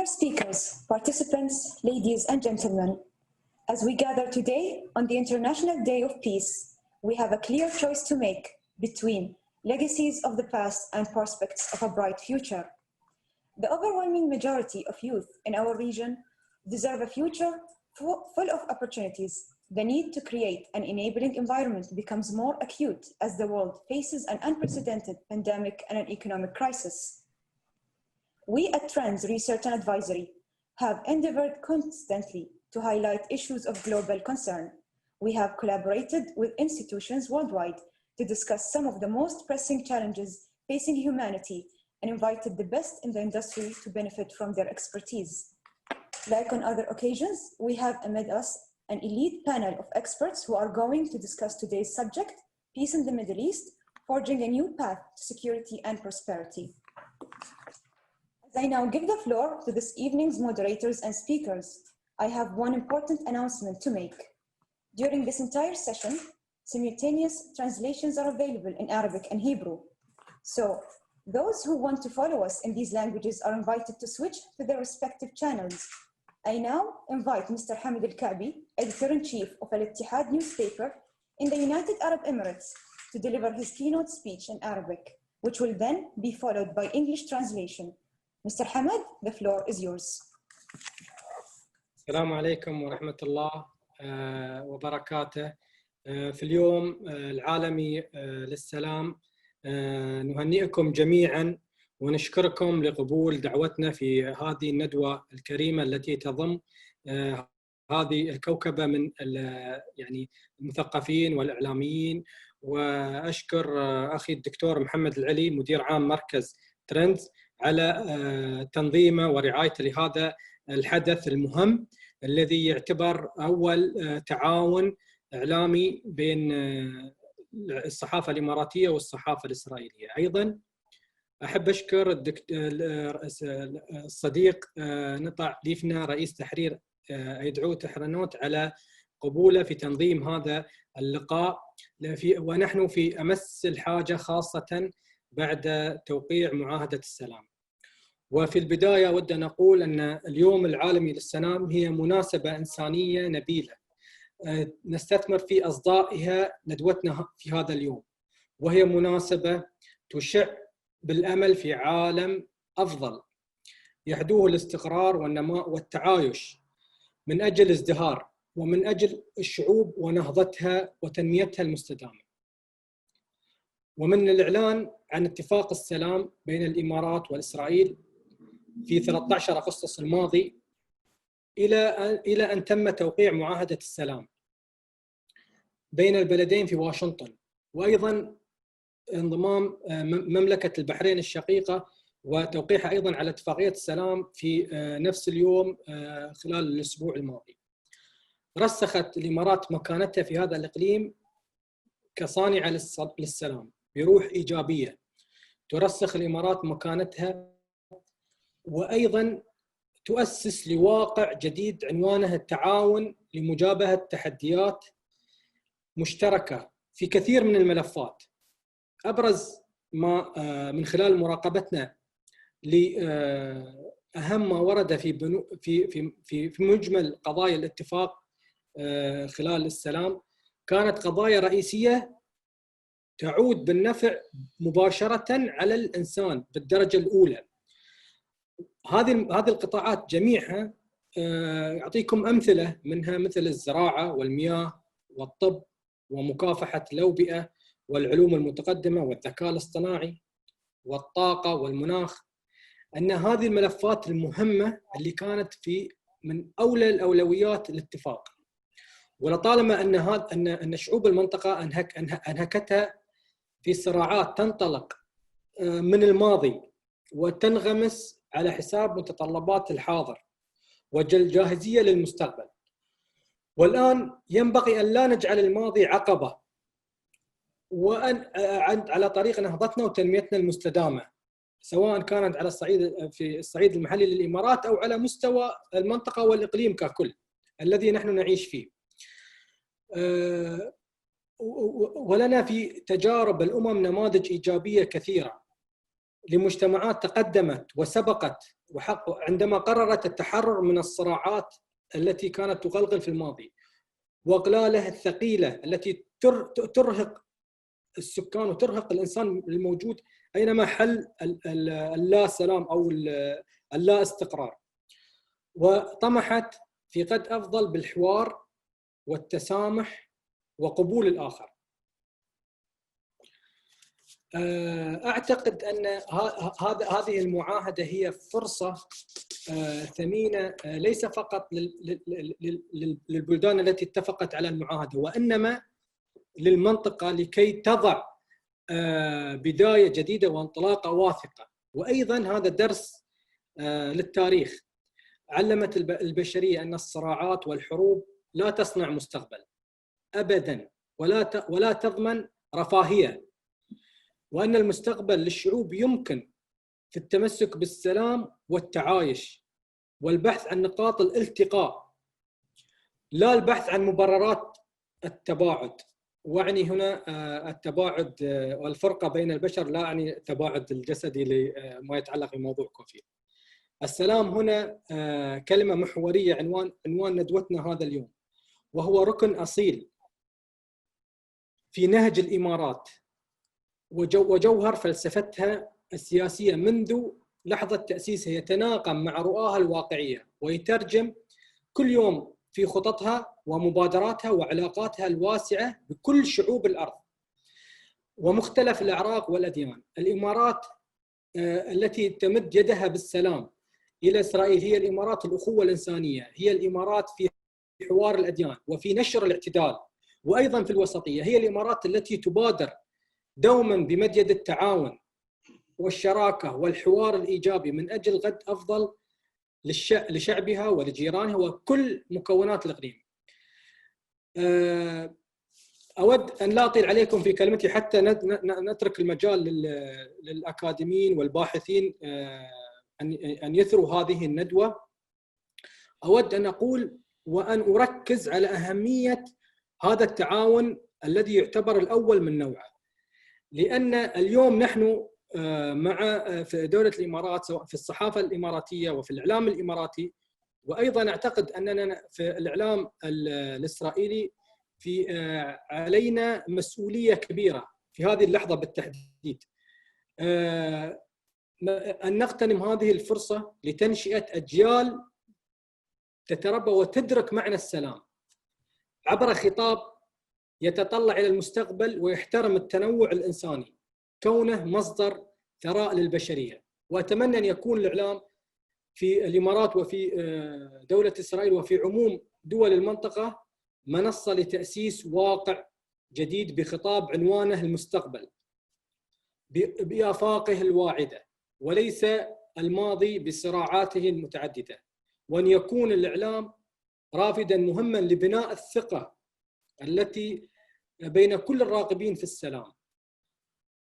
Dear speakers, participants, ladies and gentlemen, as we gather today on the International Day of Peace, we have a clear choice to make between legacies of the past and prospects of a bright future. The overwhelming majority of youth in our region deserve a future full of opportunities. The need to create an enabling environment becomes more acute as the world faces an unprecedented pandemic and an economic crisis. We at Trends Research and Advisory have endeavored constantly to highlight issues of global concern. We have collaborated with institutions worldwide to discuss some of the most pressing challenges facing humanity and invited the best in the industry to benefit from their expertise. Like on other occasions, we have amid us an elite panel of experts who are going to discuss today's subject, peace in the Middle East, forging a new path to security and prosperity. As I now give the floor to this evening's moderators and speakers, I have one important announcement to make. During this entire session, simultaneous translations are available in Arabic and Hebrew. So those who want to follow us in these languages are invited to switch to their respective channels. I now invite Mr. Hamid Al-Kaabi, Editor-in-Chief of Al-Ittihad newspaper in the United Arab Emirates, to deliver his keynote speech in Arabic, which will then be followed by English translation. Mr. Hamid, the floor is yours. السلام عليكم ورحمة الله وبركاته. في اليوم العالمي للسلام نهنئكم جميعا ونشكركم لقبول دعوتنا في هذه الندوة الكريمة التي تضم هذه الكوكبة من يعني المثقفين والإعلاميين، وأشكر أخي الدكتور محمد العلي مدير عام مركز ترندز على تنظيمه ورعايته لهذا الحدث المهم الذي يعتبر أول تعاون إعلامي بين الصحافة الإماراتية والصحافة الإسرائيلية. أيضاً أحب أشكر الصديق نطع ليفنا رئيس تحرير يدعو تحرنوت على قبوله في تنظيم هذا اللقاء، ونحن في أمس الحاجة خاصة بعد توقيع معاهدة السلام. وفي البداية أود أن أقول أن اليوم العالمي للسلام هي مناسبة إنسانية نبيلة نستثمر في إصدائها ندوتنا في هذا اليوم، وهي مناسبة تشع بالأمل في عالم أفضل يحدوه الاستقرار والنماء والتعايش من أجل ازدهار ومن أجل الشعوب ونهضتها وتنميتها المستدامة. ومن الإعلان عن اتفاق السلام بين الإمارات وإسرائيل في 13 أغسطس الماضي إلى أن تم توقيع معاهدة السلام بين البلدين في واشنطن، وأيضا انضمام مملكة البحرين الشقيقة وتوقيعها أيضا على اتفاقية السلام في نفس اليوم خلال الأسبوع الماضي. رسخت الإمارات مكانتها في هذا الإقليم كصانعة للسلام بروح إيجابية. ترسخ الإمارات مكانتها وأيضا تؤسس لواقع جديد عنوانه التعاون لمجابهة تحديات مشتركة في كثير من الملفات. أبرز ما من خلال مراقبتنا لأهم ما ورد في مجمل قضايا الاتفاق خلال السلام كانت قضايا رئيسية تعود بالنفع مباشرة على الإنسان بالدرجة الأولى. هذه القطاعات جميعها أعطيكم أمثلة منها، مثل الزراعة والمياه والطب ومكافحة الأوبئة والعلوم المتقدمة والذكاء الاصطناعي والطاقة والمناخ، أن هذه الملفات المهمة اللي كانت من أولى الأولويات الاتفاق. ولطالما أن شعوب المنطقة أنهكتها في صراعات تنطلق من الماضي وتنغمس على حساب متطلبات الحاضر والجاهزية للمستقبل. والآن ينبغي أن لا نجعل الماضي عقبة وأن على طريق نهضتنا وتنميتنا المستدامة، سواء كانت على في الصعيد المحلي للإمارات أو على مستوى المنطقة والإقليم ككل الذي نحن نعيش فيه. ولنا في تجارب الأمم نماذج إيجابية كثيرة لمجتمعات تقدمت وسبقت عندما قررت التحرر من الصراعات التي كانت تغلغل في الماضي واقلاله الثقيله التي ترهق السكان وترهق الانسان الموجود اينما حل اللا سلام او اللا استقرار، وطمحت في قد افضل بالحوار والتسامح وقبول الاخر. اعتقد ان هذه المعاهده هي فرصه ثمينه ليس فقط للبلدان التي اتفقت على المعاهده، وانما للمنطقه لكي تضع بدايه جديده وانطلاقه واثقه. وايضا هذا درس للتاريخ. علمت البشريه ان الصراعات والحروب لا تصنع مستقبل ابدا، ولا تضمن رفاهيه، وان المستقبل للشعوب يمكن في التمسك بالسلام والتعايش والبحث عن نقاط الالتقاء، لا البحث عن مبررات التباعد. واعني هنا التباعد والفرقه بين البشر، لا اعني التباعد الجسدي لما يتعلق بموضوع كوفيد. السلام هنا كلمه محوريه، عنوان ندوتنا هذا اليوم، وهو ركن اصيل في نهج الامارات وجوهر فلسفتها السياسيه منذ لحظه تاسيسها، يتناغم مع رؤاها الواقعيه ويترجم كل يوم في خططها ومبادراتها وعلاقاتها الواسعه بكل شعوب الارض ومختلف الاعراق والاديان. الامارات التي تمد يدها بالسلام الى اسرائيل هي الامارات الاخوه الانسانيه، هي الامارات في حوار الاديان وفي نشر الاعتدال، وايضا في الوسطيه، هي الامارات التي تبادر دوما بمد يد التعاون والشراكه والحوار الايجابي من اجل غد افضل لشعبها ولجيرانها وكل مكونات الاقليم. اود ان لا اطيل عليكم في كلمتي حتى نترك المجال للاكاديميين والباحثين ان يثروا هذه الندوه. اود ان اقول وان اركز على اهميه هذا التعاون الذي يعتبر الاول من نوعه، لان اليوم نحن مع في دولة الإمارات سواء في الصحافة الإماراتية وفي الإعلام الإماراتي، وأيضا أعتقد أننا في الإعلام الإسرائيلي علينا مسؤولية كبيرة في هذه اللحظة بالتحديد، أن نغتنم هذه الفرصة لتنشئة أجيال تتربى وتدرك معنى السلام عبر خطاب يتطلع إلى المستقبل ويحترم التنوع الإنساني كونه مصدر ثراء للبشرية. وأتمنى أن يكون الإعلام في الإمارات وفي دولة إسرائيل وفي عموم دول المنطقة منصة لتأسيس واقع جديد بخطاب عنوانه المستقبل بآفاقه الواعدة وليس الماضي بصراعاته المتعددة، وأن يكون الإعلام رافدا مهما لبناء الثقة التي بين كل الراغبين في السلام.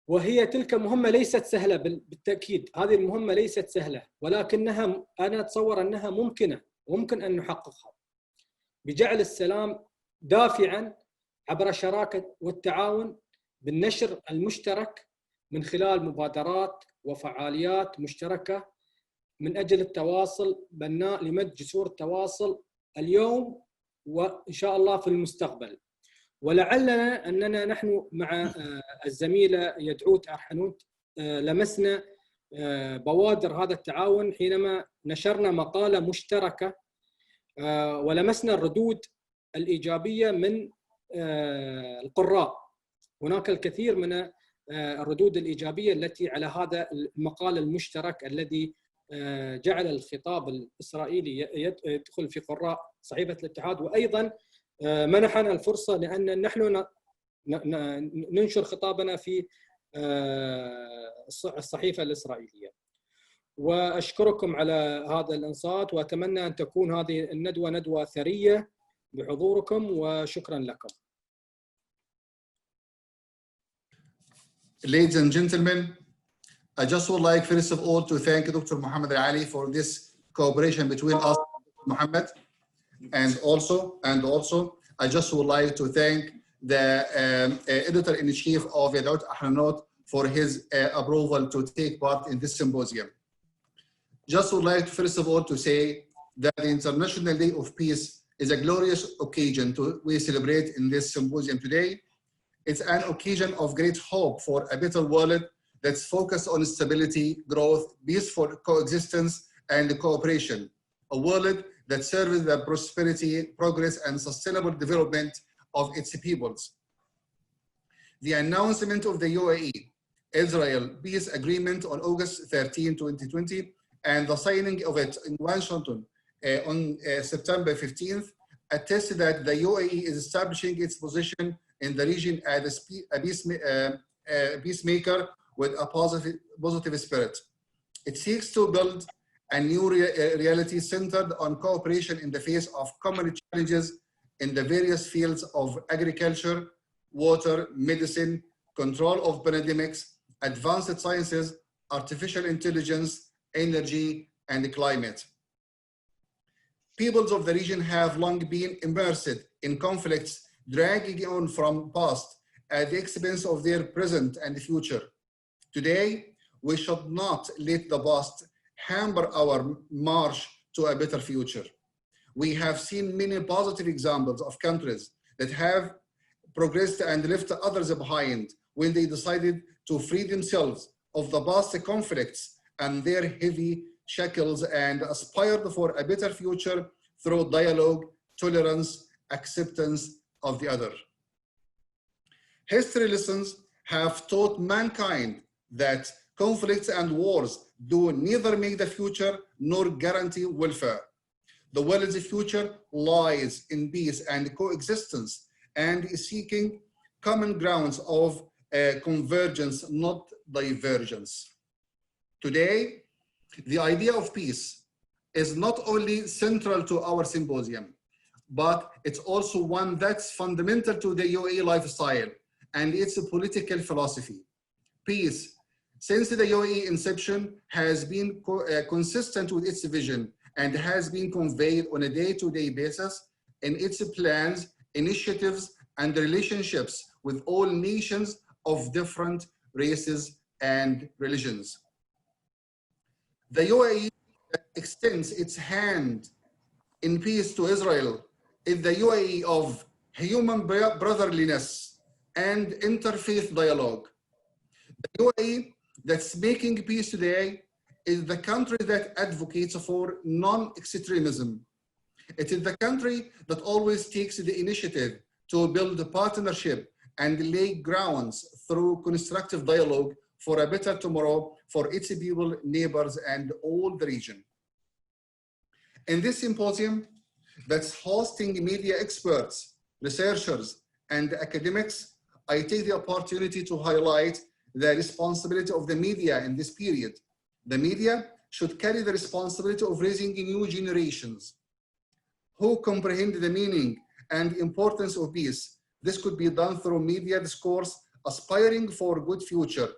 وهي تلك مهمة ليست سهلة بالتأكيد، هذه المهمة ليست سهلة، ولكنها أنا أتصور أنها ممكنة وممكن أن نحققها بجعل السلام دافعاً عبر الشراكة والتعاون بالنشر المشترك من خلال مبادرات وفعاليات مشتركة من أجل التواصل بناء لمد جسور التواصل اليوم وإن شاء الله في المستقبل. ولعلنا أننا نحن مع الزميلة يدعوت أرحنوت لمسنا بوادر هذا التعاون حينما نشرنا مقالة مشتركة ولمسنا الردود الإيجابية من القراء. هناك الكثير من الردود الإيجابية التي على هذا المقال المشترك الذي جعل الخطاب الإسرائيلي يدخل في قراء صحيفة الاتحاد، وأيضا منحنا الفرصة لأن نحن ننشر خطابنا في الصحيفة الإسرائيلية. وأشكركم على هذا الإنصات، وأتمنى أن تكون هذه الندوة ندوة ثرية بحضوركم، وشكرا لكم. Ladies and gentlemen, I just would like first of all to thank Dr. Mohammed Ali for this cooperation between us and Mohammed. And also, I just would like to thank the editor-in-chief of Yadot Ahranot for his approval to take part in this symposium. just would like to, first of all, to say that the International Day of Peace is a glorious occasion we celebrate in this symposium today. It's an occasion of great hope for a better world that's focused on stability, growth, peaceful coexistence, and cooperation. A world that serves the prosperity, progress, and sustainable development of its peoples. The announcement of the UAE-Israel peace agreement on August 13, 2020, and the signing of it in Washington on September 15th attest that the UAE is establishing its position in the region as a peacemaker with a positive spirit. It seeks to build a new reality centered on cooperation in the face of common challenges in the various fields of agriculture, water, medicine, control of pandemics, advanced sciences, artificial intelligence, energy, and climate. Peoples of the region have long been immersed in conflicts dragging on from past at the expense of their present and future. Today, we should not let the past hamper our march to a better future. We have seen many positive examples of countries that have progressed and left others behind when they decided to free themselves of the past conflicts and their heavy shackles and aspired for a better future through dialogue, tolerance, acceptance of the other. History lessons have taught mankind that conflicts and wars do neither make the future nor guarantee welfare. The world's future lies in peace and coexistence and is seeking common grounds of convergence, not divergence. Today, the idea of peace is not only central to our symposium, but it's also one that's fundamental to the UAE lifestyle and its political philosophy. Peace, since the UAE inception, has been consistent with its vision and has been conveyed on a day-to-day basis in its plans, initiatives, and relationships with all nations of different races and religions. The UAE extends its hand in peace to Israel is the UAE of human brotherliness and interfaith dialogue. The UAE that's making peace today is the country that advocates for non-extremism. It is the country that always takes the initiative to build a partnership and lay grounds through constructive dialogue for a better tomorrow for its people, neighbors, and all the region. In this symposium that's hosting media experts, researchers, and academics, I take the opportunity to highlight the responsibility of the media in this period. The media should carry the responsibility of raising new generations who comprehend the meaning and importance of peace. This could be done through media discourse aspiring for a good future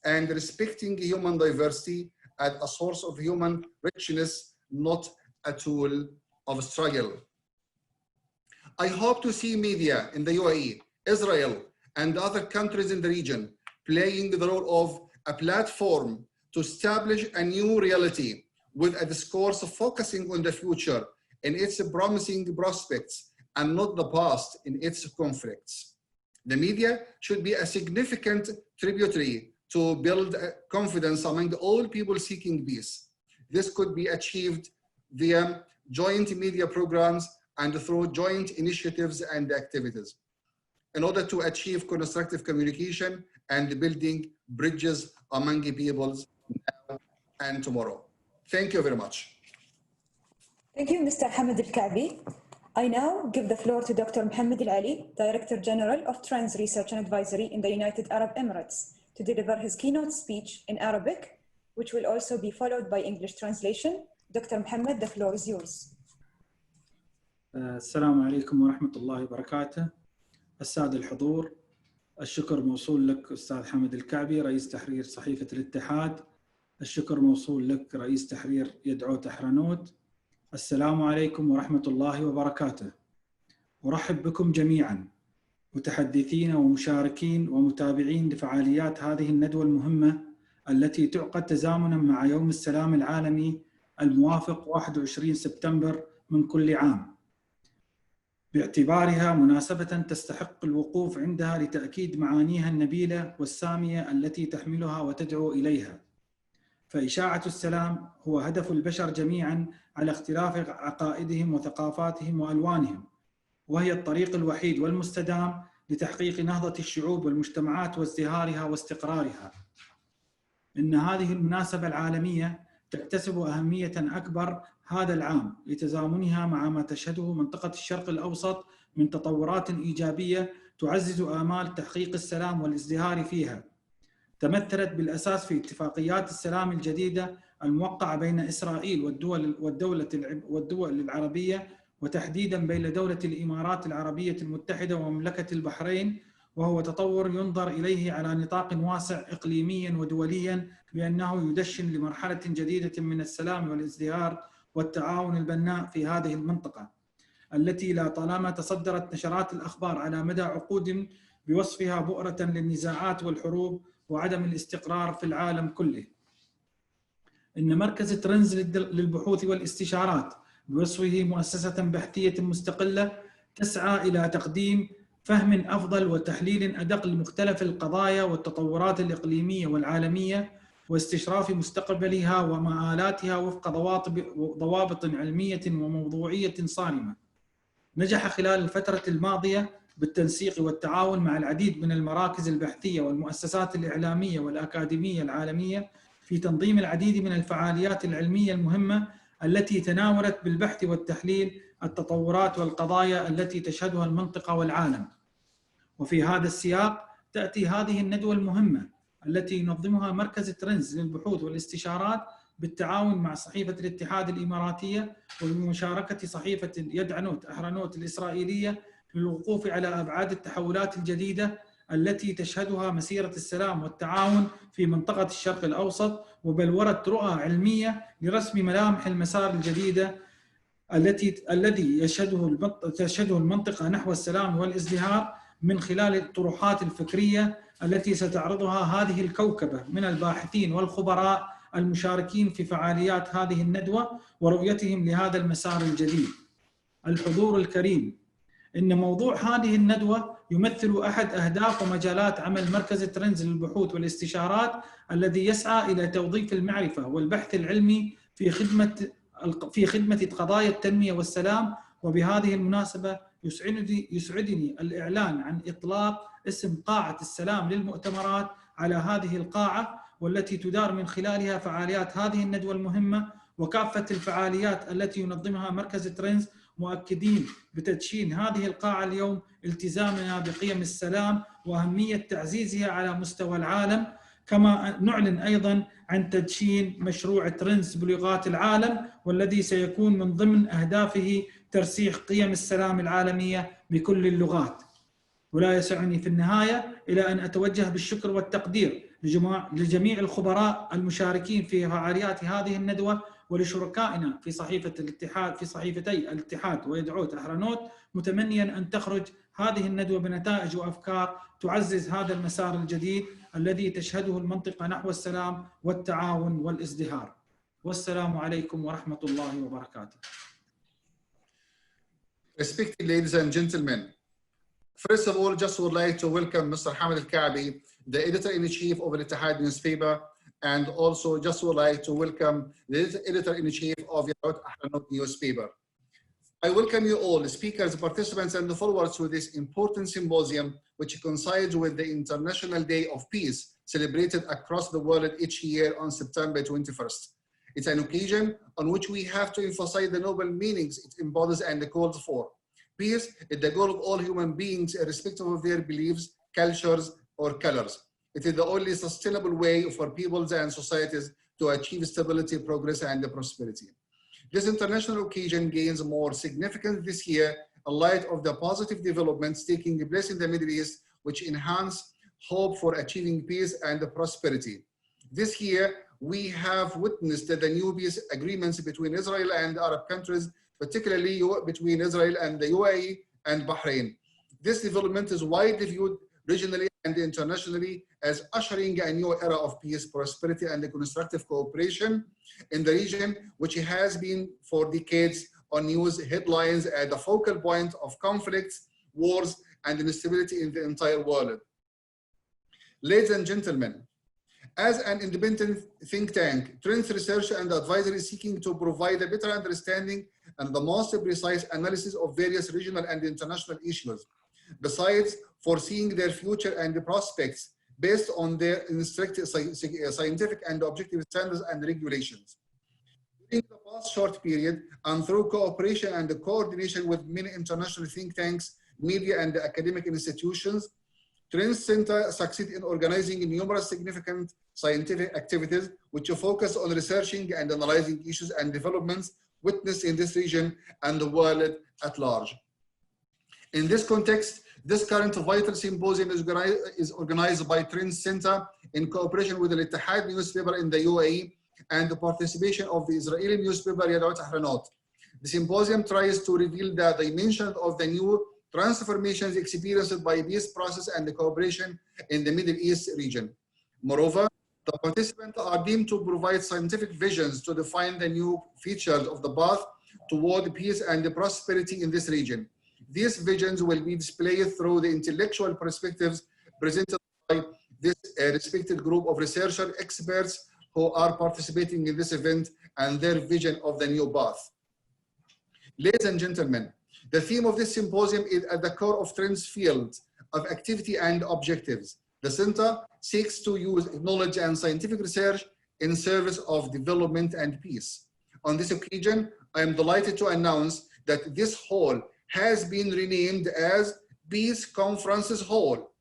and respecting human diversity as a source of human richness, not a tool of struggle. I hope to see media in the UAE, Israel, and other countries in the region playing the role of a platform to establish a new reality with a discourse focusing on the future in its promising prospects and not the past in its conflicts. The media should be a significant tributary to build confidence among all people seeking peace. This could be achieved via joint media programs and through joint initiatives and activities in order to achieve constructive communication and building bridges among peoples now and tomorrow. Thank you very much. Thank you, Mr. Hamad Al-Ka'bi. I now give the floor to Dr. Mohammed Al-Ali, Director General of Trans Research and Advisory in the United Arab Emirates, to deliver his keynote speech in Arabic, which will also be followed by English translation. Dr. Mohammed, the floor is yours. السلام عليكم ورحمة الله وبركاته. السادة الحضور، الشكر موصول لك أستاذ حمد الكعبي رئيس تحرير صحيفة الاتحاد. الشكر موصول لك رئيس تحرير يدعو تحرنوت. السلام عليكم ورحمة الله وبركاته. أرحب بكم جميعاً متحدثين ومشاركين ومتابعين لفعاليات هذه الندوة المهمة التي تعقد تزامناً مع يوم السلام العالمي الموافق 21 سبتمبر من كل عام، باعتبارها مناسبة تستحق الوقوف عندها لتأكيد معانيها النبيلة والسامية التي تحملها وتدعو إليها. فإشاعة السلام هو هدف البشر جميعاً على اختلاف عقائدهم وثقافاتهم وألوانهم، وهي الطريق الوحيد والمستدام لتحقيق نهضة الشعوب والمجتمعات وازدهارها واستقرارها. إن هذه المناسبة العالمية تكتسب أهمية أكبر هذا العام لتزامنها مع ما تشهده منطقة الشرق الأوسط من تطورات إيجابية تعزز آمال تحقيق السلام والازدهار فيها، تمثلت بالأساس في اتفاقيات السلام الجديدة الموقعة بين إسرائيل والدول العربية، وتحديداً بين دولة الإمارات العربية المتحدة ومملكة البحرين، وهو تطور ينظر إليه على نطاق واسع إقليمياً ودولياً بأنه يدشن لمرحلة جديدة من السلام والازدهار والتعاون البناء في هذه المنطقة التي لا طالما تصدرت نشرات الأخبار على مدى عقود بوصفها بؤرة للنزاعات والحروب وعدم الاستقرار في العالم كله. إن مركز ترنز للبحوث والاستشارات بوصفه مؤسسة بحثية مستقلة تسعى إلى تقديم فهم أفضل وتحليل أدق لمختلف القضايا والتطورات الإقليمية والعالمية، واستشراف مستقبلها ومآلاتها وفق ضوابط علمية وموضوعية صارمة. نجح خلال الفترة الماضية بالتنسيق والتعاون مع العديد من المراكز البحثية والمؤسسات الإعلامية والأكاديمية العالمية في تنظيم العديد من الفعاليات العلمية المهمة التي تناولت بالبحث والتحليل التطورات والقضايا التي تشهدها المنطقة والعالم. وفي هذا السياق تأتي هذه الندوة المهمة التي ينظمها مركز ترنز للبحوث والاستشارات بالتعاون مع صحيفة الاتحاد الإماراتية وبمشاركة صحيفة يدعنوت أحرنوت الإسرائيلية للوقوف على أبعاد التحولات الجديدة التي تشهدها مسيرة السلام والتعاون في منطقة الشرق الأوسط، وبلورة رؤى علمية لرسم ملامح المسار الجديدة الذي تشهده المنطقة نحو السلام والازدهار من خلال الطروحات الفكرية التي ستعرضها هذه الكوكبة من الباحثين والخبراء المشاركين في فعاليات هذه الندوة ورؤيتهم لهذا المسار الجديد. الحضور الكريم، إن موضوع هذه الندوة يمثل أحد أهداف ومجالات عمل مركز ترنز للبحوث والاستشارات الذي يسعى إلى توظيف المعرفة والبحث العلمي في خدمة قضايا التنمية والسلام. وبهذه المناسبة يسعدني الإعلان عن إطلاق اسم قاعة السلام للمؤتمرات على هذه القاعة، والتي تدار من خلالها فعاليات هذه الندوة المهمة وكافة الفعاليات التي ينظمها مركز ترنز، مؤكدين بتدشين هذه القاعة اليوم التزامنا بقيم السلام وأهمية تعزيزها على مستوى العالم. كما نعلن أيضا عن تدشين مشروع ترنز بلغات العالم، والذي سيكون من ضمن أهدافه ترسيخ قيم السلام العالمية بكل اللغات. ولا يسعني في النهاية إلى أن أتوجه بالشكر والتقدير لجميع الخبراء المشاركين في فعاليات هذه الندوة، ولشركائنا في صحيفتي الاتحاد ويدعوت أحرنوت، متمنيا أن تخرج هذه الندوة بنتائج وأفكار تعزز هذا المسار الجديد الذي تشهده المنطقة نحو السلام والتعاون والازدهار. والسلام عليكم ورحمة الله وبركاته. Respected ladies and gentlemen, first of all, just would like to welcome Mr. Hamid Al-Ka'bi, the editor-in-chief of Al-Ittihad newspaper, and also just would like to welcome the editor-in-chief of Yarout Ahranot newspaper. I welcome you all, speakers, participants, and the followers to this important symposium, which coincides with the International Day of Peace, celebrated across the world each year on September 21st. It's an occasion on which we have to emphasize the noble meanings it embodies and calls for. Peace is the goal of all human beings, irrespective of their beliefs, cultures, or colors. It is the only sustainable way for peoples and societies to achieve stability, progress, and prosperity. This international occasion gains more significance this year in light of the positive developments taking place in the Middle East, which enhance hope for achieving peace and prosperity. This year, we have witnessed the new peace agreements between Israel and Arab countries, particularly between Israel and the UAE and Bahrain. This development is widely viewed regionally and internationally as ushering a new era of peace, prosperity, and constructive cooperation in the region, which has been for decades on news headlines at the focal point of conflicts, wars, and instability in the entire world. Ladies and gentlemen, as an independent think tank, Trends Research and Advisory is seeking to provide a better understanding and the most precise analysis of various regional and international issues, besides foreseeing their future and the prospects based on their strict scientific and objective standards and regulations. During the past short period, and through cooperation and coordination with many international think tanks, media, and academic institutions, Trends Center succeeded in organizing numerous significant scientific activities which focus on researching and analyzing issues and developments witnessed in this region and the world at large. In this context, this current vital symposium is organized by Trends Center in cooperation with the Ittihad newspaper in the UAE and the participation of the Israeli newspaper Yadot Ahranot. The symposium tries to reveal the dimension of the new transformations experienced by peace process and the cooperation in the Middle East region. Moreover, the participants are deemed to provide scientific visions to define the new features of the path toward peace and the prosperity in this region. These visions will be displayed through the intellectual perspectives presented by this respected group of researcher experts who are participating in this event and their vision of the new path. Ladies and gentlemen, the theme of this symposium is at the core of Trends' field of activity and objectives. The center seeks to use knowledge and scientific research in service of development and peace. On this occasion, I am delighted to announce that this hall has been renamed as Peace Conferences Hall.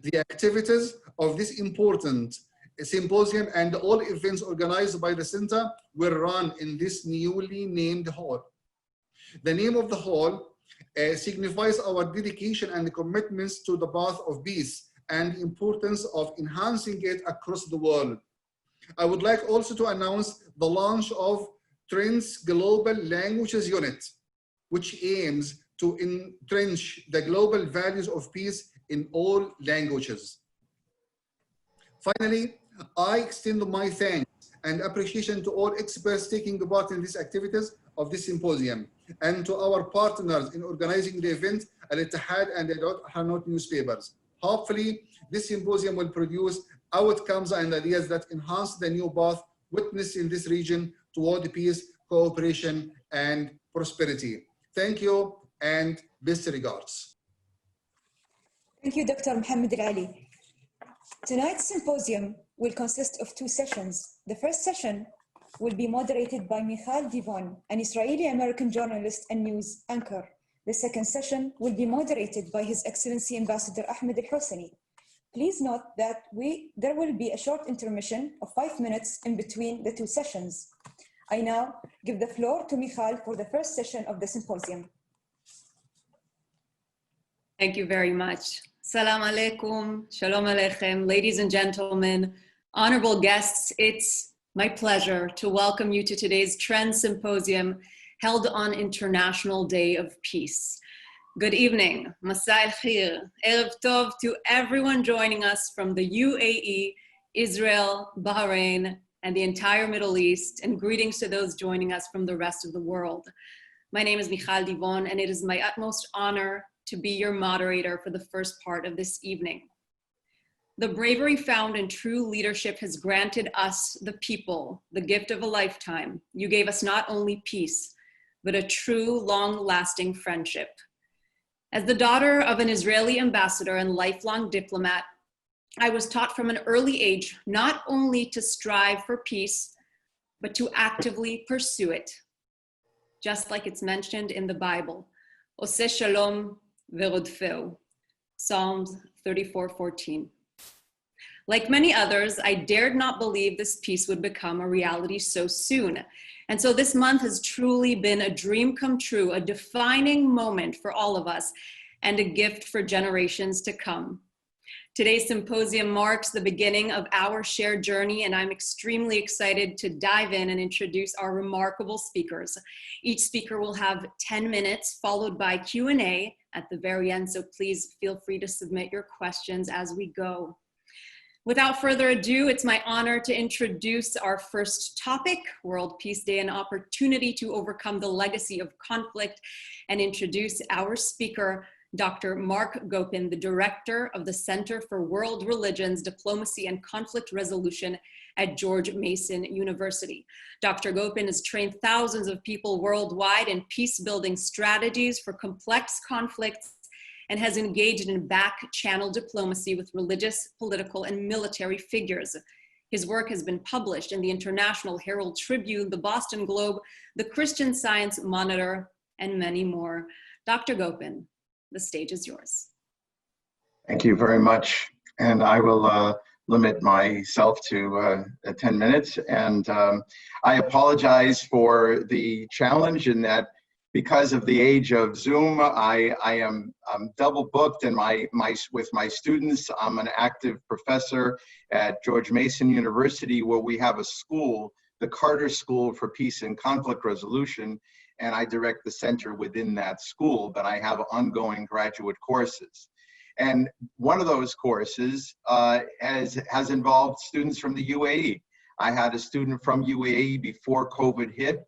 The activities of this important symposium and all events organized by the center were run in this newly named hall. The name of the hall signifies our dedication and commitments to the path of peace and importance of enhancing it across the world. I would like also to announce the launch of Trends Global Languages Unit, which aims to entrench the global values of peace in all languages. Finally, I extend my thanks and appreciation to all experts taking part in these activities of this symposium, and to our partners in organizing the event, Al-Ittihad and the Yadot Ahranot newspapers. Hopefully, this symposium will produce outcomes and ideas that enhance the new path witnessed in this region toward peace, cooperation, and prosperity. Thank you, and best regards. Thank you, Dr. Mohammed Al-Ali. Tonight's symposium will consist of two sessions. The first session will be moderated by Michal Divon, an Israeli-American journalist and news anchor. The second session will be moderated by His Excellency Ambassador Ahmed Al-Hosseini. Please note that there will be a short intermission of 5 minutes in between the two sessions. I now give the floor to Michal for the first session of the symposium. Thank you very much. Salam alaikum, shalom aleichem, ladies and gentlemen, honorable guests, it's my pleasure to welcome you to today's Trends Symposium held on International Day of Peace. Good evening, Masai al-Khir, Erev Tov to everyone joining us from the UAE, Israel, Bahrain, and the entire Middle East, and greetings to those joining us from the rest of the world. My name is Michal Divon, and it is my utmost honor to be your moderator for the first part of this evening. The bravery found in true leadership has granted us, the people, the gift of a lifetime. You gave us not only peace, but a true, long-lasting friendship. As the daughter of an Israeli ambassador and lifelong diplomat, I was taught from an early age not only to strive for peace, but to actively pursue it. Just like it's mentioned in the Bible, Oseh Shalom Verodfeu, Psalms 34:14. Like many others, I dared not believe this peace would become a reality so soon. And so this month has truly been a dream come true, a defining moment for all of us, and a gift for generations to come. Today's symposium marks the beginning of our shared journey, and I'm extremely excited to dive in and introduce our remarkable speakers. Each speaker will have 10 minutes, followed by Q&A, at the very end, so please feel free to submit your questions as we go. Without further ado, it's my honor to introduce our first topic, World Peace Day, an opportunity to overcome the legacy of conflict, and introduce our speaker, Dr. Mark Gopin, the director of the Center for World Religions, Diplomacy and Conflict Resolution at George Mason University. Dr. Gopin has trained thousands of people worldwide in peace-building strategies for complex conflicts and has engaged in back-channel diplomacy with religious, political, and military figures. His work has been published in the International Herald Tribune, the Boston Globe, the Christian Science Monitor, and many more. Dr. Gopin, the stage is yours. Thank you very much. And I will limit myself to 10 minutes. And I apologize for the challenge in that because of the age of Zoom, I am double booked and with my students. I'm an active professor at George Mason University, where we have a school, the Carter School for Peace and Conflict Resolution, and I direct the center within that school, but I have ongoing graduate courses. And one of those courses has involved students from the UAE. I had a student from UAE before COVID hit,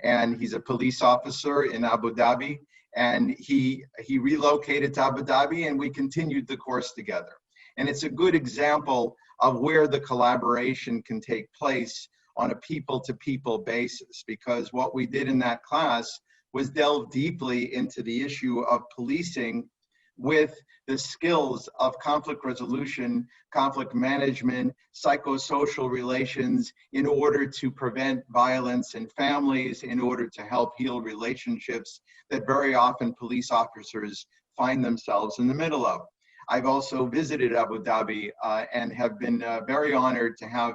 and he's a police officer in Abu Dhabi, and he relocated to Abu Dhabi, and we continued the course together. And it's a good example of where the collaboration can take place on a people-to-people basis, because what we did in that class was delve deeply into the issue of policing with the skills of conflict resolution, conflict management, psychosocial relations, in order to prevent violence in families, in order to help heal relationships that very often police officers find themselves in the middle of. I've also visited Abu Dhabi and have been very honored to have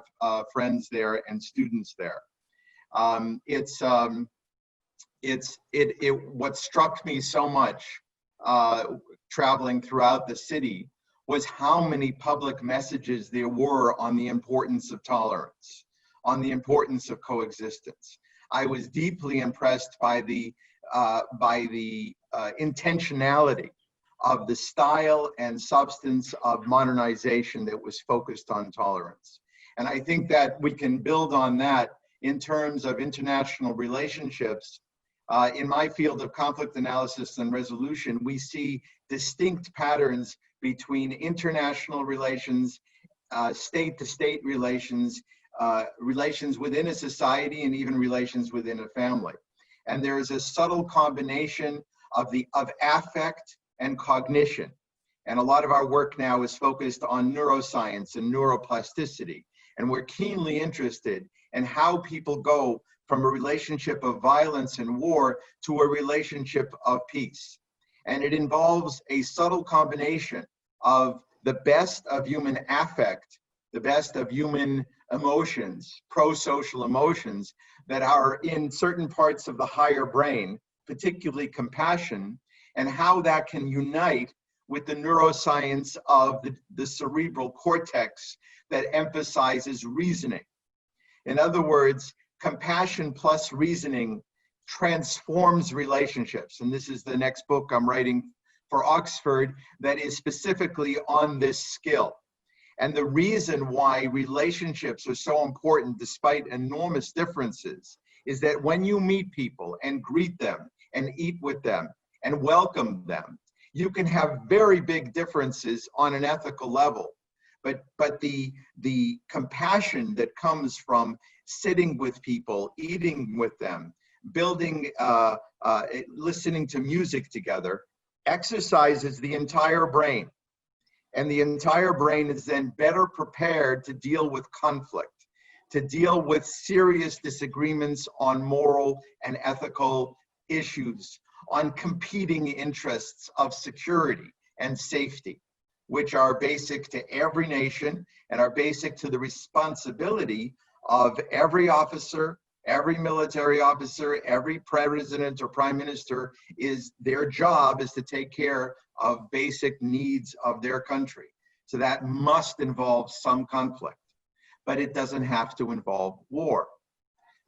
friends there and students there. What struck me so much traveling throughout the city was how many public messages there were on the importance of tolerance, on the importance of coexistence. I was deeply impressed by the intentionality of the style and substance of modernization that was focused on tolerance. And I think that we can build on that in terms of international relationships. In my field of conflict analysis and resolution, we see distinct patterns between international relations, state-to-state relations, relations within a society, and even relations within a family. And there is a subtle combination of affect and cognition. And a lot of our work now is focused on neuroscience and neuroplasticity. And we're keenly interested in how people go from a relationship of violence and war to a relationship of peace. And it involves a subtle combination of the best of human affect, the best of human emotions, pro-social emotions that are in certain parts of the higher brain, particularly compassion, and how that can unite with the neuroscience of the cerebral cortex that emphasizes reasoning. In other words, compassion plus reasoning transforms relationships. And this is the next book I'm writing for Oxford that is specifically on this skill. And the reason why relationships are so important despite enormous differences is that when you meet people and greet them and eat with them and welcome them, you can have very big differences on an ethical level. But the compassion that comes from sitting with people, eating with them, building, listening to music together, exercises the entire brain. And the entire brain is then better prepared to deal with conflict, to deal with serious disagreements on moral and ethical issues, on competing interests of security and safety, which are basic to every nation and are basic to the responsibility of every officer, every military officer, every president or prime minister. Is their job is to take care of basic needs of their country. So that must involve some conflict, but it doesn't have to involve war,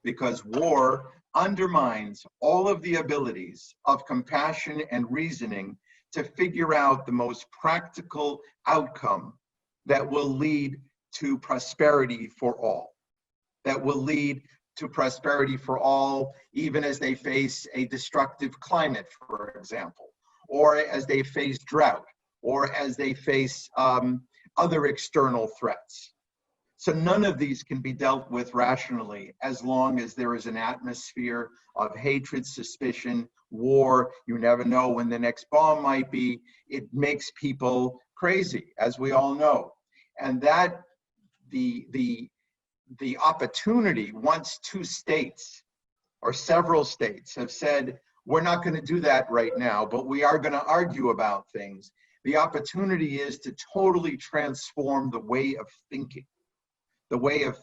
because war undermines all of the abilities of compassion and reasoning to figure out the most practical outcome that will lead to prosperity for all, that will lead to prosperity for all, even as they face a destructive climate, for example, or as they face drought, or as they face other external threats. So none of these can be dealt with rationally as long as there is an atmosphere of hatred, suspicion, war. You never know when the next bomb might be. It makes people crazy, as we all know. And that the opportunity, once two states or several states have said, we're not going to do that right now, but we are going to argue about things. The opportunity is to totally transform the way of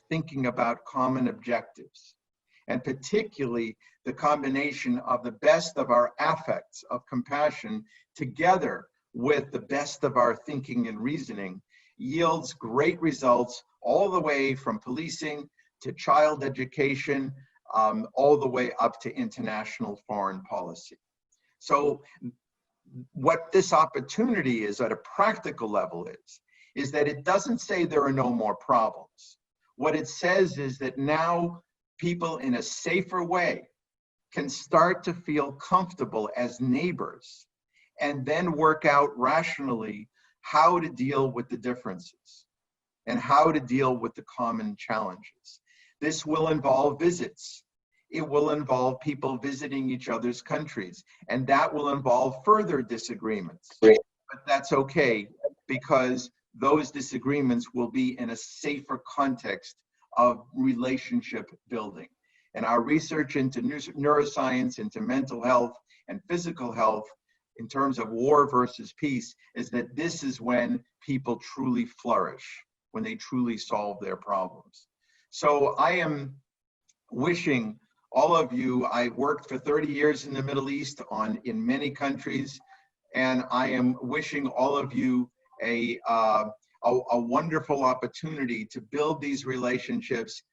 thinking about common objectives, and particularly the combination of the best of our affects of compassion together with the best of our thinking and reasoning yields great results, all the way from policing to child education, all the way up to international foreign policy. So what this opportunity is at a practical level is that it doesn't say there are no more problems. What it says is that now people in a safer way can start to feel comfortable as neighbors and then work out rationally how to deal with the differences and how to deal with the common challenges. This will involve visits. It will involve people visiting each other's countries, and that will involve further disagreements. But that's okay, because those disagreements will be in a safer context of relationship building. And our research into neuroscience, into mental health and physical health, in terms of war versus peace, is that this is when people truly flourish, when they truly solve their problems. So I am wishing all of you, I worked for 30 years in the Middle East in many countries, and I am wishing all of you a wonderful opportunity to build these relationships.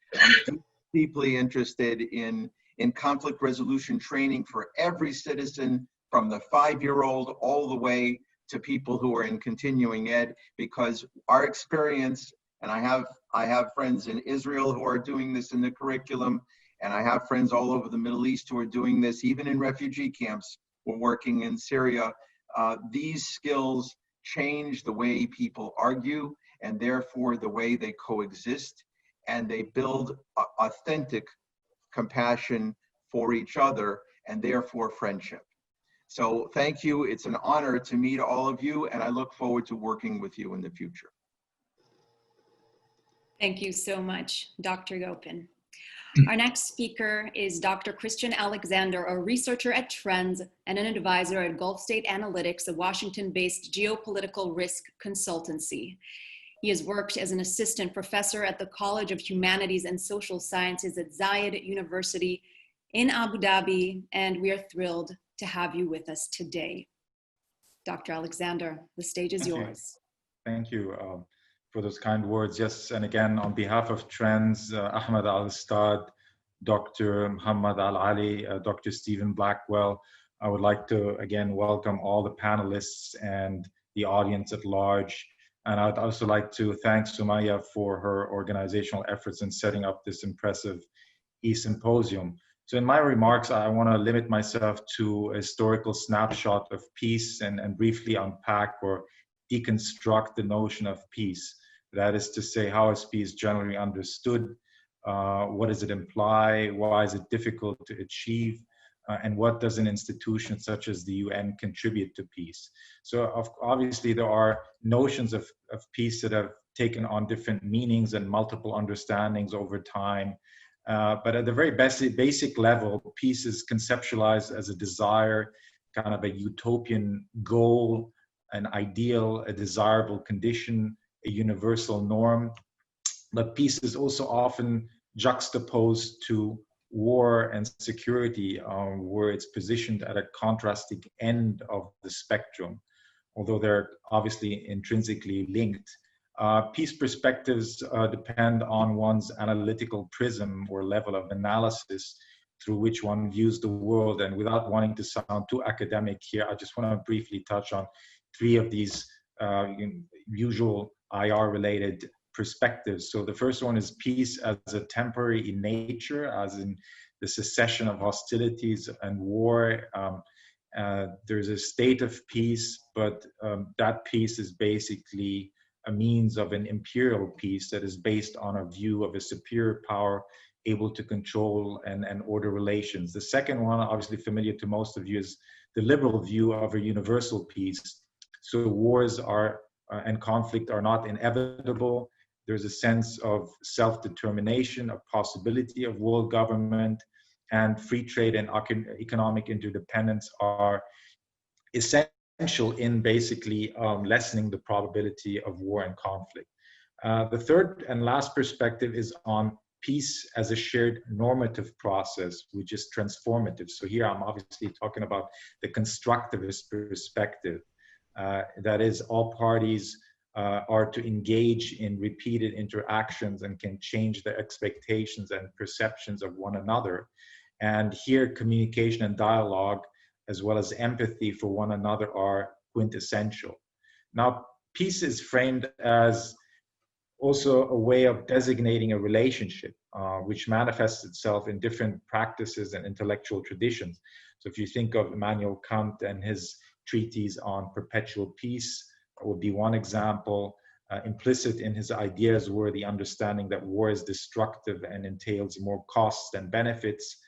I'm deeply interested in conflict resolution training for every citizen, from the 5-year-old all the way to people who are in continuing ed, because our experience, and I have friends in Israel who are doing this in the curriculum, and I have friends all over the Middle East who are doing this, even in refugee camps. We're working in Syria. These skills change the way people argue, and therefore the way they coexist, and they build authentic compassion for each other, and therefore friendship. So thank you. It's an honor to meet all of you, and I look forward to working with you in the future. Thank you so much, Dr. Gopin. Our next speaker is Dr. Christian Alexander, a researcher at Trends and an advisor at Gulf State Analytics, a Washington-based geopolitical risk consultancy. He has worked as an assistant professor at the College of Humanities and Social Sciences at Zayed University in Abu Dhabi, and we are thrilled to have you with us today. Dr. Alexander, the stage is yours. Thank you for those kind words. Yes, and again, on behalf of Trends, Ahmed Al-Stad, Dr. Muhammad Al-Ali, Dr. Stephen Blackwell, I would like to again welcome all the panelists and the audience at large. And I'd also like to thank Sumaya for her organizational efforts in setting up this impressive E-Symposium. So in my remarks, I want to limit myself to a historical snapshot of peace and briefly unpack or deconstruct the notion of peace. That is to say, how is peace generally understood? What does it imply? Why is it difficult to achieve? And what does an institution such as the UN contribute to peace? So obviously there are notions of peace that have taken on different meanings and multiple understandings over time. But at the very basic level, peace is conceptualized as a desire, kind of a utopian goal, an ideal, a desirable condition, a universal norm. But peace is also often juxtaposed to war and security, where it's positioned at a contrasting end of the spectrum, although they're obviously intrinsically linked. Peace perspectives depend on one's analytical prism or level of analysis through which one views the world. And without wanting to sound too academic here, I just want to briefly touch on three of these usual IR-related perspectives. So the first one is peace as a temporary in nature, as in the cessation of hostilities and war. There's a state of peace, but that peace is basically a means of an imperial peace that is based on a view of a superior power able to control and order relations. The second one, obviously familiar to most of you, is the liberal view of a universal peace. So wars are and conflict are not inevitable. There's a sense of self-determination, a possibility of world government, and free trade and economic interdependence are essential in basically lessening the probability of war and conflict. The third and last perspective is on peace as a shared normative process, which is transformative. So here I'm obviously talking about the constructivist perspective. That is, all parties are to engage in repeated interactions and can change their expectations and perceptions of one another. And here communication and dialogue, as well as empathy for one another, are quintessential. Now, peace is framed as also a way of designating a relationship, which manifests itself in different practices and intellectual traditions. So if you think of Immanuel Kant and his treatise on perpetual peace, that would be one example. Implicit in his ideas were the understanding that war is destructive and entails more costs than benefits.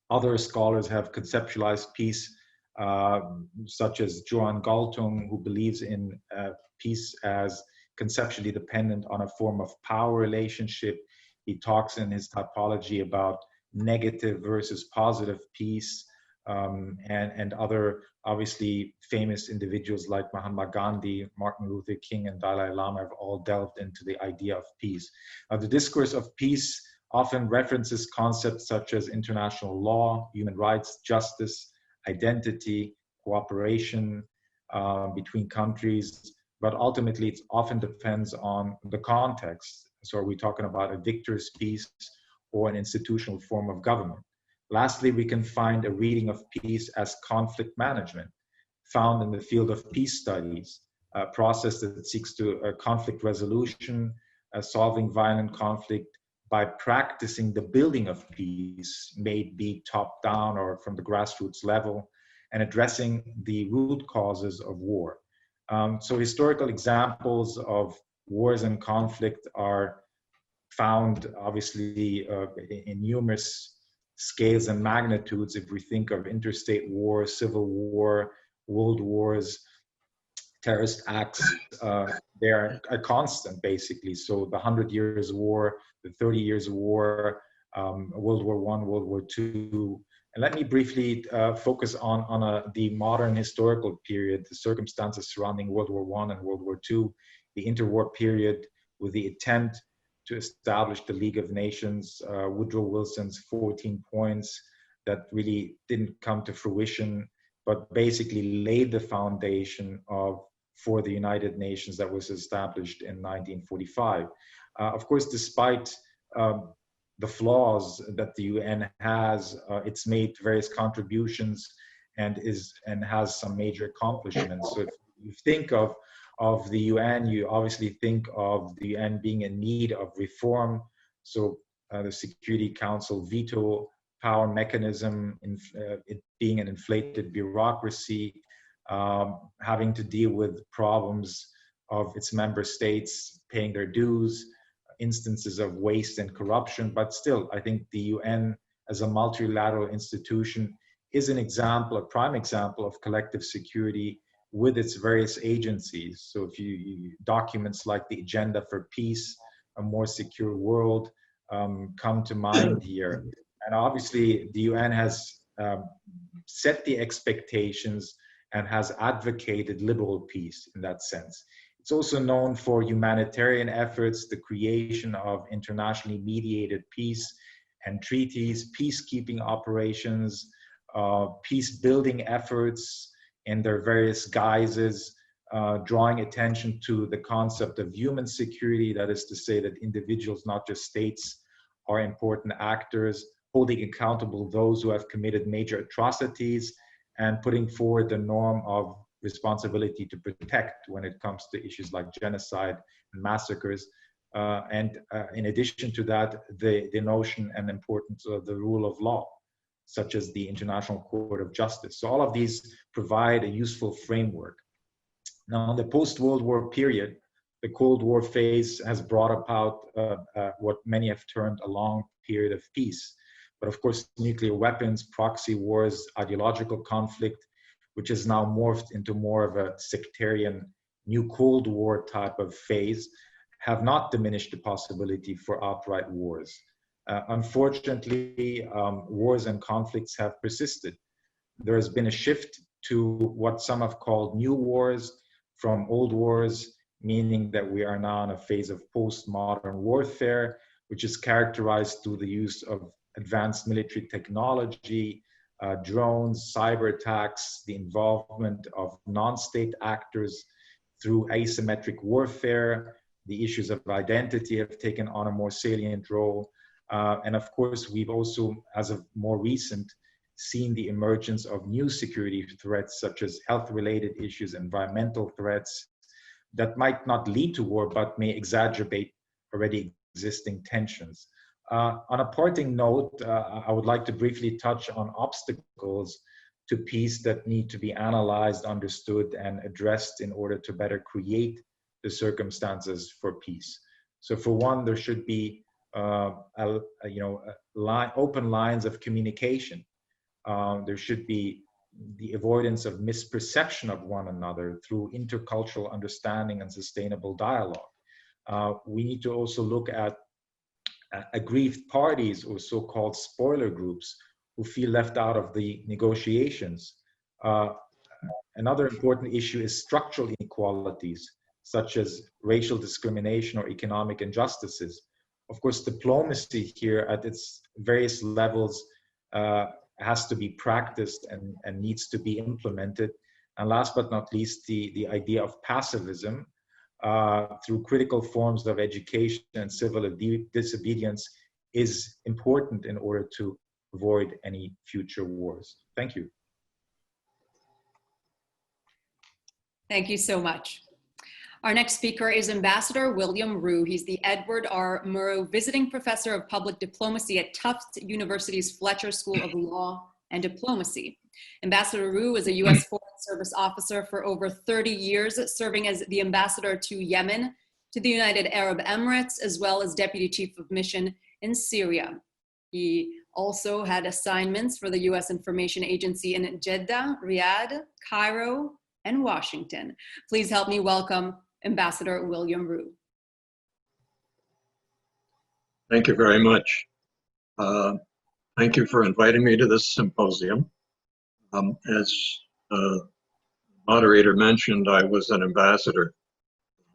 Other scholars have conceptualized peace, such as Johan Galtung, who believes in peace as conceptually dependent on a form of power relationship. He talks in his typology about negative versus positive peace, and other obviously famous individuals like Mahatma Gandhi, Martin Luther King, and Dalai Lama have all delved into the idea of peace. Now, the discourse of peace often references concepts such as international law, human rights, justice, identity, cooperation between countries, but ultimately it often depends on the context. So are we talking about a victorious peace or an institutional form of government? Lastly, we can find a reading of peace as conflict management, found in the field of peace studies, a process that seeks to conflict resolution, solving violent conflict by practicing the building of peace, may it be top down or from the grassroots level, and addressing the root causes of war. So historical examples of wars and conflict are found obviously in numerous scales and magnitudes. If we think of interstate war, civil war, world wars, terrorist acts, they're a constant basically. So the 100 Years' War, the 30 Years' War, World War I, World War II. And let me briefly focus on the modern historical period, the circumstances surrounding World War I and World War II, the interwar period with the attempt to establish the League of Nations, Woodrow Wilson's 14 points that really didn't come to fruition, but basically laid the foundation for the United Nations that was established in 1945. Of course, despite the flaws that the UN has, it's made various contributions and has some major accomplishments. So if you think of the UN, you obviously think of the UN being in need of reform. So the Security Council veto power mechanism, it being an inflated bureaucracy, having to deal with problems of its member states paying their dues, instances of waste and corruption. But still, I think the UN as a multilateral institution is an example, a prime example of collective security with its various agencies. So if you documents like the Agenda for Peace, a More Secure World come to mind here. And obviously the UN has set the expectations and has advocated liberal peace in that sense. It's also known for humanitarian efforts, the creation of internationally mediated peace and treaties, peacekeeping operations, peace-building efforts in their various guises, drawing attention to the concept of human security, that is to say that individuals, not just states, are important actors, holding accountable those who have committed major atrocities, and putting forward the norm of responsibility to protect when it comes to issues like genocide and massacres. In addition to that, the notion and importance of the rule of law, such as the International Court of Justice. So all of these provide a useful framework. Now, in the post-World War period, the Cold War phase has brought about what many have termed a long period of peace. But of course, nuclear weapons, proxy wars, ideological conflict, which has now morphed into more of a sectarian new Cold War type of phase, have not diminished the possibility for outright wars. Unfortunately, wars and conflicts have persisted. There has been a shift to what some have called new wars from old wars, meaning that we are now in a phase of postmodern warfare, which is characterized through the use of advanced military technology, drones, cyber attacks, the involvement of non-state actors through asymmetric warfare. The issues of identity have taken on a more salient role. And of course, we've also, as of more recent, seen the emergence of new security threats, such as health-related issues, environmental threats, that might not lead to war, but may exacerbate already existing tensions. On a parting note, I would like to briefly touch on obstacles to peace that need to be analyzed, understood, and addressed in order to better create the circumstances for peace. So for one, there should be open lines of communication. There should be the avoidance of misperception of one another through intercultural understanding and sustainable dialogue. We need to also look at aggrieved parties or so-called spoiler groups who feel left out of the negotiations. Another important issue is structural inequalities, such as racial discrimination or economic injustices. Of course, diplomacy here at its various levels has to be practiced and needs to be implemented. And last but not least, the idea of pacifism through critical forms of education and civil disobedience is important in order to avoid any future wars. Thank you. Thank you so much. Our next speaker is Ambassador William Rue. He's the Edward R. Murrow Visiting Professor of Public Diplomacy at Tufts University's Fletcher School of Law and Diplomacy. Ambassador Rue is a U.S. Foreign Service officer for over 30 years, serving as the ambassador to Yemen, to the United Arab Emirates, as well as Deputy Chief of Mission in Syria. He also had assignments for the U.S. Information Agency in Jeddah, Riyadh, Cairo, and Washington. Please help me welcome Ambassador William Rue. Thank you very much. Thank you for inviting me to this symposium. As the moderator mentioned, I was an ambassador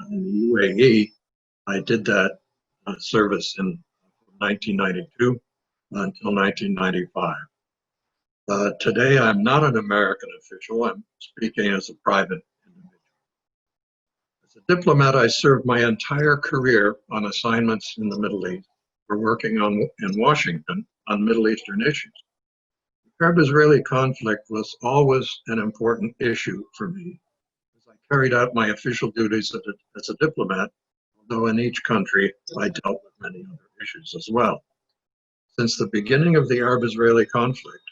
in the UAE. I did that service in 1992 until 1995. Today, I'm not an American official. I'm speaking as a private individual. As a diplomat, I served my entire career on assignments in the Middle East. We're working in Washington on Middle Eastern issues. The Arab-Israeli conflict was always an important issue for me as I carried out my official duties as a diplomat, although in each country I dealt with many other issues as well. Since the beginning of the Arab-Israeli conflict,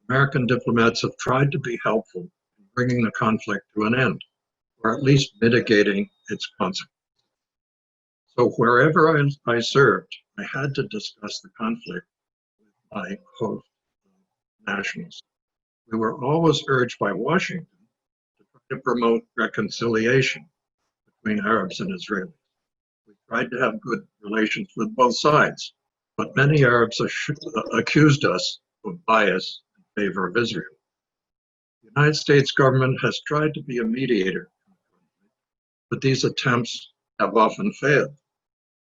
American diplomats have tried to be helpful in bringing the conflict to an end, or at least mitigating its consequences. So wherever I served, I had to discuss the conflict with my host nationals. We were always urged by Washington to try to promote reconciliation between Arabs and Israelis. We tried to have good relations with both sides, but many Arabs accused us of bias in favor of Israel. The United States government has tried to be a mediator, but these attempts have often failed.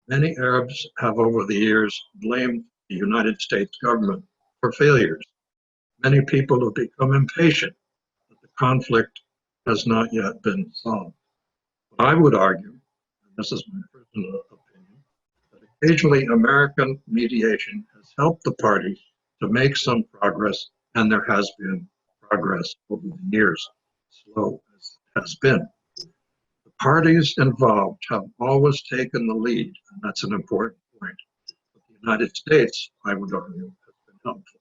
Many Arabs have over the years blamed the United States government for failures. Many people have become impatient that the conflict has not yet been solved. But I would argue, and this is my personal opinion, that occasionally American mediation has helped the parties to make some progress, and there has been progress over the years, slow as it has been. The parties involved have always taken the lead, and that's an important point. But the United States, I would argue, has been helpful.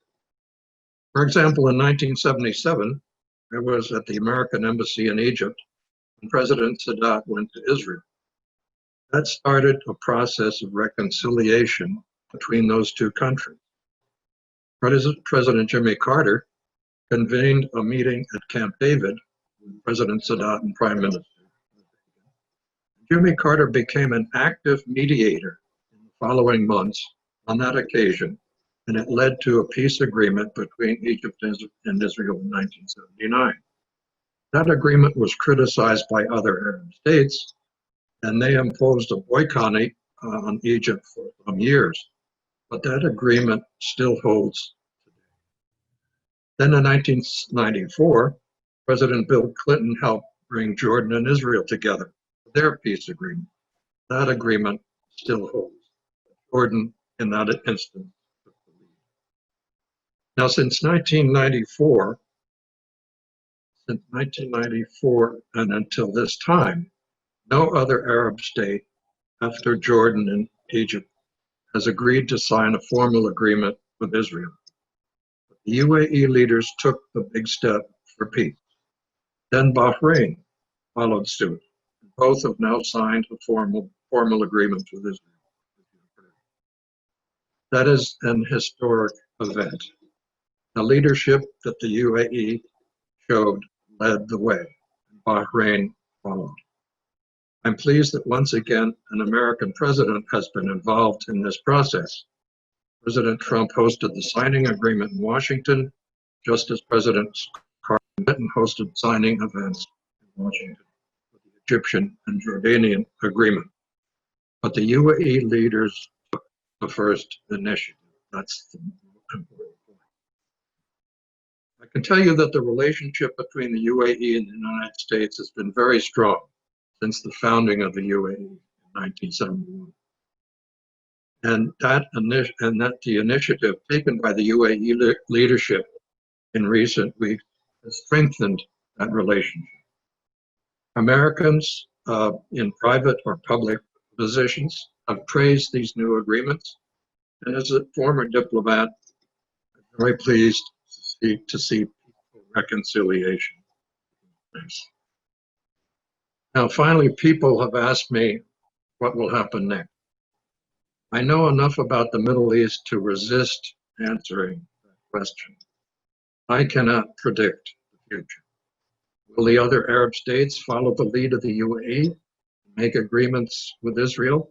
For example, in 1977, I was at the American Embassy in Egypt when President Sadat went to Israel. That started a process of reconciliation between those two countries. President Jimmy Carter convened a meeting at Camp David with President Sadat and Prime Minister. Jimmy Carter became an active mediator in the following months on that occasion, and it led to a peace agreement between Egypt and Israel in 1979. That agreement was criticized by other Arab states, and they imposed a boycott on Egypt for some years. But that agreement still holds today. Then in 1994, President Bill Clinton helped bring Jordan and Israel together for their peace agreement. That agreement still holds. Jordan, in that instance, took the lead. Now, since 1994 and until this time, no other Arab state after Jordan and Egypt has agreed to sign a formal agreement with Israel. But the UAE leaders took the big step for peace. Then Bahrain followed suit. Both have now signed a formal agreement with Israel. That is an historic event. The leadership that the UAE showed led the way, and Bahrain followed. I'm pleased that once again an American president has been involved in this process. President Trump hosted the signing agreement in Washington, just as President Clinton hosted signing events in Washington for the Egyptian and Jordanian agreement. But the UAE leaders took the first initiative. That's the important point. I can tell you that the relationship between the UAE and the United States has been very strong since the founding of the UAE in 1971. And that the initiative taken by the UAE leadership in recent weeks has strengthened that relationship. Americans in private or public positions have praised these new agreements. And as a former diplomat, I'm very pleased to see reconciliation. Thanks. Now, finally, people have asked me what will happen next. I know enough about the Middle East to resist answering that question. I cannot predict the future. Will the other Arab states follow the lead of the UAE and make agreements with Israel?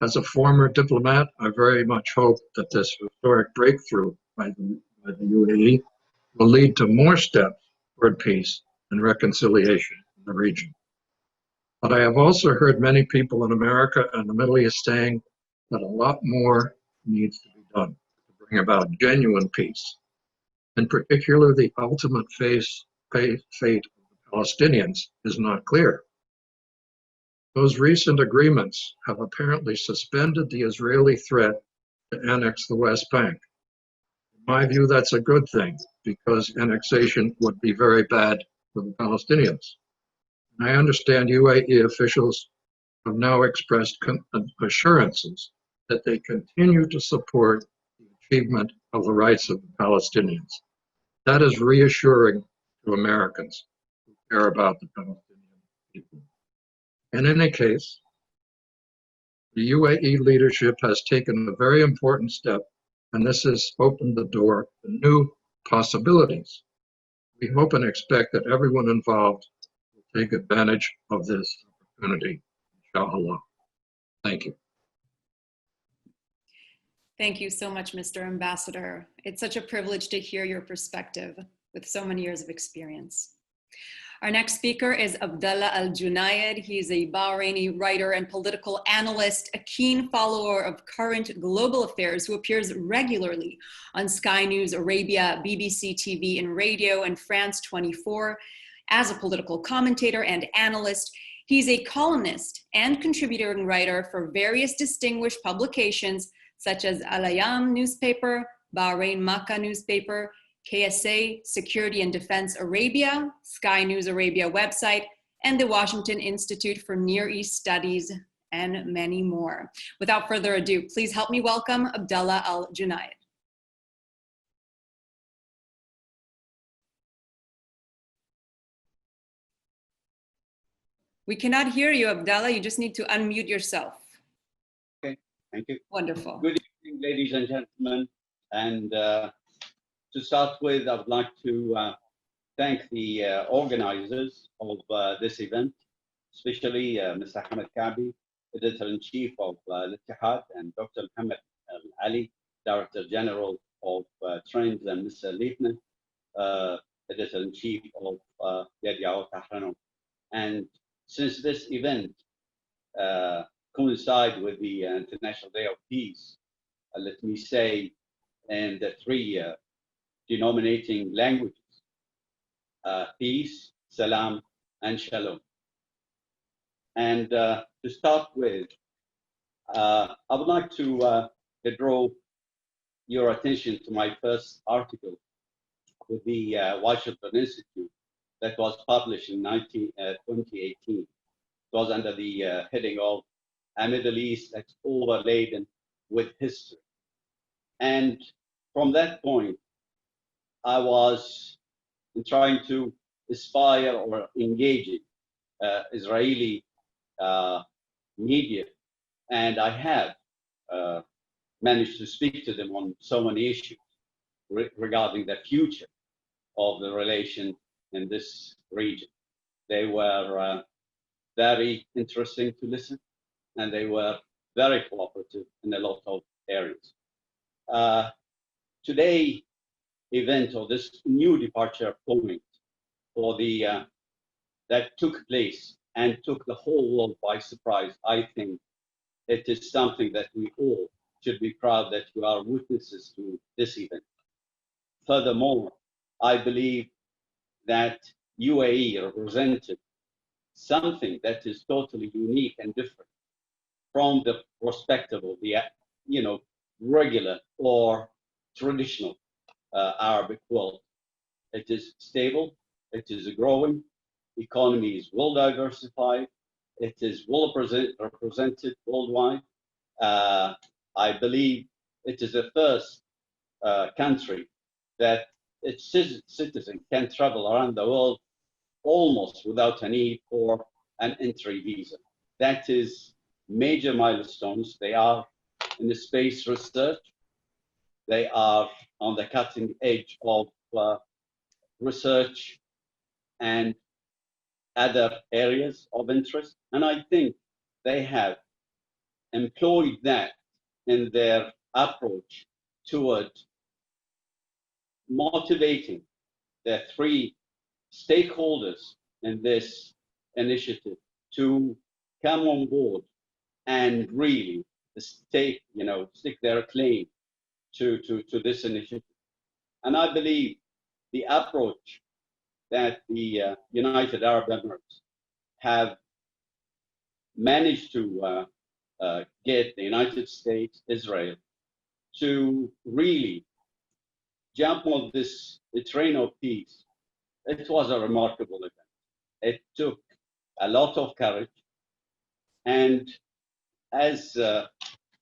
As a former diplomat, I very much hope that this historic breakthrough by the UAE will lead to more steps toward peace and reconciliation in the region. But I have also heard many people in America and the Middle East saying that a lot more needs to be done to bring about genuine peace. In particular, the ultimate fate of the Palestinians is not clear. Those recent agreements have apparently suspended the Israeli threat to annex the West Bank. In my view, that's a good thing because annexation would be very bad for the Palestinians. And I understand UAE officials have now expressed assurances that they continue to support the achievement of the rights of the Palestinians. That is reassuring to Americans who care about the Palestinian people. In any case, the UAE leadership has taken a very important step, and this has opened the door to new possibilities. We hope and expect that everyone involved will take advantage of this opportunity, inshallah. Thank you. Thank you so much, Mr. Ambassador. It's such a privilege to hear your perspective with so many years of experience. Our next speaker is Abdallah Al-Junaid. He's a Bahraini writer and political analyst, a keen follower of current global affairs who appears regularly on Sky News Arabia, BBC TV and radio, and France 24 as a political commentator and analyst. He's a columnist and contributing writer for various distinguished publications such as Al-Ayam newspaper, Bahrain Makkah newspaper, KSA, Security and Defense Arabia, Sky News Arabia website, and the Washington Institute for Near East Studies, and many more. Without further ado, please help me welcome Abdallah Al-Junaid. We cannot hear you, Abdallah. You just need to unmute yourself. Okay, thank you. Wonderful. Good evening, ladies and gentlemen. And to start with, I would like to thank the organizers of this event, especially Mr. Ahmed Kabi, Editor-in-Chief of Al-Ittihad, and Dr. Mohammed Ali, Director General of Trends, and Mr. Leitner, Editor-in-Chief of Yadi'at Tahranun. And since this event coincides with the International Day of Peace, let me say in the three denominating languages, peace, salam, and shalom. And to start with, I would like to draw your attention to my first article with the Washington Institute that was published in 2018. It was under the heading of A Middle East That's Overladen with History. And from that point, I was trying to aspire or engage Israeli media, and I have managed to speak to them on so many issues regarding the future of the relation in this region. They were very interesting to listen, and they were very cooperative in a lot of areas. Today event, or this new departure point for the that took place and took the whole world by surprise, I think it is something that we all should be proud that we are witnesses to this event. Furthermore, I believe that UAE represented something that is totally unique and different from the perspective of the regular or traditional Arabic world. It is stable, it is growing, economy is well diversified, it is well represented worldwide. I believe it is the first country that its citizens can travel around the world almost without a need for an entry visa. That is major milestones. They are in the space research. They are on the cutting edge of research and other areas of interest. And I think they have employed that in their approach toward motivating the three stakeholders in this initiative to come on board and really stick their claim to this initiative. And I believe the approach that the United Arab Emirates have managed to get the United States, Israel, to really jump on the train of peace, it was a remarkable event. It took a lot of courage. And as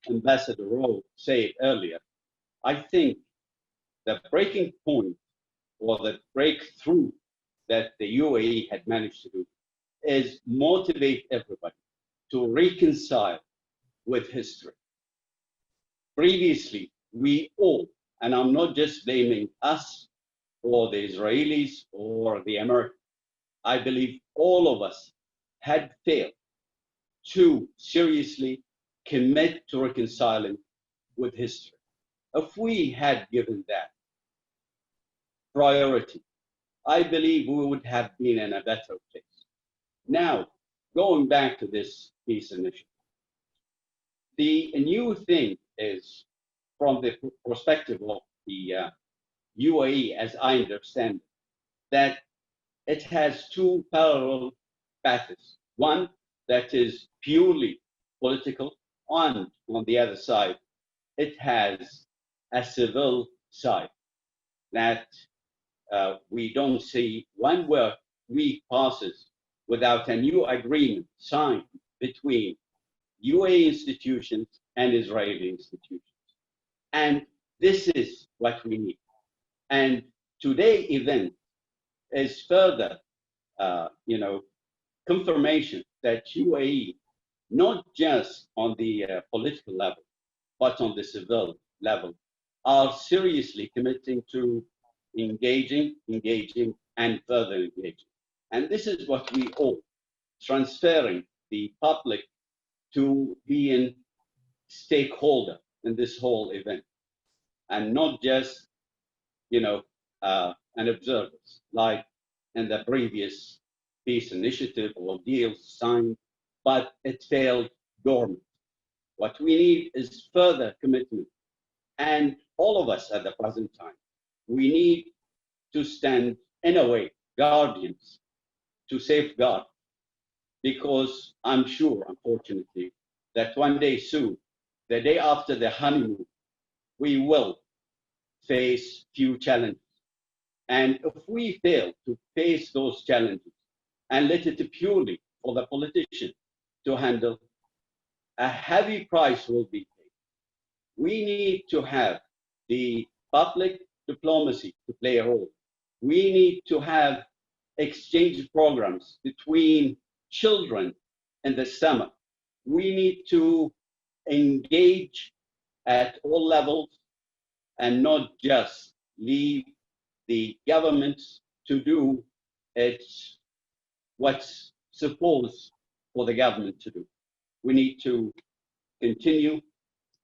Ambassador Rowe said earlier, I think the breaking point or the breakthrough that the UAE had managed to do is motivate everybody to reconcile with history. Previously, we all, and I'm not just blaming us or the Israelis or the Americans, I believe all of us had failed to seriously commit to reconciling with history. If we had given that priority, I believe we would have been in a better place. Now, going back to this peace initiative, the new thing is, from the perspective of the UAE, as I understand it, that it has two parallel paths. One that is purely political, and on the other side, it has a civil side, that we don't see one week passes without a new agreement signed between UAE institutions and Israeli institutions. And this is what we need. And today's event is further, confirmation that UAE, not just on the political level, but on the civil level, are seriously committing to engaging, and further engaging. And this is what we owe, transferring the public to being stakeholder in this whole event, and not just, an observer, like in the previous peace initiative or deals signed, but it failed dormant. What we need is further commitment. And all of us at the present time, we need to stand, in a way, guardians to safeguard, because I'm sure, unfortunately, that one day soon, the day after the honeymoon, we will face few challenges. And if we fail to face those challenges and let it purely for the politician to handle, a heavy price will be paid. We need to have the public diplomacy to play a role. We need to have exchange programs between children in the summer. We need to engage at all levels and not just leave the governments to do what's supposed for the government to do. We need to continue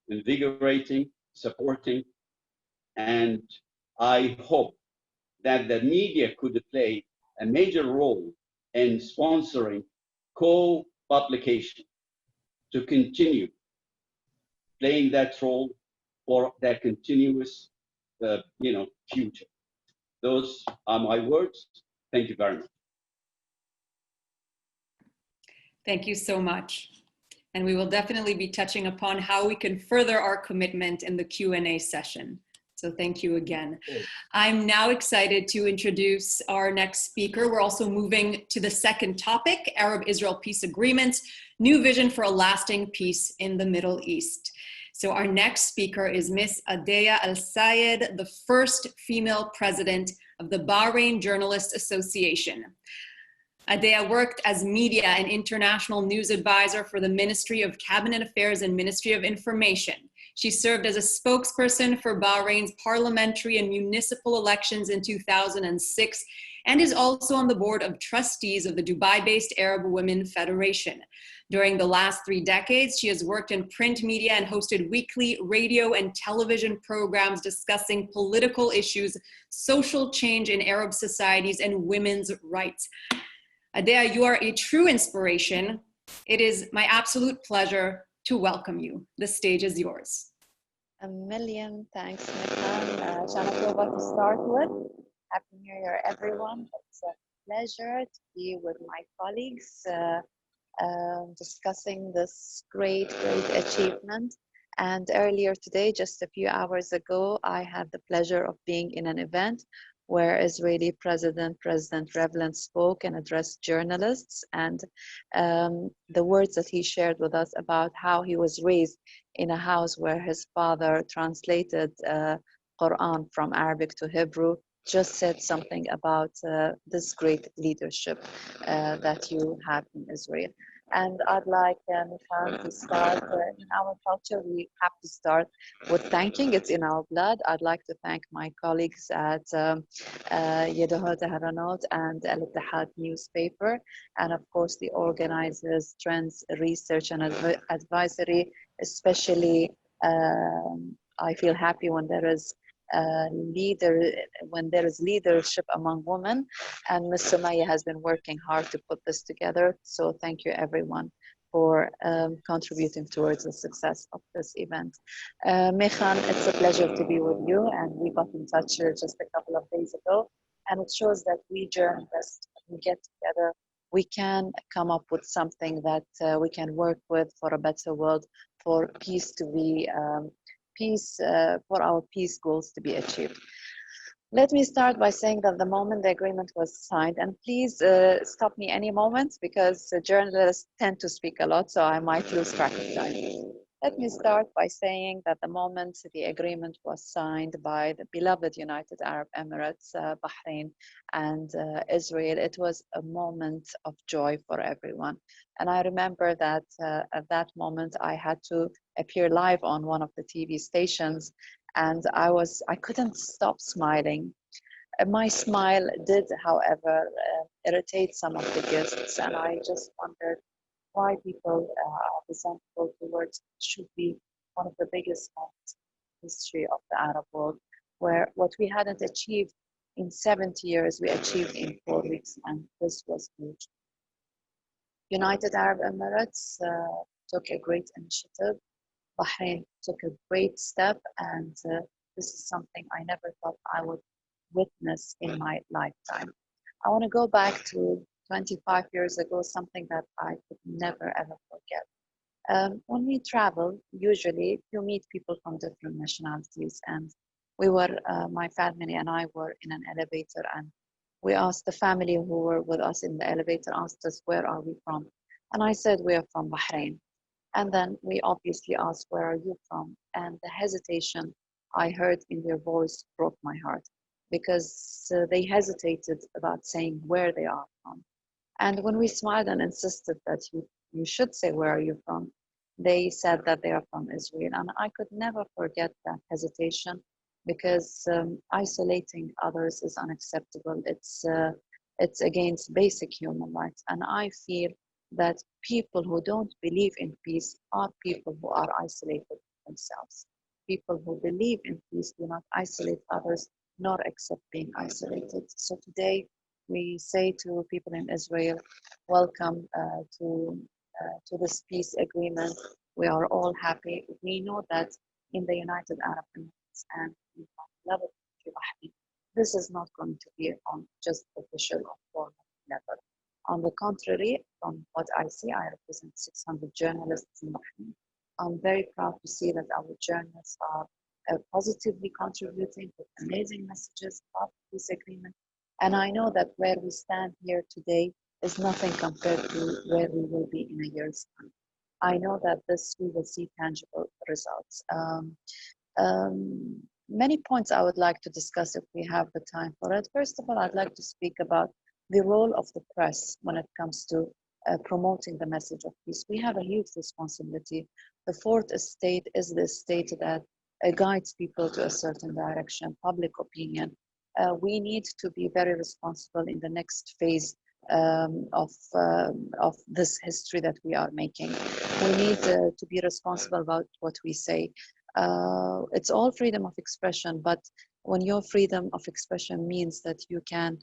invigorating, supporting, and I hope that the media could play a major role in sponsoring co-publication to continue playing that role for their continuous, future. Those are my words. Thank you very much. Thank you so much. And we will definitely be touching upon how we can further our commitment in the Q&A session. So thank you again. I'm now excited to introduce our next speaker. We're also moving to the second topic, Arab-Israel peace agreements, new vision for a lasting peace in the Middle East. So our next speaker is Miss Adeya Al-Sayed, the first female president of the Bahrain Journalists Association. Adeya worked as media and international news advisor for the Ministry of Cabinet Affairs and Ministry of Information. She served as a spokesperson for Bahrain's parliamentary and municipal elections in 2006 and is also on the board of trustees of the Dubai-based Arab Women Federation. During the last 3 decades, she has worked in print media and hosted weekly radio and television programs discussing political issues, social change in Arab societies, and women's rights. Adeya, you are a true inspiration. It is my absolute pleasure to welcome you. The stage is yours. A million thanks, Mekhan. Shanatova to start with. Happy New Year, everyone. It's a pleasure to be with my colleagues discussing this great achievement. And earlier today, just a few hours ago, I had the pleasure of being in an event where Israeli President Rivlin spoke and addressed journalists, and the words that he shared with us about how he was raised in a house where his father translated Quran from Arabic to Hebrew just said something about this great leadership that you have in Israel. And I'd like Mikhail to start. In our culture, we have to start with thanking. It's in our blood. I'd like to thank my colleagues at Yedaho Tehranot and Al Ittihad newspaper, and of course the organizers, Trends Research and Advisory. Especially, I feel happy when there is leadership among women, and Ms. Sumaya has been working hard to put this together. So thank you everyone for contributing towards the success of this event. Mekhan, it's a pleasure to be with you, and we got in touch just a couple of days ago, and it shows that we journalists, when we get together, we can come up with something that we can work with for a better world, for peace to be peace, for our peace goals to be achieved. Let me start by saying that the moment the agreement was signed, and please stop me any moment because journalists tend to speak a lot, so I might lose track of time. Let me start by saying that the moment the agreement was signed by the beloved United Arab Emirates, Bahrain, and Israel, it was a moment of joy for everyone. And I remember that at that moment I had to appear live on one of the TV stations, and I couldn't stop smiling. My smile did, however, irritate some of the guests, and I just wondered why people are resentful towards what should be one of the biggest moments in the history of the Arab world, where what we hadn't achieved in 70 years, we achieved in 4 weeks, and this was huge. United Arab Emirates took a great initiative. Bahrain took a great step, and this is something I never thought I would witness in my lifetime. I want to go back to 25 years ago, something that I could never ever forget. When we travel, usually you meet people from different nationalities, and we were, my family and I were in an elevator, and we asked the family who were with us in the elevator, asked us, where are we from? And I said, we are from Bahrain. And then we obviously asked, where are you from? And the hesitation I heard in their voice broke my heart, because they hesitated about saying where they are from. And when we smiled and insisted that you should say, where are you from? They said that they are from Israel. And I could never forget that hesitation, because isolating others is unacceptable. It's against basic human rights. And I feel that people who don't believe in peace are people who are isolated themselves. People who believe in peace do not isolate others, nor accept being isolated. So today we say to people in Israel, welcome to this peace agreement. We are all happy. We know that in the United Arab Emirates and in the level of Bahrain, this is not going to be on just official or formal level. On the contrary, from what I see, I represent 600 journalists in Bahrain. I'm very proud to see that our journalists are positively contributing with amazing messages about this agreement. And I know that where we stand here today is nothing compared to where we will be in a year's time. I know that we will see tangible results. Many points I would like to discuss if we have the time for it. First of all, I'd like to speak about the role of the press when it comes to promoting the message of peace. We have a huge responsibility. The fourth estate is the estate that guides people to a certain direction, public opinion. We need to be very responsible in the next phase of this history that we are making. We need to be responsible about what we say. It's all freedom of expression, but when your freedom of expression means that you can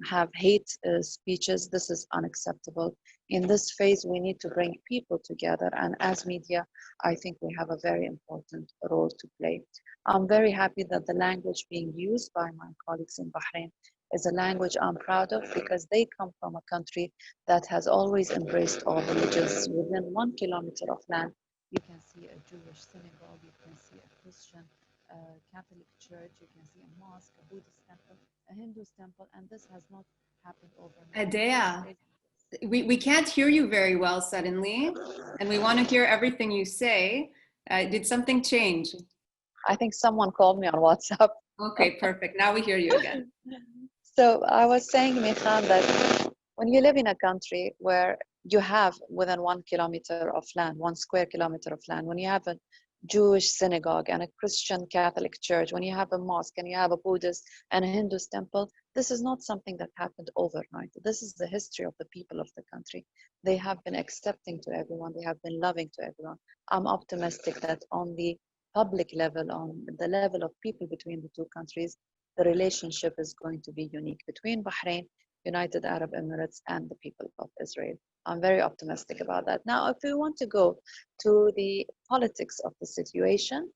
have hate speeches, this is unacceptable. In this phase, we need to bring people together, and as media, I think we have a very important role to play. I'm very happy that the language being used by my colleagues in Bahrain is a language I'm proud of, because they come from a country that has always embraced all religions. Within 1 kilometer of land, you can see a Jewish synagogue, you can see a Christian Catholic church, you can see a mosque, a Buddhist temple, a Hindu temple, and this has not happened overnight. Adea, we can't hear you very well suddenly, and we want to hear everything you say. Did something change? I think someone called me on WhatsApp. Okay, perfect. Now we hear you again. So I was saying, Mikhan, that when you live in a country where you have within 1 kilometer of land, 1 square kilometer of land, when you have a Jewish synagogue and a Christian Catholic church, when you have a mosque and you have a Buddhist and a Hindu temple, this is not something that happened overnight. This is the history of the people of the country. They have been accepting to everyone. They have been loving to everyone. I'm optimistic that on the public level, on the level of people between the two countries, the relationship is going to be unique between Bahrain, United Arab Emirates, and the people of Israel. I'm very optimistic about that. Now, if we want to go to the politics of the situation,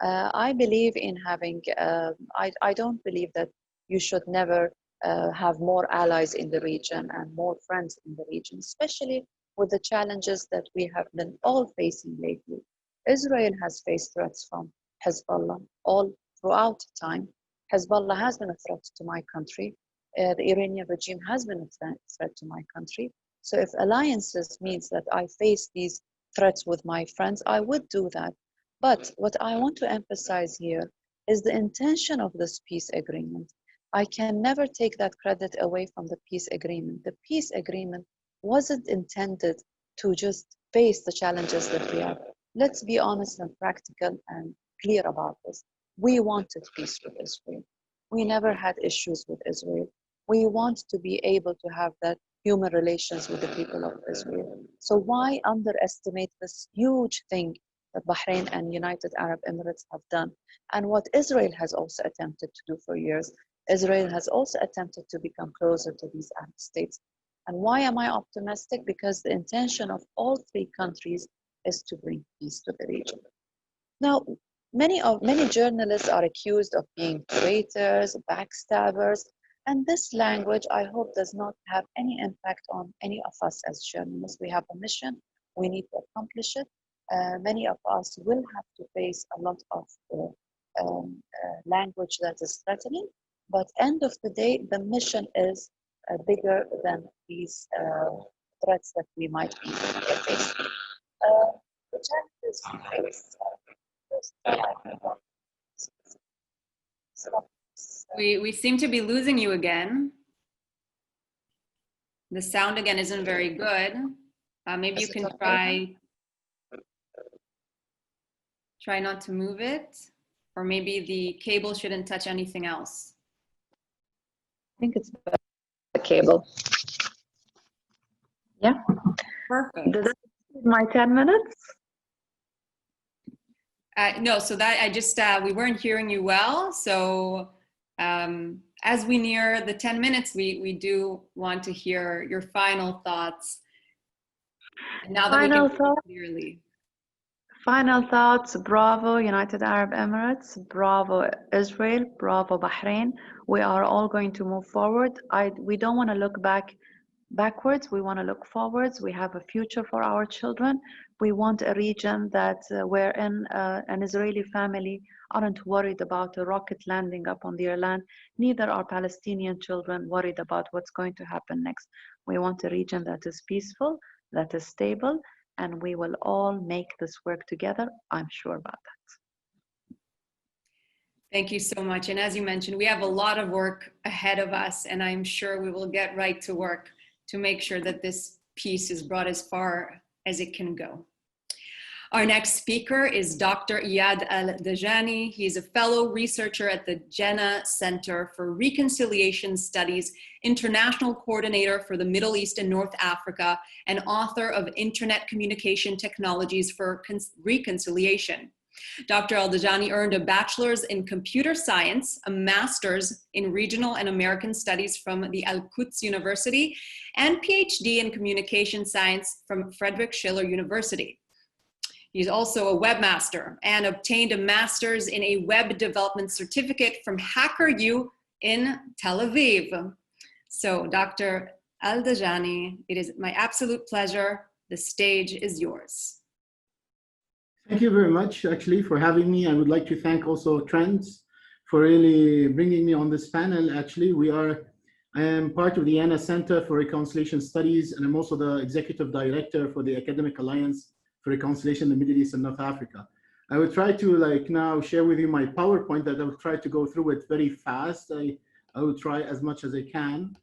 I believe in having, I don't believe that you should never have more allies in the region and more friends in the region, especially with the challenges that we have been all facing lately. Israel has faced threats from Hezbollah all throughout time. Hezbollah has been a threat to my country. The Iranian regime has been a threat to my country. So if alliances means that I face these threats with my friends, I would do that. But what I want to emphasize here is the intention of this peace agreement. I can never take that credit away from the peace agreement. The peace agreement wasn't intended to just face the challenges that we have. Let's be honest and practical and clear about this. We wanted peace with Israel. We never had issues with Israel. We want to be able to have that human relations with the people of Israel. So why underestimate this huge thing that Bahrain and United Arab Emirates have done, and what Israel has also attempted to do for years? Israel has also attempted to become closer to these Arab states. And why am I optimistic? Because the intention of all three countries is to bring peace to the region. Now, many journalists are accused of being traitors, backstabbers, and this language, I hope, does not have any impact on any of us as journalists. We have a mission, we need to accomplish it. Many of us will have to face a lot of language that is threatening, but end of the day, the mission is bigger than these threats that we might be facing. The challenges we face. We seem to be losing you again. The sound again isn't very good. Maybe you can try not to move it, or maybe the cable shouldn't touch anything else. I think it's the cable. Yeah. Perfect. Did that exceed my 10 minutes? No, so that I just, we weren't hearing you well. So as we near the 10 minutes, we do want to hear your final thoughts. And now that Final we can thoughts? hear clearly. Final thoughts, bravo United Arab Emirates, bravo Israel, bravo Bahrain. We are all going to move forward. We don't want to look backwards, we want to look forwards. We have a future for our children. We want a region that wherein an Israeli family aren't worried about a rocket landing up on their land, neither are Palestinian children worried about what's going to happen next. We want a region that is peaceful, that is stable, and we will all make this work together. I'm sure about that. Thank you so much. And as you mentioned, we have a lot of work ahead of us, and I'm sure we will get right to work to make sure that this peace is brought as far as it can go. Our next speaker is Dr. Iyad Al-Dajani. He's a fellow researcher at the Jannah Center for Reconciliation Studies, international coordinator for the Middle East and North Africa, and author of Internet Communication Technologies for Reconciliation. Dr. Al-Dajani earned a bachelor's in computer science, a master's in regional and American studies from the Al-Quds University, and PhD in communication science from Friedrich Schiller University. He's also a webmaster and obtained a master's in a web development certificate from HackerU in Tel Aviv. So Dr. Al-Dajani, it is my absolute pleasure. The stage is yours. Thank you very much, actually, for having me. I would like to thank also Trends for really bringing me on this panel. Actually, I am part of the Jannah Center for Reconciliation Studies, and I'm also the executive director for the Academic Alliance for Reconciliation in the Middle East and North Africa. I will try to now share with you my PowerPoint that I will try to go through it very fast. I will try as much as I can.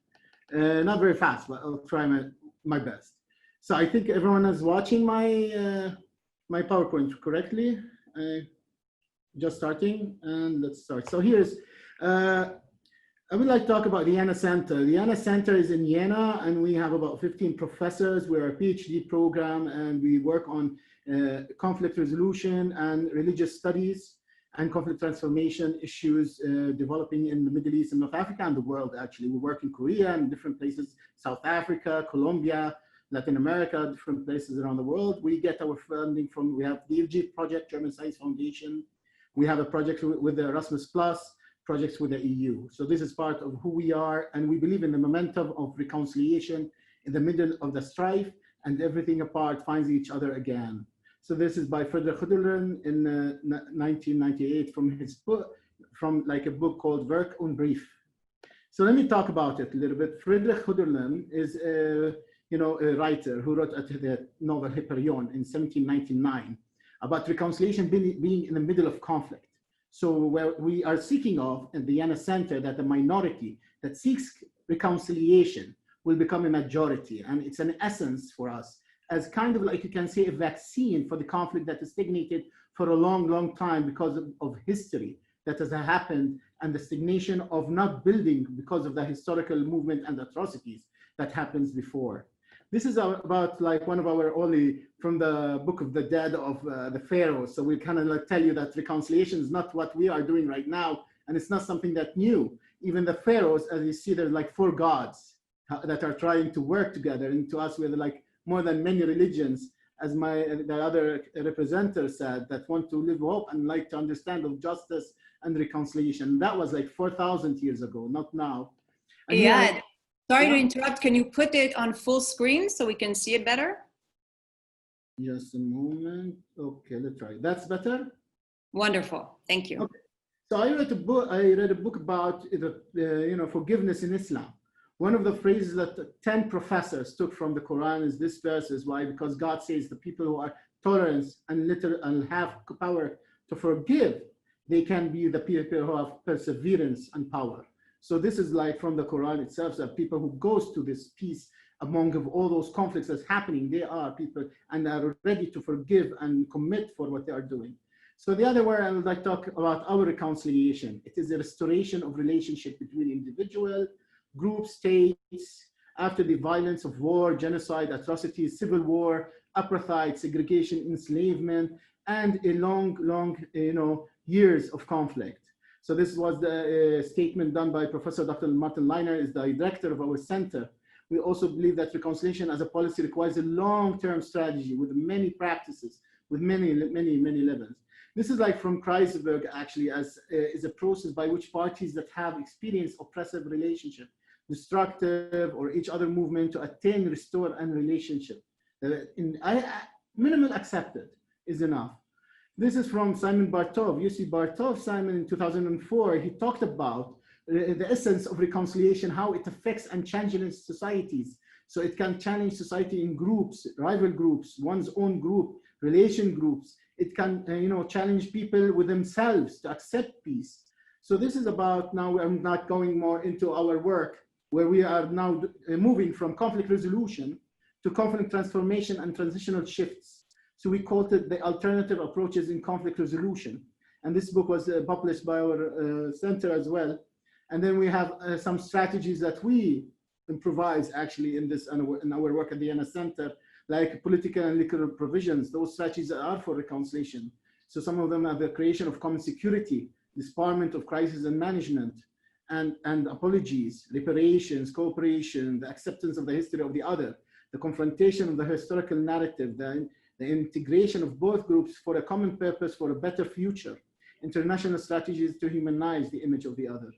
Not very fast, but I'll try my best. So I think everyone is watching my PowerPoint correctly. Just starting, and let's start. So here's, I would like to talk about the Jannah Center. The Jannah Center is in Jannah, and we have about 15 professors. We're a PhD program, and we work on conflict resolution and religious studies and conflict transformation issues developing in the Middle East and North Africa and the world, actually. We work in Korea and different places, South Africa, Colombia, Latin America, different places around the world. We get our funding from, we have the DFG project, German Science Foundation. We have a project with the Erasmus Plus, projects with the EU. So this is part of who we are, and we believe in the momentum of reconciliation in the middle of the strife, and everything apart finds each other again. So this is by Friedrich Hölderlin in 1998 from his book, from like a book called Werk und Brief. So let me talk about it a little bit. Friedrich Hölderlin is a writer who wrote the novel Hyperion in 1799 about reconciliation being in the middle of conflict. So where we are seeking of at the Vienna Center that the minority that seeks reconciliation will become a majority. And it's an essence for us as kind of like you can say a vaccine for the conflict that has stagnated for a long, long time because of history that has happened and the stagnation of not building because of the historical movement and atrocities that happens before. This is about like one of our only from the Book of the Dead of the Pharaohs. So we kind of like tell you that reconciliation is not what we are doing right now, and it's not something that new. Even the Pharaohs, as you see, there's like 4 gods that are trying to work together. And to us, we're like more than many religions, as the other representative said, that want to live hope and like to understand of justice and reconciliation. That was like 4,000 years ago, not now. And yeah. Sorry to interrupt. Can you put it on full screen so we can see it better? Just a moment. Okay, let's try. That's better? Wonderful. Thank you. Okay. So I read a book about forgiveness in Islam. One of the phrases that 10 professors took from the Quran is this verse is why, because God says the people who are tolerant and have power to forgive, they can be the people who have perseverance and power. So this is like from the Quran itself, that people who goes to this peace among of all those conflicts that's happening, they are people and are ready to forgive and commit for what they are doing. So the other way I would like to talk about our reconciliation. It is a restoration of relationship between individual, group, states, after the violence of war, genocide, atrocities, civil war, apartheid, segregation, enslavement, and a long, years of conflict. So this was the statement done by Professor Dr. Martin Leiner, is the director of our center. We also believe that reconciliation as a policy requires a long-term strategy with many practices, with many levels. This is like from Kreisberg, actually, as is a process by which parties that have experienced oppressive relationship, destructive or each other movement to attain, restore, and relationship. Minimal accepted is enough. This is from Simon Bartov. You see Bartov, Simon, in 2004, he talked about the essence of reconciliation, how it affects and changes societies. So it can challenge society in groups, rival groups, one's own group, relation groups. It can, challenge people with themselves to accept peace. So this is about, now I'm not going more into our work, where we are now moving from conflict resolution to conflict transformation and transitional shifts. So we called it the alternative approaches in conflict resolution. And this book was published by our center as well. And then we have some strategies that we improvise actually in our work at the Vienna Center, like political and legal provisions. Those strategies are for reconciliation. So some of them are the creation of common security, disbarment of crisis and management, and apologies, reparations, cooperation, the acceptance of the history of the other, the confrontation of the historical narrative, the integration of both groups for a common purpose for a better future, international strategies to humanize the image of the other.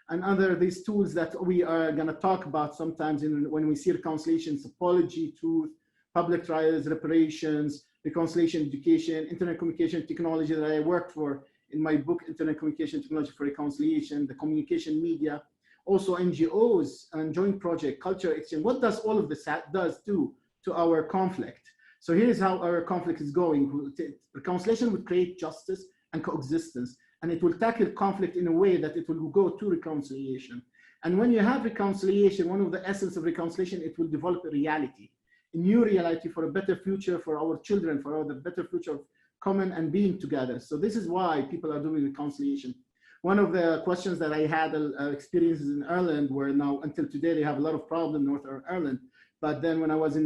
And these tools that we are gonna talk about sometimes when we see reconciliation, apology, truth, public trials, reparations, reconciliation education, internet communication technology that I worked for in my book, Internet Communication Technology for Reconciliation, the communication media, also NGOs and joint project, culture exchange. What does all of this do to our conflict? So here's how our conflict is going. Reconciliation would create justice and coexistence, and it will tackle conflict in a way that it will go to reconciliation. And when you have reconciliation, one of the essence of reconciliation, it will develop a reality, a new reality for a better future for our children, for the better future of common and being together. So this is why people are doing reconciliation. One of the questions that I had experiences in Ireland, where now until today they have a lot of problems in Northern Ireland. But then when I was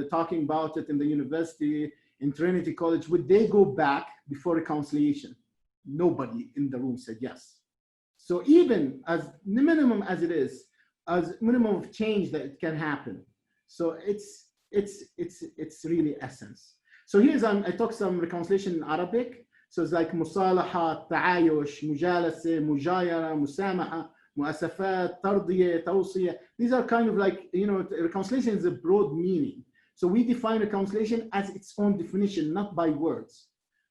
talking about it in the university, in Trinity College, would they go back before reconciliation? Nobody in the room said yes. So even as minimum as it is, as minimum of change that it can happen. So it's really essence. So here's, I talk some reconciliation in Arabic. So it's like musalaha, ta'ayush, mujalasa, mujayara, musamaha, muasafat, tardiyah, tawsiyah. These are kind of like, reconciliation is a broad meaning. So we define reconciliation as its own definition, not by words.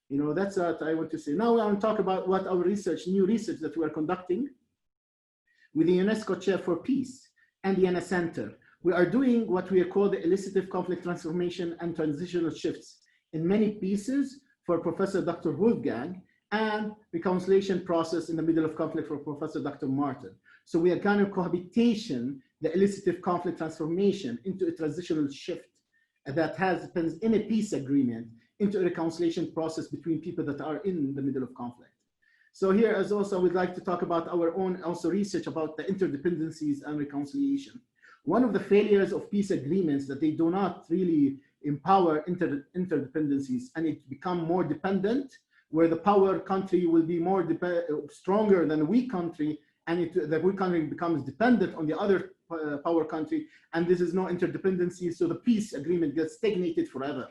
You know, that's what I want to say. Now I want to talk about what our research, new research that we are conducting with the UNESCO Chair for Peace and the ENA Center. We are doing what we call the elicitive conflict transformation and transitional shifts in many pieces for Professor Dr. Wolfgang, and reconciliation process in the middle of conflict for Professor Dr. Martin. So we are kind of cohabitation, the elicitive conflict transformation into a transitional shift that happens in a peace agreement into a reconciliation process between people that are in the middle of conflict. So here as also I would like to talk about our own also research about the interdependencies and reconciliation. One of the failures of peace agreements that they do not really empower interdependencies, and it become more dependent, where the power country will be more stronger than a weak country, and the weak country becomes dependent on the other power country, and this is no interdependency, so the peace agreement gets stagnated forever.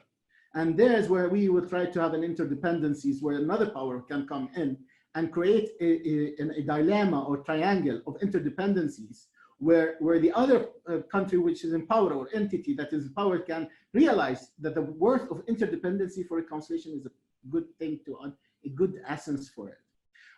And there's where we will try to have an interdependencies where another power can come in and create a dilemma or triangle of interdependencies where the other country which is in power or entity that is in power can realize that the worth of interdependency for reconciliation is a good thing to, a good essence for it.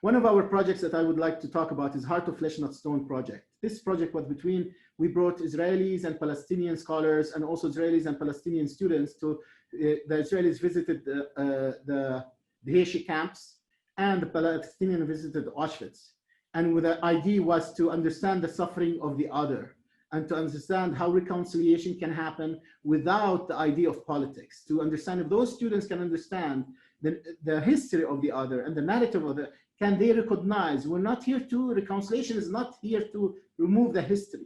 One of our projects that I would like to talk about is Heart of Flesh Not Stone project. This project was between, we brought Israelis and Palestinian scholars and also Israelis and Palestinian students to, the Israelis visited the Heshi camps and the Palestinians visited Auschwitz. And the idea was to understand the suffering of the other and to understand how reconciliation can happen without the idea of politics, to understand if those students can understand the history of the other and the narrative of the, can they recognize we're not here to, reconciliation is not here to remove the history.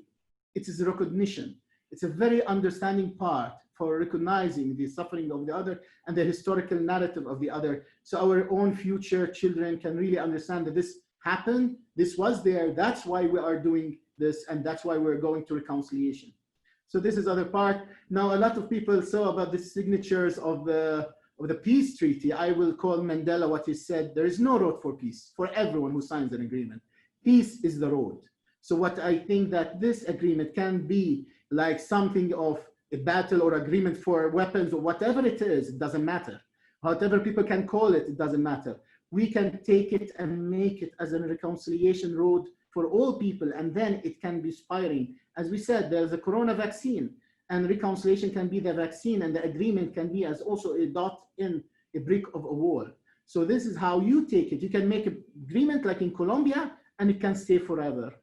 It is recognition. It's a very understanding part for recognizing the suffering of the other and the historical narrative of the other. So our own future children can really understand that this happened, this was there, that's why we are doing this, and that's why we're going to reconciliation. So this is other part. Now, a lot of people saw about the signatures of the peace treaty. I will call Mandela what he said, there is no road for peace for everyone who signs an agreement. Peace is the road. So what I think that this agreement can be like something of a battle or agreement for weapons or whatever it is, it doesn't matter. Whatever people can call it, it doesn't matter. We can take it and make it as a reconciliation road for all people, and then it can be inspiring. As we said, there's a corona vaccine, and reconciliation can be the vaccine, and the agreement can be as also a dot in a brick of a wall. So this is how you take it. You can make an agreement like in Colombia, and it can stay forever.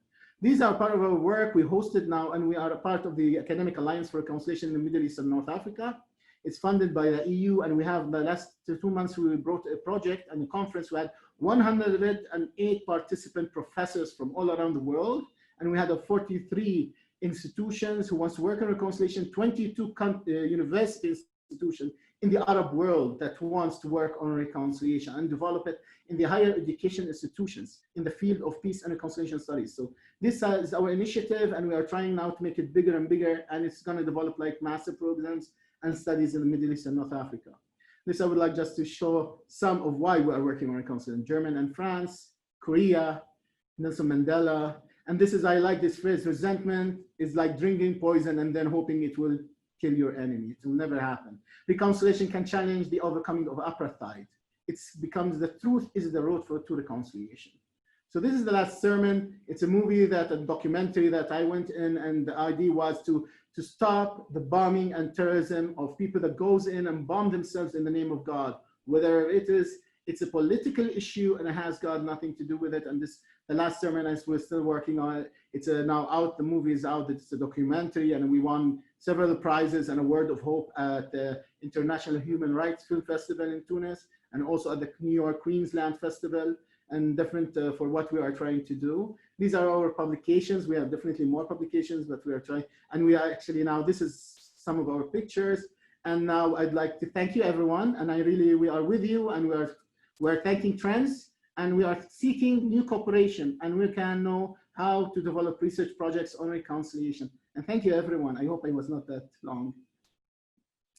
These are part of our work. We hosted now, and we are a part of the Academic Alliance for Reconciliation in the Middle East and North Africa. It's funded by the EU, and we have the last 2 months, we brought a project and a conference. We had 108 participant professors from all around the world, and we had 43 institutions who wants to work on reconciliation, 22 university institutions in the Arab world that wants to work on reconciliation and develop it in the higher education institutions in the field of peace and reconciliation studies. So this is our initiative, and we are trying now to make it bigger and bigger, and it's going to develop like massive programs and studies in the Middle East and North Africa. This I would like just to show some of why we are working on reconciliation. Germany and France, Korea, Nelson Mandela. And this is, I like this phrase, resentment is like drinking poison and then hoping it will kill your enemy. It will never happen. Reconciliation can challenge the overcoming of apartheid. It becomes the truth is the road to reconciliation. So this is the last sermon. It's a movie a documentary that I went in, and the idea was to stop the bombing and terrorism of people that goes in and bomb themselves in the name of God, whether it's a political issue and it has got nothing to do with it. And this, the last sermon, as we're still working on it, it's now out, the movie is out, it's a documentary, and we won several prizes and a word of hope at the International Human Rights Film Festival in Tunis, and also at the New York Queensland Festival, and different for what we are trying to do. These are our publications. We have definitely more publications, but we are trying, and we are actually now, this is some of our pictures. And now I'd like to thank you everyone. And we are with you, and we're thanking Trends, and we are seeking new cooperation, and we can know how to develop research projects on reconciliation. And thank you everyone. I hope I was not that long.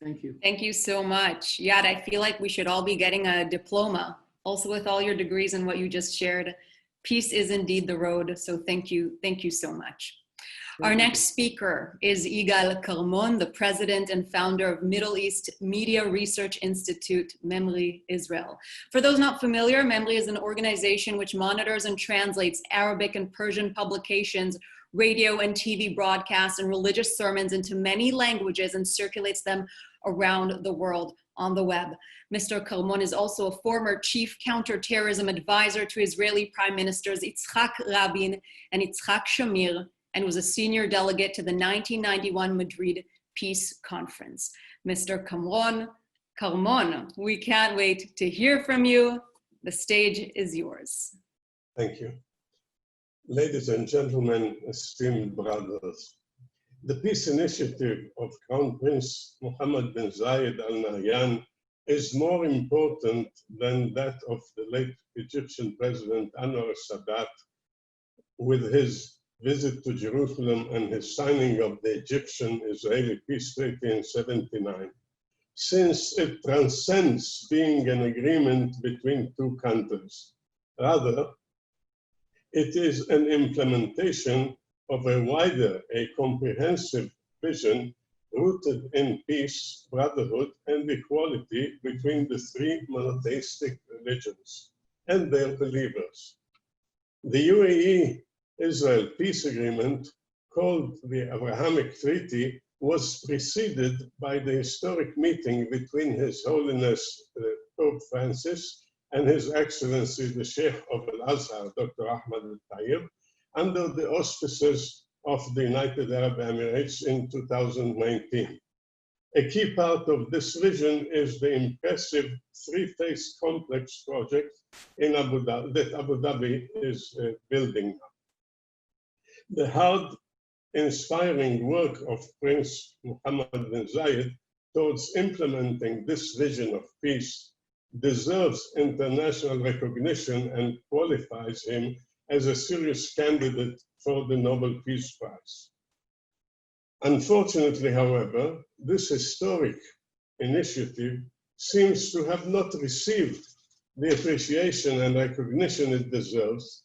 Thank you. Thank you so much. Yad, I feel like we should all be getting a diploma. Also with all your degrees and what you just shared, peace is indeed the road. So thank you so much. Our next speaker is Yigal Karmon, the president and founder of Middle East Media Research Institute, MEMRI, Israel. For those not familiar, MEMRI is an organization which monitors and translates Arabic and Persian publications, radio and TV broadcasts, and religious sermons into many languages and circulates them around the world on the web. Mr. Karmon is also a former chief counterterrorism advisor to Israeli Prime Ministers Yitzhak Rabin and Yitzhak Shamir, and was a senior delegate to the 1991 Madrid Peace Conference. Mr. Karmon, we can't wait to hear from you. The stage is yours. Thank you. Ladies and gentlemen, esteemed brothers, the peace initiative of Crown Prince Mohammed bin Zayed Al Nahyan is more important than that of the late Egyptian President Anwar Sadat with his visit to Jerusalem and his signing of the Egyptian-Israeli peace treaty in '79, since it transcends being an agreement between two countries. Rather, it is an implementation of a wider, a comprehensive vision rooted in peace, brotherhood, and equality between the three monotheistic religions and their believers. The UAE-Israel peace agreement, called the Abrahamic Treaty, was preceded by the historic meeting between His Holiness Pope Francis and His Excellency the Sheikh of Al-Azhar, Dr. Ahmad Al-Tayyib, under the auspices of the United Arab Emirates in 2019. A key part of this vision is the impressive three-phase complex project in Abu Dhabi, that Abu Dhabi is building now. The hard, inspiring work of Prince Mohammed bin Zayed towards implementing this vision of peace deserves international recognition and qualifies him as a serious candidate for the Nobel Peace Prize. Unfortunately, however, this historic initiative seems to have not received the appreciation and recognition it deserves.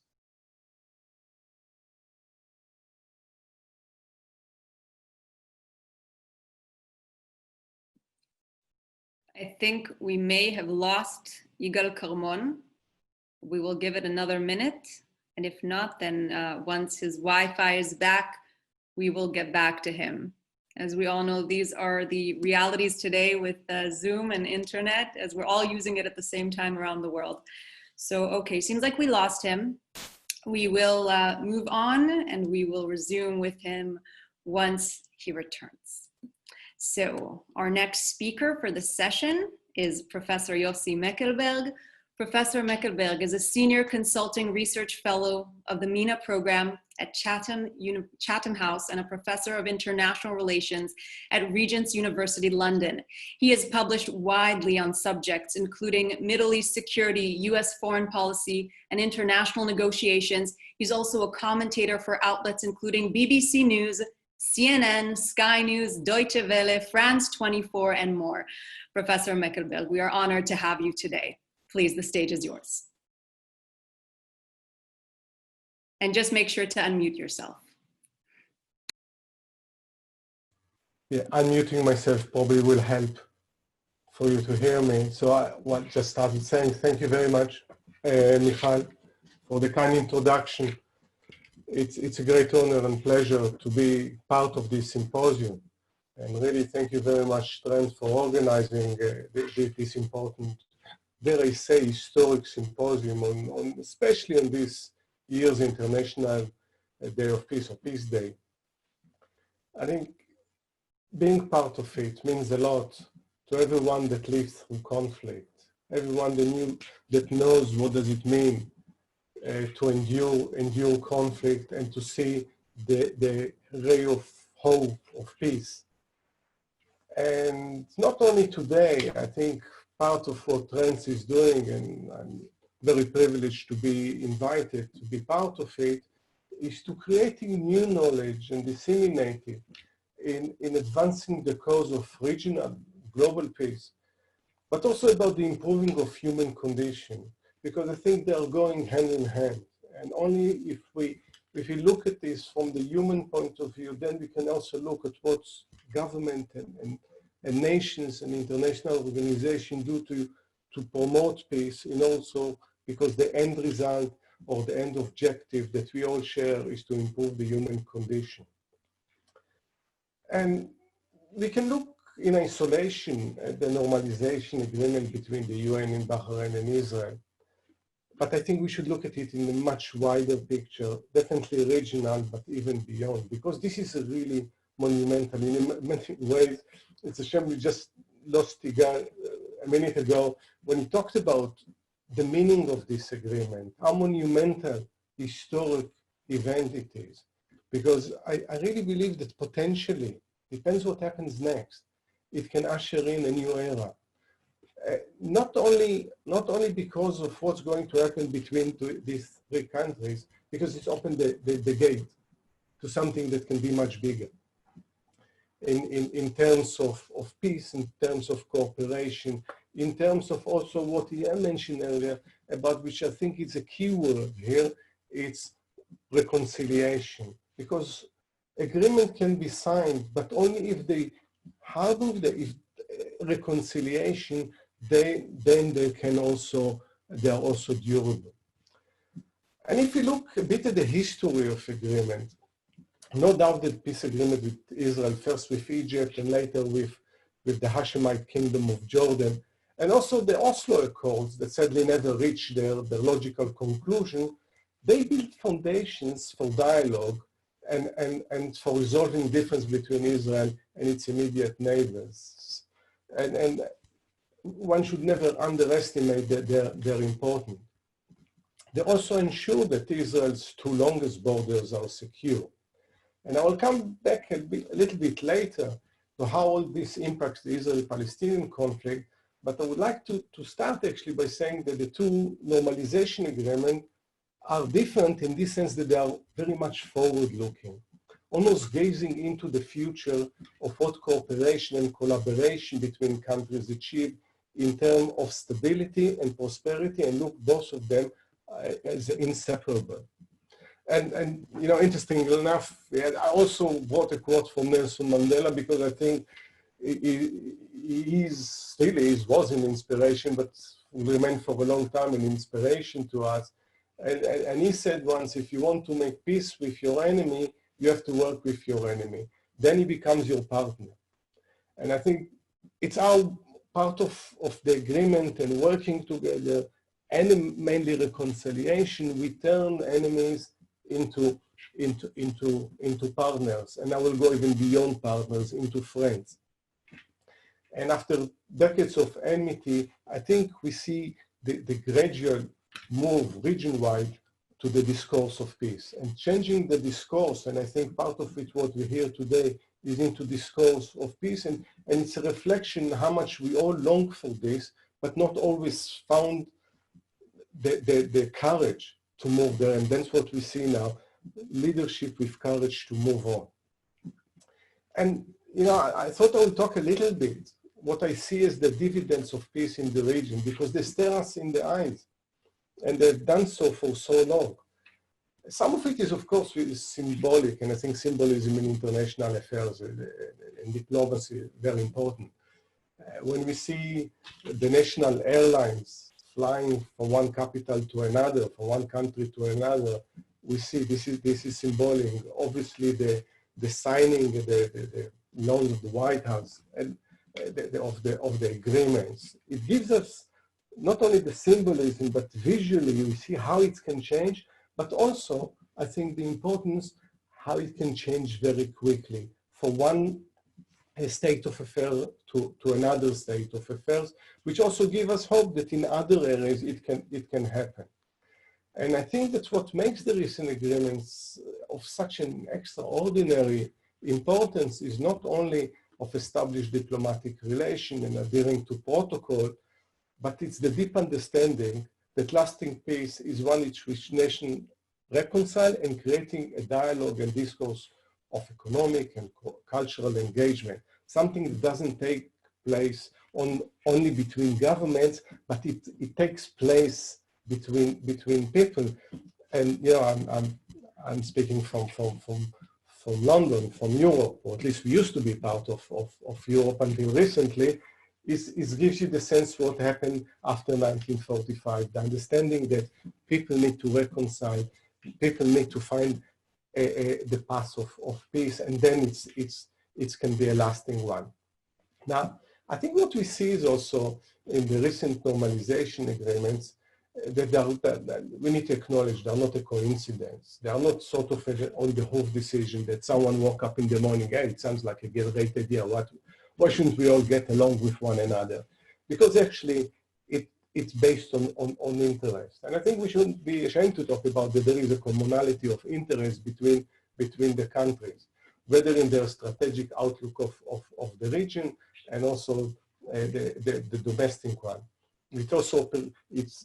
I think we may have lost Yigal Karmon. We will give it another minute. And if not, then once his Wi-Fi is back, we will get back to him. As we all know, these are the realities today with Zoom and internet, as we're all using it at the same time around the world. So, okay, seems like we lost him. We will move on and we will resume with him once he returns. So our next speaker for the session is Professor Yossi Meckelberg. Professor Meckelberg is a senior consulting research fellow of the MENA program at Chatham House and a professor of international relations at Regent's University London. He has published widely on subjects including Middle East security, US foreign policy, and international negotiations. He's also a commentator for outlets including BBC News, CNN, Sky News, Deutsche Welle, France 24, and more. Professor Meckelberg, we are honored to have you today. Please, the stage is yours. And just make sure to unmute yourself. Yeah, unmuting myself probably will help for you to hear me. So I just started saying thank you very much, Michal, for the kind introduction. It's a great honor and pleasure to be part of this symposium. And really thank you very much, Trent, for organizing this important, dare I say, historic symposium, especially on this year's International Day of Peace, or Peace Day. I think being part of it means a lot to everyone that lives through conflict, everyone that knows what does it mean to endure conflict and to see the ray of hope, of peace. And not only today, I think part of what Trent is doing, and I'm very privileged to be invited to be part of it, is to creating new knowledge and disseminate it in advancing the cause of regional, global peace, but also about the improving of human condition, because I think they are going hand in hand. And only if we if you look at this from the human point of view, then we can also look at what government and nations and international organizations do to promote peace, and also because the end result or the end objective that we all share is to improve the human condition. And we can look in isolation at the normalization agreement between the UN and Bahrain and Israel. But I think we should look at it in a much wider picture, definitely regional, but even beyond, because this is a really monumental, in many ways. It's a shame we just lost Igal a minute ago when he talked about the meaning of this agreement, how monumental, historic event it is. Because I really believe that potentially, depends what happens next, it can usher in a new era. Not only because of what's going to happen between these three countries, because it's opened the gate to something that can be much bigger in terms of peace, in terms of cooperation, in terms of also what Ian mentioned earlier, about which I think is a key word here, it's reconciliation. Because agreement can be signed, but only if they harbor the reconciliation, then they are also durable. And if you look a bit at the history of agreement, no doubt that peace agreement with Israel, first with Egypt and later with the Hashemite kingdom of Jordan, and also the Oslo Accords that sadly never reached their logical conclusion, they built foundations for dialogue and for resolving difference between Israel and its immediate neighbors. And one should never underestimate their importance. They also ensure that Israel's two longest borders are secure. And I will come back a little bit later to how all this impacts the Israeli-Palestinian conflict, but I would like to start actually by saying that the two normalization agreements are different in this sense that they are very much forward-looking, almost gazing into the future of what cooperation and collaboration between countries achieve in terms of stability and prosperity, and look both of them as inseparable. And you know, interestingly enough, I also brought a quote from Nelson Mandela because I think he was an inspiration, but will remain for a long time an inspiration to us. And he said once, if you want to make peace with your enemy, you have to work with your enemy. Then he becomes your partner. And I think it's our part of the agreement and working together, and mainly reconciliation. We turn enemies into partners, and I will go even beyond partners, into friends. And after decades of enmity, I think we see the gradual move region-wide to the discourse of peace and changing the discourse. And I think part of it, what we hear today, is into discourse of peace. And it's a reflection how much we all long for this, but not always found the courage to move there. And that's what we see now, leadership with courage to move on. And, you know, I thought I would talk a little bit what I see as the dividends of peace in the region, because they stare us in the eyes, and they've done so for so long. Some of it is, of course, symbolic, and I think symbolism in international affairs and diplomacy is very important. When we see the national airlines flying from one capital to another, from one country to another, we see this is symbolic. Obviously, the signing, the launch of the White House and of the agreements, it gives us not only the symbolism, but visually we see how it can change, but also I think the importance how it can change very quickly from one state of affairs to another state of affairs, which also give us hope that in other areas it can happen. And I think that's what makes the recent agreements of such an extraordinary importance, is not only of established diplomatic relation and adhering to protocol, but it's the deep understanding that lasting peace is one in which nations reconcile and creating a dialogue and discourse of economic and cultural engagement, something that doesn't take place only between governments, but it takes place between people. And you know, I'm speaking from London, from Europe, or at least we used to be part of Europe until recently, gives you the sense what happened after 1945, the understanding that people need to reconcile, people need to find the path of peace, and then it can be a lasting one. Now, I think what we see is also in the recent normalization agreements that we need to acknowledge they are not a coincidence. They are not sort of on the hoof decision that someone woke up in the morning, hey, it sounds like a great idea. Why shouldn't we all get along with one another? Because actually it's based on interest. And I think we shouldn't be ashamed to talk about that there is a commonality of interest between the countries, whether in their strategic outlook of the region and also the domestic one. It also,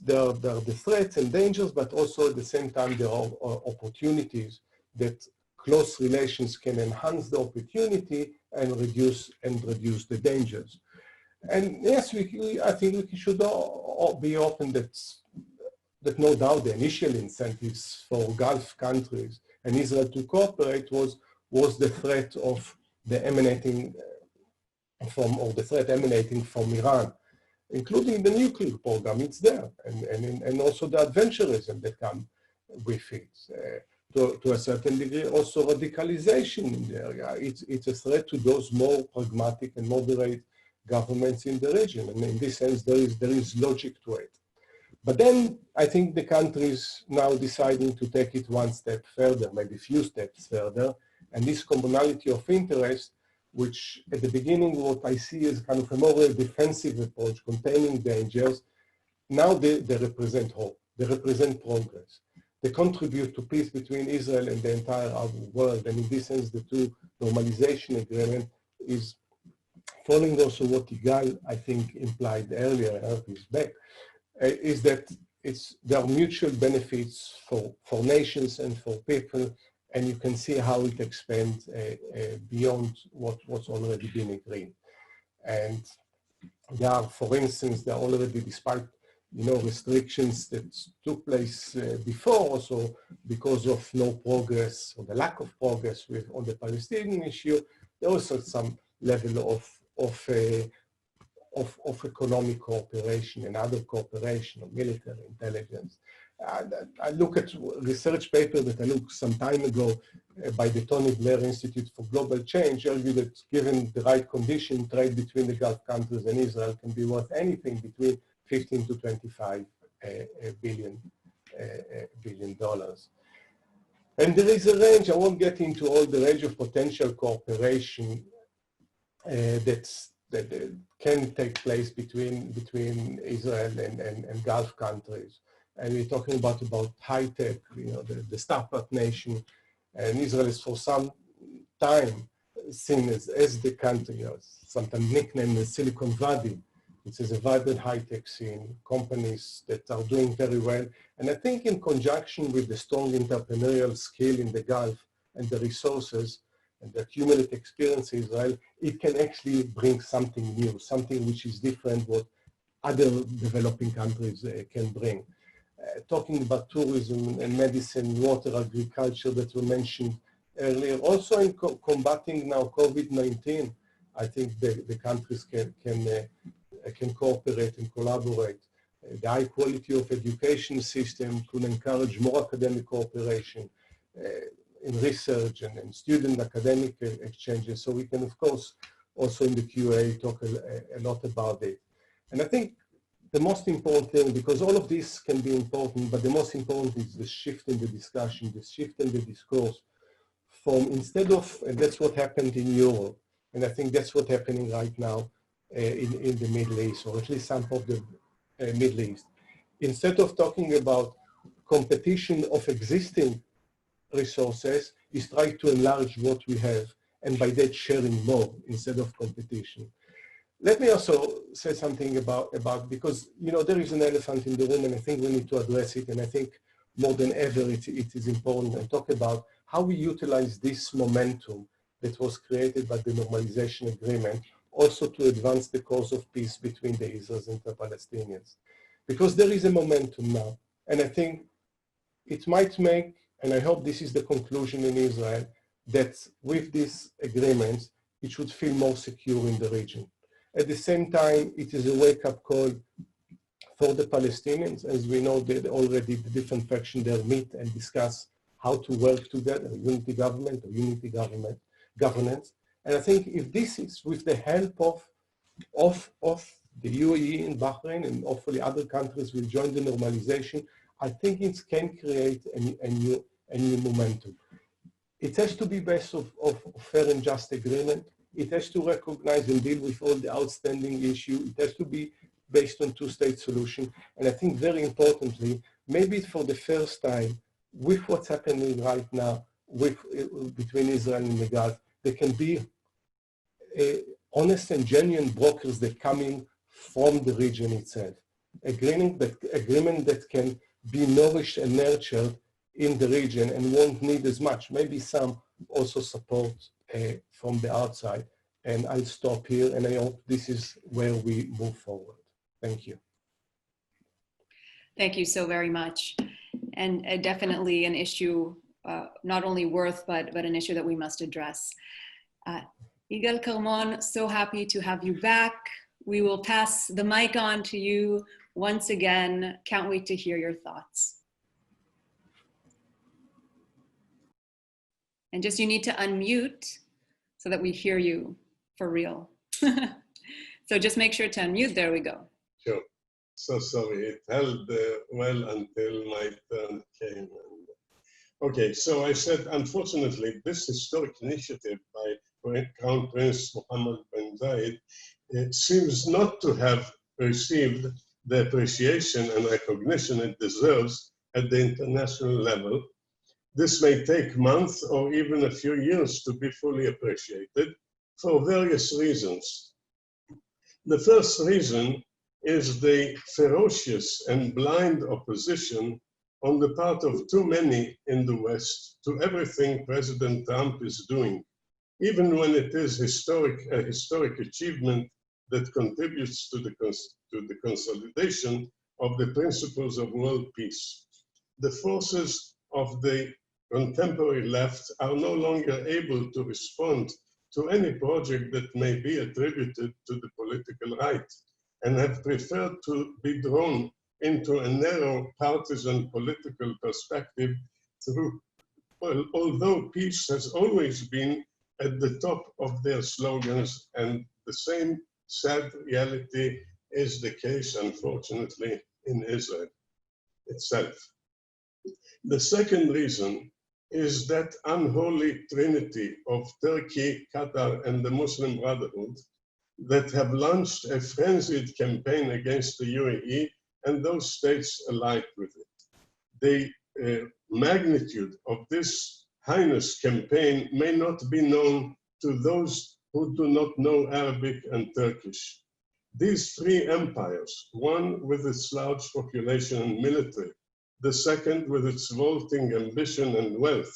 there are the threats and dangers, but also at the same time there are opportunities that close relations can enhance the opportunity and reduce the dangers. And yes, I think we should all be open that no doubt the initial incentives for Gulf countries and Israel to cooperate was the threat of the emanating from Iran, including the nuclear program. It's there, and also the adventurism that comes with it. To a certain degree, also radicalization in the area. It's a threat to those more pragmatic and moderate governments in the region, and in this sense, there is logic to it. But then I think the countries now deciding to take it one step further, maybe a few steps further, and this commonality of interest, which at the beginning what I see is kind of a more defensive approach containing dangers, now they represent hope, they represent progress. They contribute to peace between Israel and the entire Arab world, and in this sense the two normalization agreement is following also what Igal, I think, implied earlier, is that there are mutual benefits for nations and for people, and you can see how it expands beyond what's already been agreed. And there are, for instance, there are already, despite restrictions that took place before, also because of no progress or the lack of progress on the Palestinian issue, there was also some level of economic cooperation and other cooperation of military intelligence. I look at research paper that I looked some time ago by the Tony Blair Institute for Global Change, argue that given the right condition, trade between the Gulf countries and Israel can be worth anything between 15 to 25 billion dollars. And there is a range, I won't get into all the range of potential cooperation that can take place between Israel and Gulf countries. And we're talking about high tech, the startup nation, and Israel is for some time seen as the country, sometimes nicknamed the Silicon Valley. It is a vibrant high-tech scene, companies that are doing very well. And I think in conjunction with the strong entrepreneurial skill in the Gulf and the resources and the accumulated experience in Israel, it can actually bring something new, something which is different what other developing countries can bring. Talking about tourism and medicine, water, agriculture that were mentioned earlier. Also in combating now COVID-19, I think the countries can cooperate and collaborate. The high quality of education system could encourage more academic cooperation in research and student academic exchanges. So we can, of course, also in the QA talk a lot about it. And I think the most important thing, because all of this can be important, but the most important is the shift in the discussion, the shift in the discourse from instead of, and that's what happened in Europe, and I think that's what's happening right now in the Middle East, or at least some of the Middle East. Instead of talking about competition of existing resources, is try to enlarge what we have, and by that sharing more instead of competition. Let me also say something about because there is an elephant in the room, and I think we need to address it. And I think more than ever, it is important and talk about how we utilize this momentum that was created by the normalization agreement, also to advance the cause of peace between the Israelis and the Palestinians, because there is a momentum now, and I think it might make and I hope this is the conclusion in Israel, that with these agreements, it should feel more secure in the region. At the same time, it is a wake-up call for the Palestinians, as we know that already the different factions there meet and discuss how to work together, unity government or unity governance. And I think if this is with the help of the UAE and Bahrain, and hopefully other countries will join the normalization, I think it can create a new momentum. It has to be based of fair and just agreement. It has to recognize and deal with all the outstanding issues. It has to be based on two-state solution. And I think very importantly, maybe for the first time, with what's happening right now between Israel and the Gulf, there can be honest and genuine brokers that come in from the region itself. Agreement that can be nourished and nurtured in the region and won't need as much, maybe some also support from the outside. And I'll stop here, and I hope this is where we move forward. Thank you. Thank you so very much. And definitely an issue, not only worth, but an issue that we must address. Yigal Karmon, so happy to have you back. We will pass the mic on to you once again. Can't wait to hear your thoughts. And just you need to unmute so that we hear you for real. So just make sure to unmute. There we go. Sure. So sorry, it held well until my turn came. Okay, so I said, unfortunately, this historic initiative by Crown Prince Mohammed bin Zayed seems not to have received the appreciation and recognition it deserves at the international level. This may take months or even a few years to be fully appreciated for various reasons. The first reason is the ferocious and blind opposition on the part of too many in the West to everything President Trump is doing, even when it is a historic achievement that contributes to the consolidation of the principles of world peace. The forces of the contemporary left are no longer able to respond to any project that may be attributed to the political right, and have preferred to be drawn into a narrow partisan political perspective through, well, although peace has always been at the top of their slogans, and the same sad reality is the case, unfortunately, in Israel itself. The second reason is that unholy trinity of Turkey, Qatar, and the Muslim Brotherhood that have launched a frenzied campaign against the UAE and those states allied with it. The magnitude of this heinous campaign may not be known to those who do not know Arabic and Turkish. These three empires, one with its large population and military, the second with its vaulting ambition and wealth,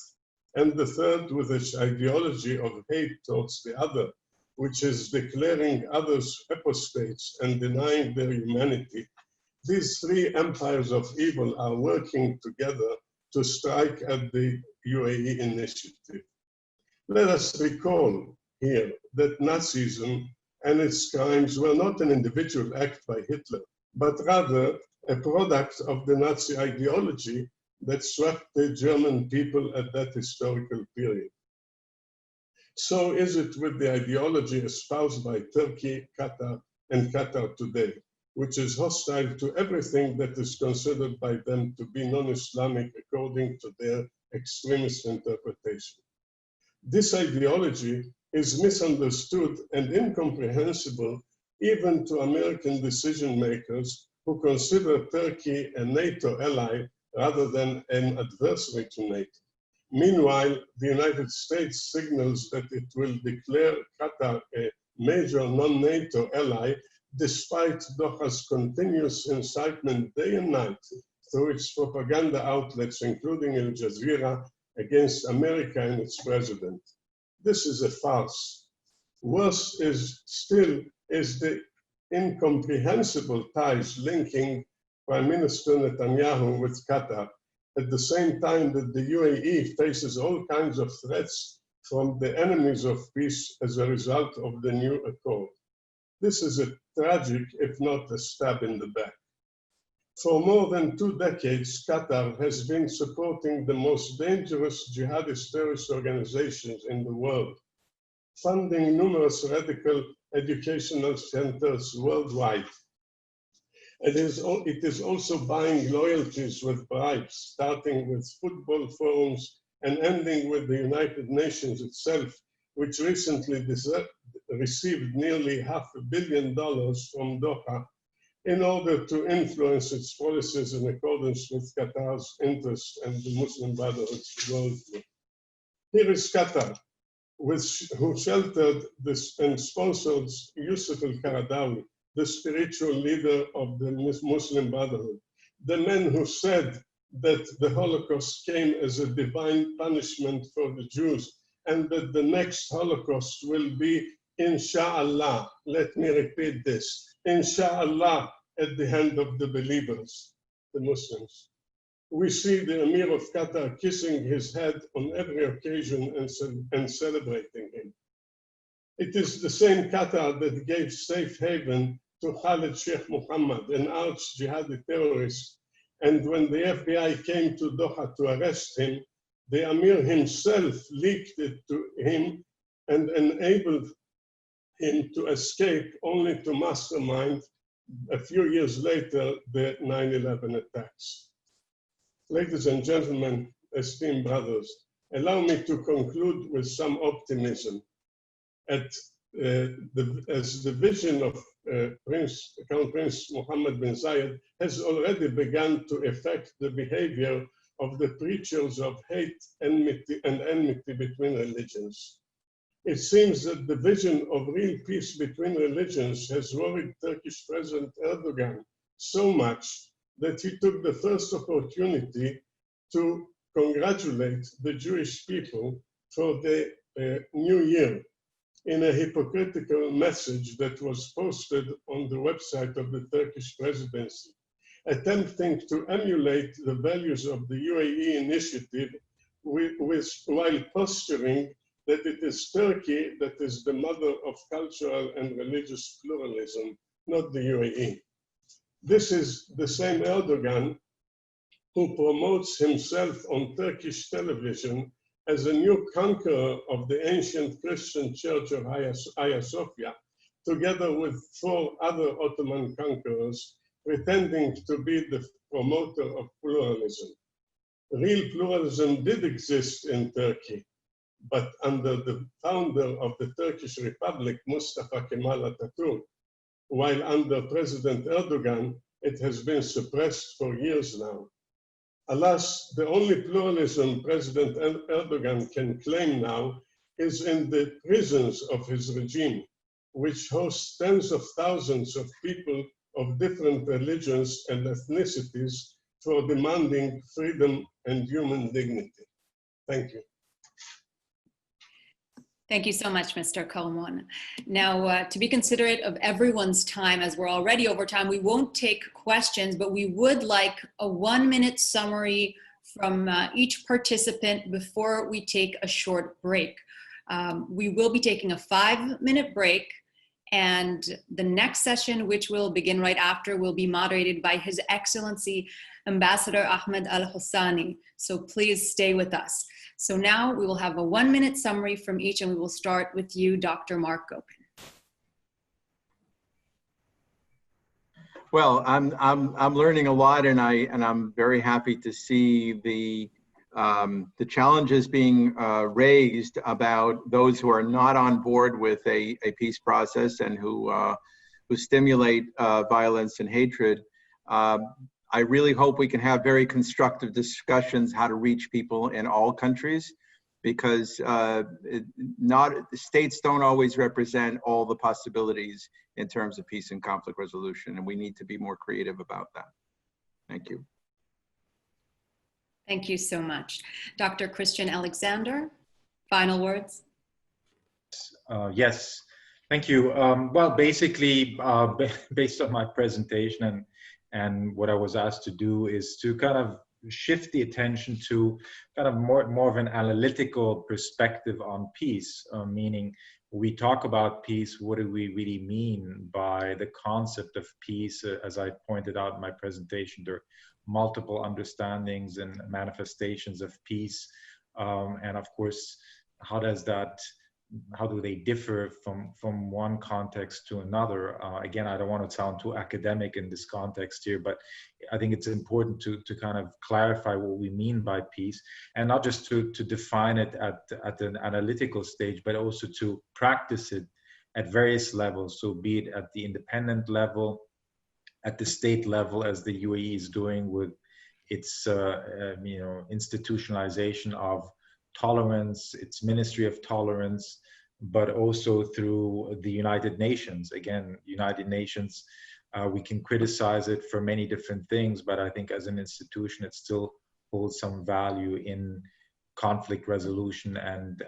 and the third with its ideology of hate towards the other, which is declaring others apostates and denying their humanity. These three empires of evil are working together to strike at the UAE initiative. Let us recall here that Nazism and its crimes were not an individual act by Hitler, but rather a product of the Nazi ideology that swept the German people at that historical period. So is it with the ideology espoused by Turkey, Qatar, and Qatar today, which is hostile to everything that is considered by them to be non-Islamic according to their extremist interpretation. This ideology is misunderstood and incomprehensible even to American decision makers who consider Turkey a NATO ally rather than an adversary to NATO. Meanwhile, the United States signals that it will declare Qatar a major non-NATO ally despite Doha's continuous incitement day and night through its propaganda outlets, including Al Jazeera, against America and its president. This is a farce. Worse still is the incomprehensible ties linking Prime Minister Netanyahu with Qatar, at the same time that the UAE faces all kinds of threats from the enemies of peace as a result of the new accord. This is a tragic, if not a stab in the back. For more than 2 decades, Qatar has been supporting the most dangerous jihadist terrorist organizations in the world, funding numerous radical educational centers worldwide. It is also buying loyalties with bribes, starting with football forums and ending with the United Nations itself, which recently received nearly $500 million from Doha in order to influence its policies in accordance with Qatar's interests and the Muslim Brotherhood's worldview. Here is Qatar, who sheltered this and sponsored Yusuf al-Qaradawi, the spiritual leader of the Muslim Brotherhood, the man who said that the Holocaust came as a divine punishment for the Jews and that the next Holocaust will be, inshallah, let me repeat this, inshallah, at the hand of the believers, the Muslims. We see the Emir of Qatar kissing his head on every occasion and celebrating him. It is the same Qatar that gave safe haven to Khalid Sheikh Mohammed, an arch jihadi terrorist. And when the FBI came to Doha to arrest him, the Emir himself leaked it to him and enabled him to escape, only to mastermind a few years later the 9/11 attacks. Ladies and gentlemen, esteemed brothers, allow me to conclude with some optimism. As the vision of Crown Prince Mohammed bin Zayed has already begun to affect the behavior of the preachers of hate, enmity between religions. It seems that the vision of real peace between religions has worried Turkish President Erdogan so much that he took the first opportunity to congratulate the Jewish people for the new year in a hypocritical message that was posted on the website of the Turkish presidency, attempting to emulate the values of the UAE initiative while posturing that it is Turkey that is the mother of cultural and religious pluralism, not the UAE. This is the same Erdogan who promotes himself on Turkish television as a new conqueror of the ancient Christian church of Hagia Sophia, together with 4 other Ottoman conquerors, pretending to be the promoter of pluralism. Real pluralism did exist in Turkey, but under the founder of the Turkish Republic, Mustafa Kemal Atatürk, while under President Erdogan, it has been suppressed for years now. Alas, the only pluralism President Erdogan can claim now is in the prisons of his regime, which hosts tens of thousands of people of different religions and ethnicities for demanding freedom and human dignity. Thank you. Thank you so much, Mr. Kalmon. Now, to be considerate of everyone's time, as we're already over time, we won't take questions, but we would like a 1-minute summary from each participant before we take a short break. We will be taking a 5-minute break, and the next session, which will begin right after, will be moderated by His Excellency Ambassador Ahmed Al-Hossani. So please stay with us. So now we will have a 1-minute summary from each, and we will start with you, Dr. Mark Gopin. Well, I'm learning a lot, and I'm very happy to see the challenges being raised about those who are not on board with a peace process and who stimulate violence and hatred. I really hope we can have very constructive discussions how to reach people in all countries, because states don't always represent all the possibilities in terms of peace and conflict resolution, and we need to be more creative about that. Thank you. Thank you so much. Dr. Christian Alexander, final words. Yes, thank you. Well, basically, based on my presentation and what I was asked to do is to kind of shift the attention to kind of more of an analytical perspective on peace, meaning we talk about peace, what do we really mean by the concept of peace? As I pointed out in my presentation, there are multiple understandings and manifestations of peace. And of course, how do they differ from one context to another? Again, I don't want to sound too academic in this context here, but I think it's important to kind of clarify what we mean by peace, and not just to define it at an analytical stage, but also to practice it at various levels. So be it at the independent level, at the state level, as the UAE is doing with its institutionalization of tolerance, its Ministry of Tolerance, but also through the United Nations. Again, United Nations, we can criticize it for many different things, but I think as an institution, it still holds some value in conflict resolution and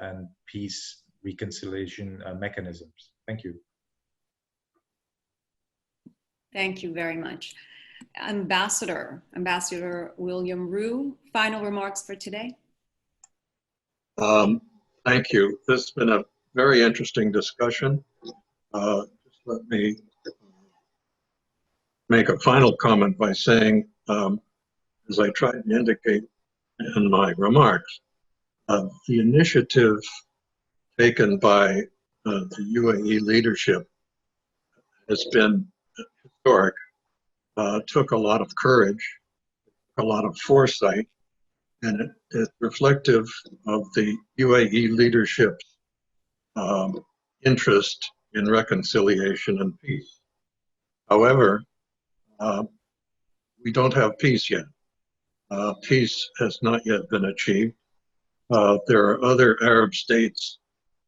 peace reconciliation mechanisms. Thank you. Thank you very much. Ambassador William Rue, final remarks for today. Thank you. This has been a very interesting discussion. Just let me make a final comment by saying, as I tried to indicate in my remarks, the initiative taken by the UAE leadership has been historic, took a lot of courage, a lot of foresight, and it's reflective of the UAE leadership's interest in reconciliation and peace. However, we don't have peace yet. Peace has not yet been achieved. There are other Arab states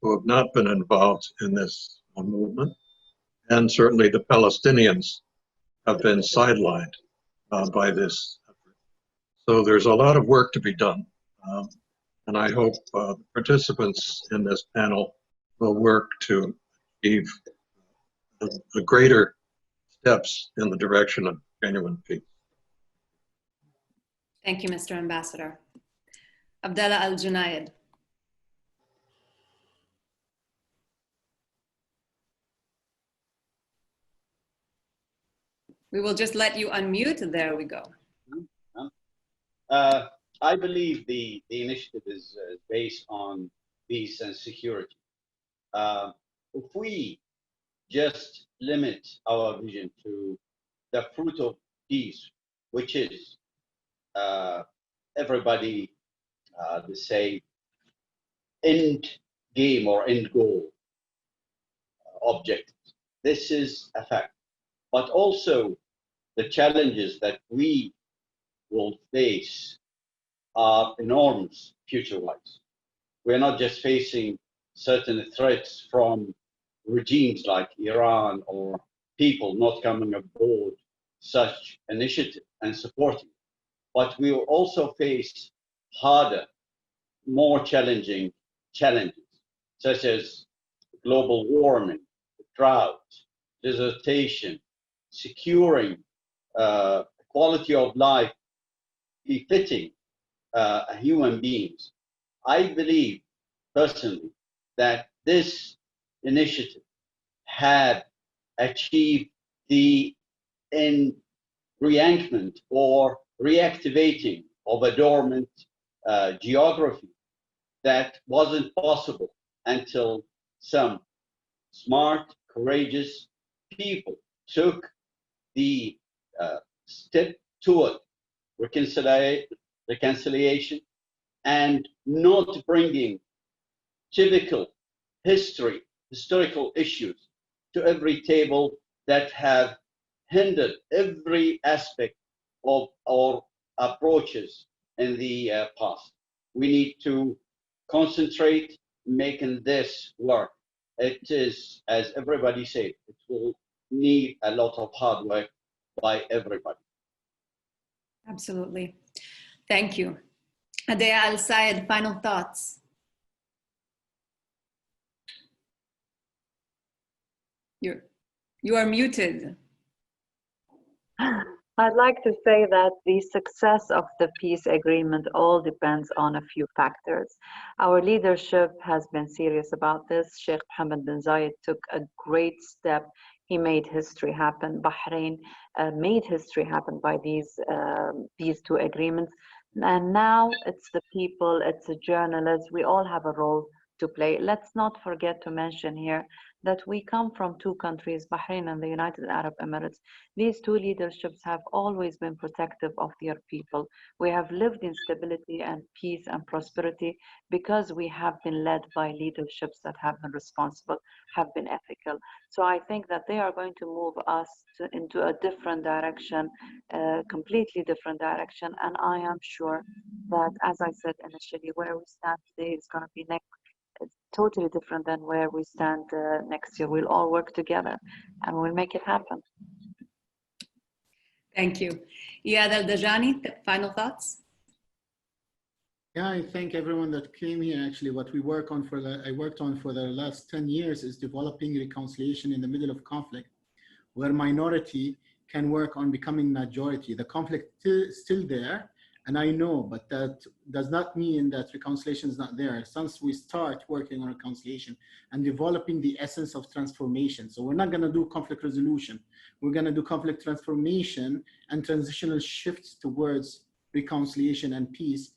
who have not been involved in this movement, and certainly the Palestinians have been sidelined by this effort. So there's a lot of work to be done, and I hope participants in this panel will work to achieve the greater steps in the direction of genuine peace. Thank you, Mr. Ambassador. Abdallah Al-Junaid. We will just let you unmute. There we go. I believe the initiative is based on peace and security. If we just limit our vision to the fruit of peace, which is everybody the same end game or end goal objective. This is a fact. But also the challenges that we will face are enormous future-wise. We're not just facing certain threats from regimes like Iran or people not coming aboard such initiative and supporting, but we will also face harder, more challenging challenges, such as global warming, drought, desertation, securing quality of life befitting human beings. I believe personally that this initiative had achieved the reenactment or reactivating of a dormant geography that wasn't possible until some smart, courageous people took the step toward reconciliation and not bringing typical historical issues to every table that have hindered every aspect of our approaches in the past. We need to concentrate making this work. It is, as everybody said, it will need a lot of hard work by everybody. Absolutely. Thank you. Adea Al-Sayed, final thoughts. You are muted. I'd like to say that the success of the peace agreement all depends on a few factors. Our leadership has been serious about this. Sheikh Mohammed bin Zayed took a great step. He made history happen. Bahrain made history happen by these two agreements. And now it's the people, it's the journalists, we all have a role to play. Let's not forget to mention here that we come from two countries, Bahrain and the United Arab Emirates. These two leaderships have always been protective of their people. We have lived in stability and peace and prosperity because we have been led by leaderships that have been responsible, have been ethical. So I think that they are going to move us into a different direction, completely different direction. And I am sure that, as I said initially, where we stand today is going to be totally different than where we stand next year. We'll all work together and we'll make it happen. Thank you. Iyad Al-Dajani, final thoughts? Yeah, I thank everyone that came here. Actually, what I worked on for the last 10 years is developing reconciliation in the middle of conflict, where minority can work on becoming majority. The conflict is still there, and I know, but that does not mean that reconciliation is not there. Since we start working on reconciliation and developing the essence of transformation. So we're not gonna do conflict resolution. We're gonna do conflict transformation and transitional shifts towards reconciliation and peace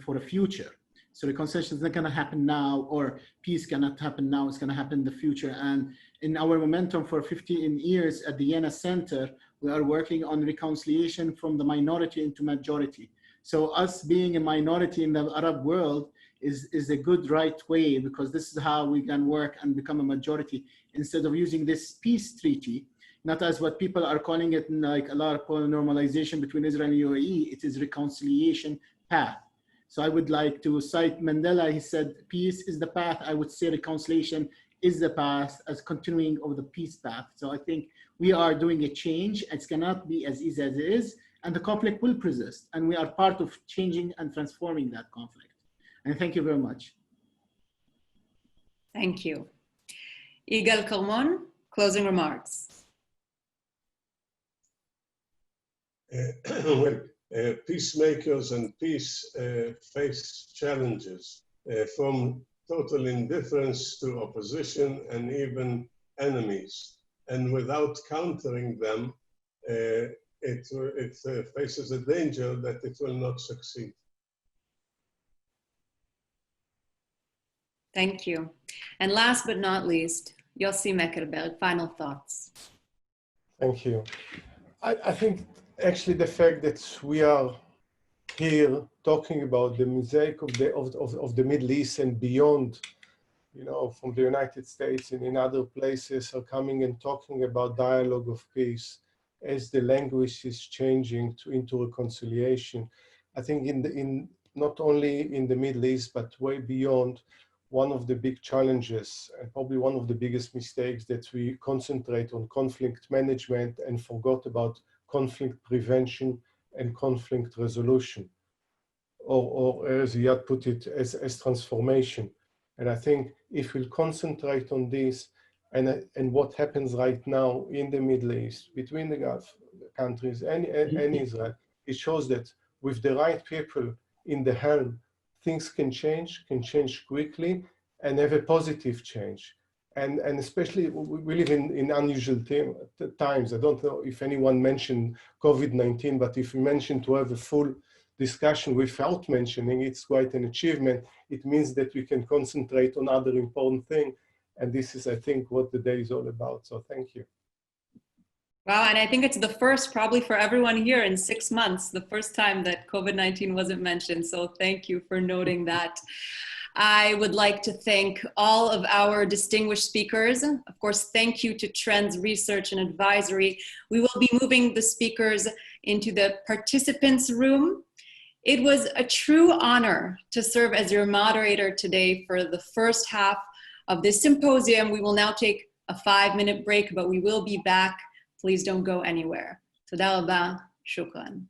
for the future. So reconciliation is not gonna happen now, or peace cannot happen now, it's gonna happen in the future. And in our momentum for 15 years at the Jena Center, we are working on reconciliation from the minority into majority. So us being a minority in the Arab world is a good right way, because this is how we can work and become a majority instead of using this peace treaty, not as what people are calling it, like a lot of normalization between Israel and UAE. It is reconciliation path. So I would like to cite Mandela. He said, peace is the path. I would say reconciliation is the path, as continuing of the peace path. So I think we are doing a change. It cannot be as easy as it is, and the conflict will persist. And we are part of changing and transforming that conflict. And thank you very much. Thank you. Yigal Kalmon, closing remarks. Peacemakers and peace face challenges from total indifference to opposition and even enemies. And without countering them, it faces a danger that it will not succeed. Thank you. And last but not least, Yossi Meckerberg, final thoughts. Thank you. I think actually the fact that we are here talking about the mosaic of the Middle East and beyond, you know, from the United States and in other places, are coming and talking about dialogue of peace as the language is changing into reconciliation. I think in not only in the Middle East, but way beyond, one of the big challenges and probably one of the biggest mistakes that we concentrate on conflict management and forgot about conflict prevention and conflict resolution, or as Iyad put it, as transformation. And I think if we'll concentrate on this and what happens right now in the Middle East, between the Gulf countries and Israel, it shows that with the right people in the helm, things can change quickly and have a positive change. And especially we live in unusual times. I don't know if anyone mentioned COVID-19, but if we mention to have a full discussion without mentioning, it's quite an achievement. It means that we can concentrate on other important things. And this is, I think, what the day is all about. So thank you. Wow, and I think it's the first, probably for everyone here in 6 months, the first time that COVID-19 wasn't mentioned. So thank you for noting that. I would like to thank all of our distinguished speakers. Of course, thank you to Trends Research and Advisory. We will be moving the speakers into the participants room. It was a true honor to serve as your moderator today for the first half of this symposium. We will now take a 5-minute break, but we will be back. Please don't go anywhere. Toda rabba, shukran.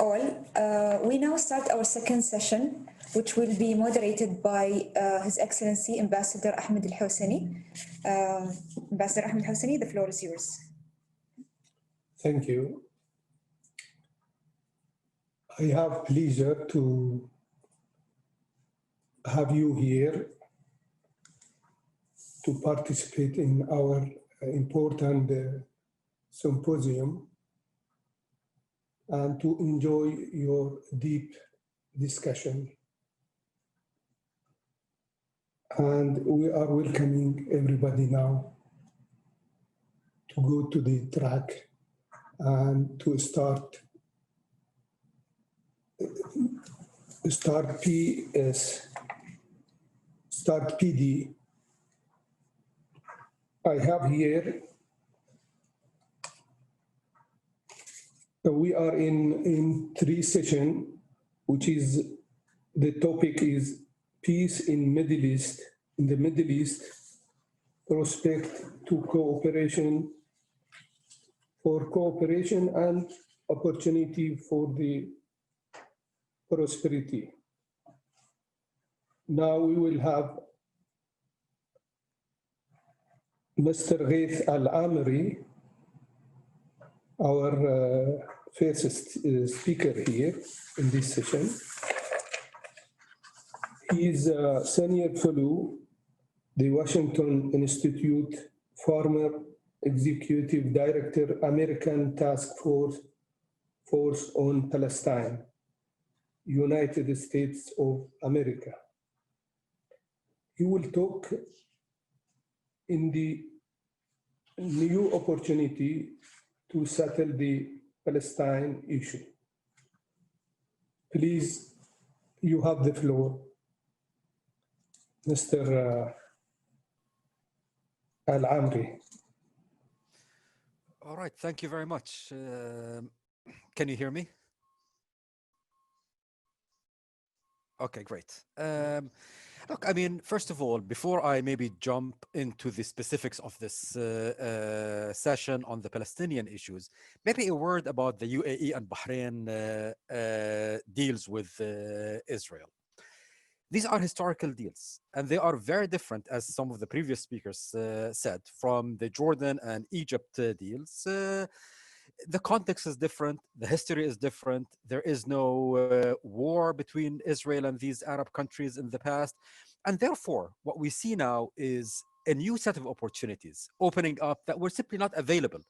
all. We now start our second session, which will be moderated by His Excellency Ambassador Ahmed Al-Hosseini. Ambassador Ahmed Al-Hosseini, the floor is yours. Thank you. I have pleasure to have you here to participate in our important symposium and to enjoy your deep discussion. And we are welcoming everybody now to go to the track and to start PD. I have here, we are in three sessions, which is, the topic is peace in the Middle East, prospect to cooperation, for cooperation and opportunity for the prosperity. Now we will have Mr. Ghaith Al-Amri, our first speaker here in this session. He is a senior fellow, the Washington Institute, former executive director, American Task Force on Palestine, United States of America. He will talk in the new opportunity to settle the Palestine issue. Please, you have the floor, Mr. Al-Amri. All right, thank you very much. Can you hear me? Okay, great. Look, I mean, first of all, before I maybe jump into the specifics of this session on the Palestinian issues, maybe a word about the UAE and Bahrain deals with Israel. These are historical deals, and they are very different, as some of the previous speakers said, from the Jordan and Egypt deals. The context is different, the history is different. There is no war between Israel and these Arab countries in the past. And therefore, what we see now is a new set of opportunities opening up that were simply not available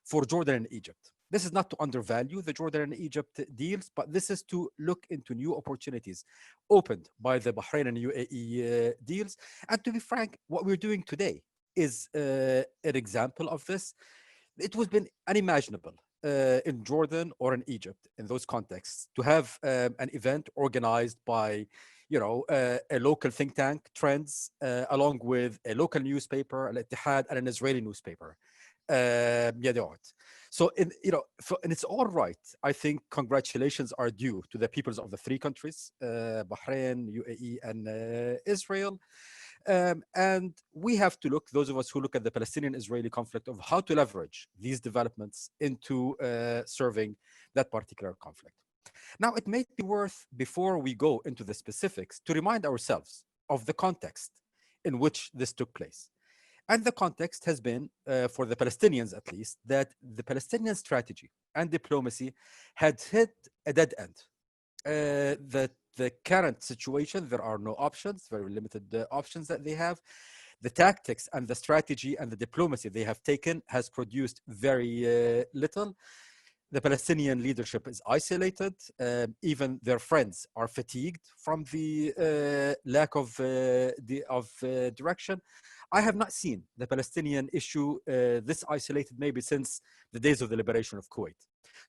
for Jordan and Egypt. This is not to undervalue the Jordan and Egypt deals, but this is to look into new opportunities opened by the Bahrain and UAE deals. And to be frank, what we're doing today is an example of this. It would have been unimaginable in Jordan or in Egypt, in those contexts, to have an event organized by, a local think tank, Trends, along with a local newspaper, Al-Ittihad, and an Israeli newspaper, Yadot. So, in its own right, I think congratulations are due to the peoples of the three countries, Bahrain, UAE, and Israel. And we have to look, those of us who look at the Palestinian-Israeli conflict, of how to leverage these developments into serving that particular conflict. Now, it may be worth, before we go into the specifics, to remind ourselves of the context in which this took place. And the context has been, for the Palestinians at least, that the Palestinian strategy and diplomacy had hit a dead end. That the current situation, there are no options, very limited options that they have. The tactics and the strategy and the diplomacy they have taken has produced very little. The Palestinian leadership is isolated. Even their friends are fatigued from the lack of direction. I have not seen the Palestinian issue this isolated maybe since the days of the liberation of Kuwait.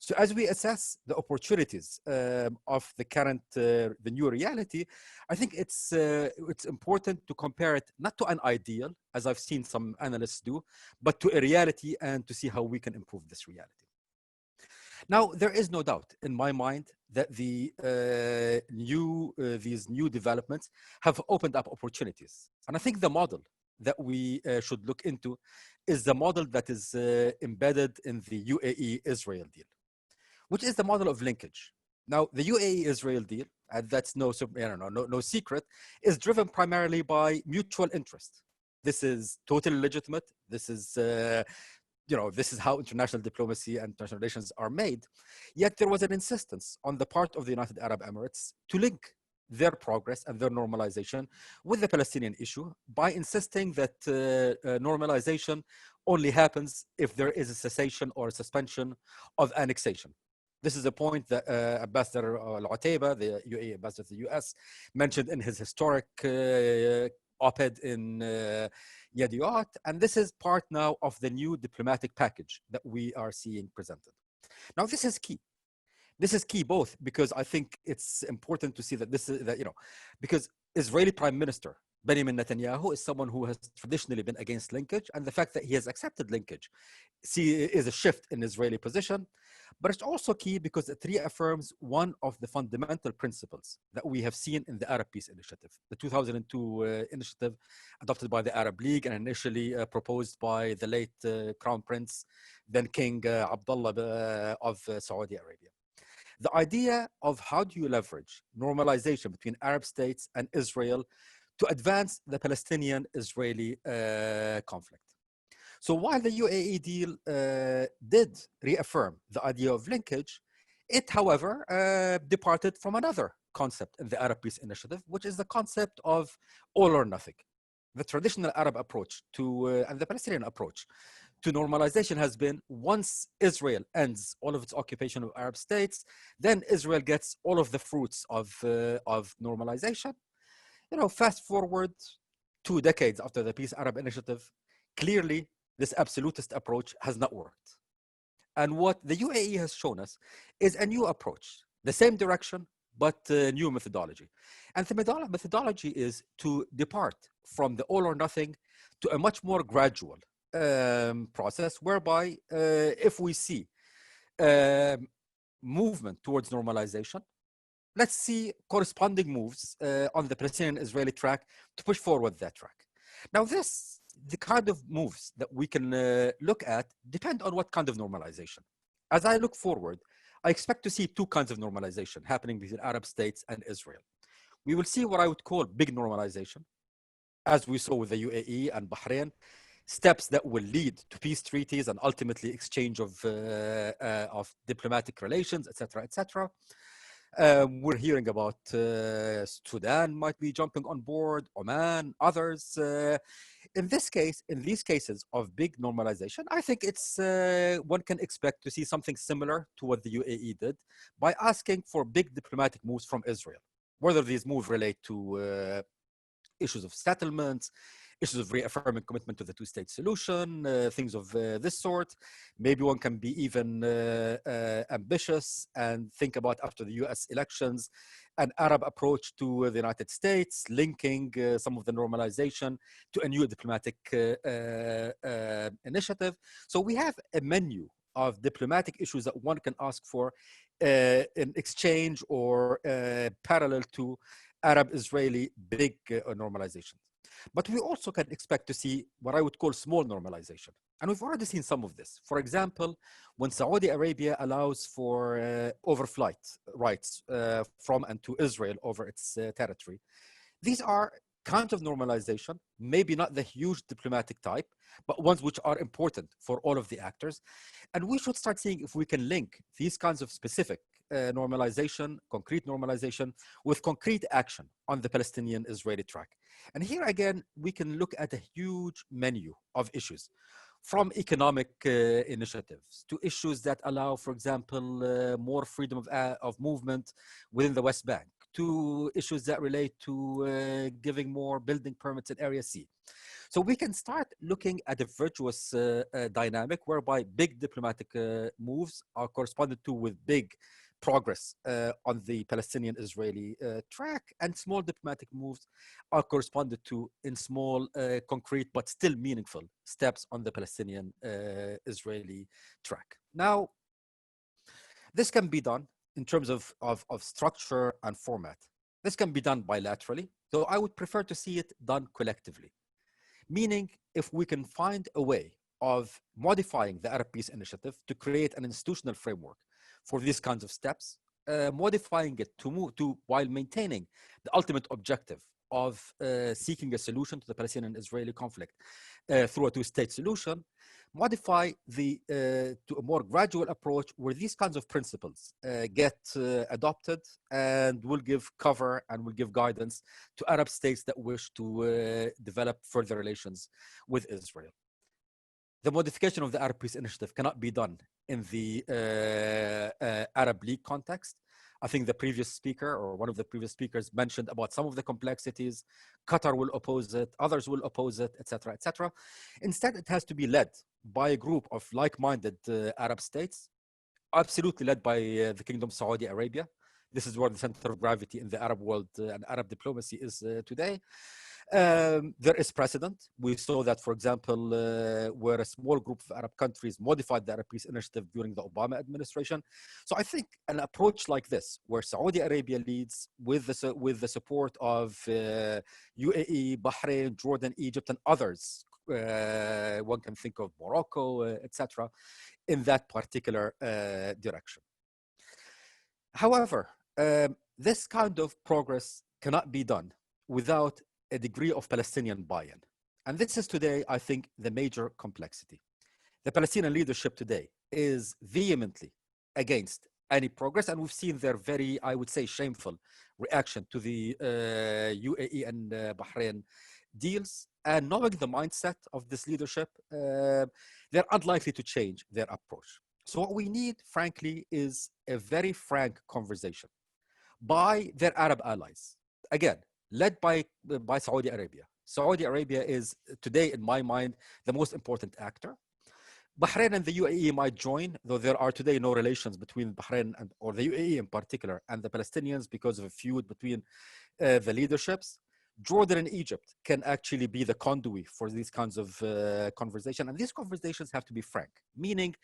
So as we assess the opportunities of the current, the new reality, I think it's important to compare it not to an ideal, as I've seen some analysts do, but to a reality and to see how we can improve this reality. Now, there is no doubt in my mind that these new developments have opened up opportunities. And I think the model that we should look into is the model that is embedded in the UAE-Israel deal, which is the model of linkage. Now, the UAE-Israel deal, and that's no secret, is driven primarily by mutual interest. This is totally legitimate. This is, this is how international diplomacy and international relations are made. Yet there was an insistence on the part of the United Arab Emirates to link their progress and their normalization with the Palestinian issue by insisting that normalization only happens if there is a cessation or a suspension of annexation. This is a point that Ambassador Al-Utaiba, the UAE ambassador to the US, mentioned in his historic op-ed in Yediot, and this is part now of the new diplomatic package that we are seeing presented. Now, this is key. This is key both because I think it's important to see that because Israeli Prime Minister Benjamin Netanyahu is someone who has traditionally been against linkage, and the fact that he has accepted linkage is a shift in Israeli position. But it's also key because it reaffirms one of the fundamental principles that we have seen in the Arab Peace Initiative, the 2002 initiative adopted by the Arab League and initially proposed by the late Crown Prince, then King Abdullah of Saudi Arabia. The idea of how do you leverage normalization between Arab states and Israel to advance the Palestinian-Israeli conflict. So while the UAE deal did reaffirm the idea of linkage, it, however, departed from another concept in the Arab Peace Initiative, which is the concept of all or nothing. The traditional Arab approach and the Palestinian approach to normalization has been once Israel ends all of its occupation of Arab states, then Israel gets all of the fruits of normalization. Fast forward 2 decades after the Peace Arab Initiative, clearly this absolutist approach has not worked. And what the UAE has shown us is a new approach, the same direction, but new methodology. And the methodology is to depart from the all or nothing to a much more gradual process, whereby if we see movement towards normalization, let's see corresponding moves on the Palestinian-Israeli track to push forward that track. Now, the kind of moves that we can look at depend on what kind of normalization. As I look forward, I expect to see 2 kinds of normalization happening between Arab states and Israel. We will see what I would call big normalization, as we saw with the UAE and Bahrain, steps that will lead to peace treaties and ultimately exchange of diplomatic relations, etc., etc. We're hearing about Sudan might be jumping on board, Oman, others. In these cases of big normalization, I think it's one can expect to see something similar to what the UAE did by asking for big diplomatic moves from Israel, whether these moves relate to issues of settlements, issues of reaffirming commitment to the 2-state solution, things of this sort. Maybe one can be even ambitious and think about, after the US elections, an Arab approach to the United States, linking some of the normalization to a new diplomatic initiative. So we have a menu of diplomatic issues that one can ask for in exchange or parallel to Arab-Israeli big normalization. But we also can expect to see what I would call small normalization. And we've already seen some of this. For example, when Saudi Arabia allows for overflight rights from and to Israel over its territory, these are kinds of normalization, maybe not the huge diplomatic type, but ones which are important for all of the actors. And we should start seeing if we can link these kinds of specific normalization, concrete normalization, with concrete action on the Palestinian-Israeli track. And here again, we can look at a huge menu of issues, from economic initiatives to issues that allow, for example, more freedom of movement within the West Bank, to issues that relate to giving more building permits in Area C. So we can start looking at a virtuous dynamic whereby big diplomatic moves are corresponded to with big progress on the Palestinian-Israeli track, and small diplomatic moves are corresponded to in small, concrete, but still meaningful steps on the Palestinian-Israeli track. Now, this can be done in terms of structure and format. This can be done bilaterally, though I would prefer to see it done collectively. Meaning, if we can find a way of modifying the Arab Peace Initiative to create an institutional framework for these kinds of steps, modifying it to move to while maintaining the ultimate objective of seeking a solution to the Palestinian-Israeli conflict through a two-state solution, modify to a more gradual approach where these kinds of principles get adopted and will give cover and will give guidance to Arab states that wish to develop further relations with Israel. The modification of the Arab Peace Initiative cannot be done in the Arab League context. I think the previous speaker or one of the previous speakers mentioned about some of the complexities. Qatar will oppose it, others will oppose it, etc., etc. Instead, it has to be led by a group of like-minded Arab states, absolutely led by the Kingdom of Saudi Arabia. This is where the center of gravity in the Arab world and Arab diplomacy is today. There is precedent. We saw that, for example, where a small group of Arab countries modified the Arab Peace Initiative during the Obama administration. So I think an approach like this, where Saudi Arabia leads with the support of UAE, Bahrain, Jordan, Egypt, and others, one can think of Morocco, etc., in that particular direction. However, this kind of progress cannot be done without a degree of Palestinian buy-in. And this is today, I think, the major complexity. The Palestinian leadership today is vehemently against any progress, and we've seen their very, I would say, shameful reaction to the UAE and Bahrain deals. And knowing the mindset of this leadership, they're unlikely to change their approach. So what we need, frankly, is a very frank conversation by their Arab allies. Again, led by Saudi Arabia. Saudi Arabia is today, in my mind, the most important actor. Bahrain and the UAE might join, though there are today no relations between Bahrain or the UAE in particular and the Palestinians because of a feud between the leaderships. Jordan and Egypt can actually be the conduit for these kinds of conversations. And these conversations have to be frank, meaning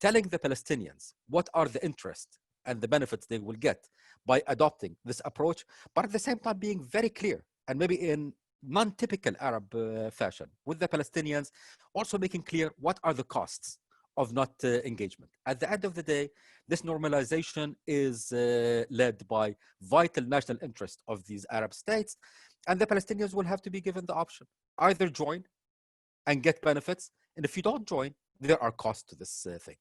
telling the Palestinians what are the interests and the benefits they will get by adopting this approach, but at the same time being very clear and maybe in non-typical Arab fashion with the Palestinians, also making clear what are the costs of not engagement. At the end of the day, this normalization is led by vital national interest of these Arab states, and the Palestinians will have to be given the option, either join and get benefits, and if you don't join, there are costs to this thing.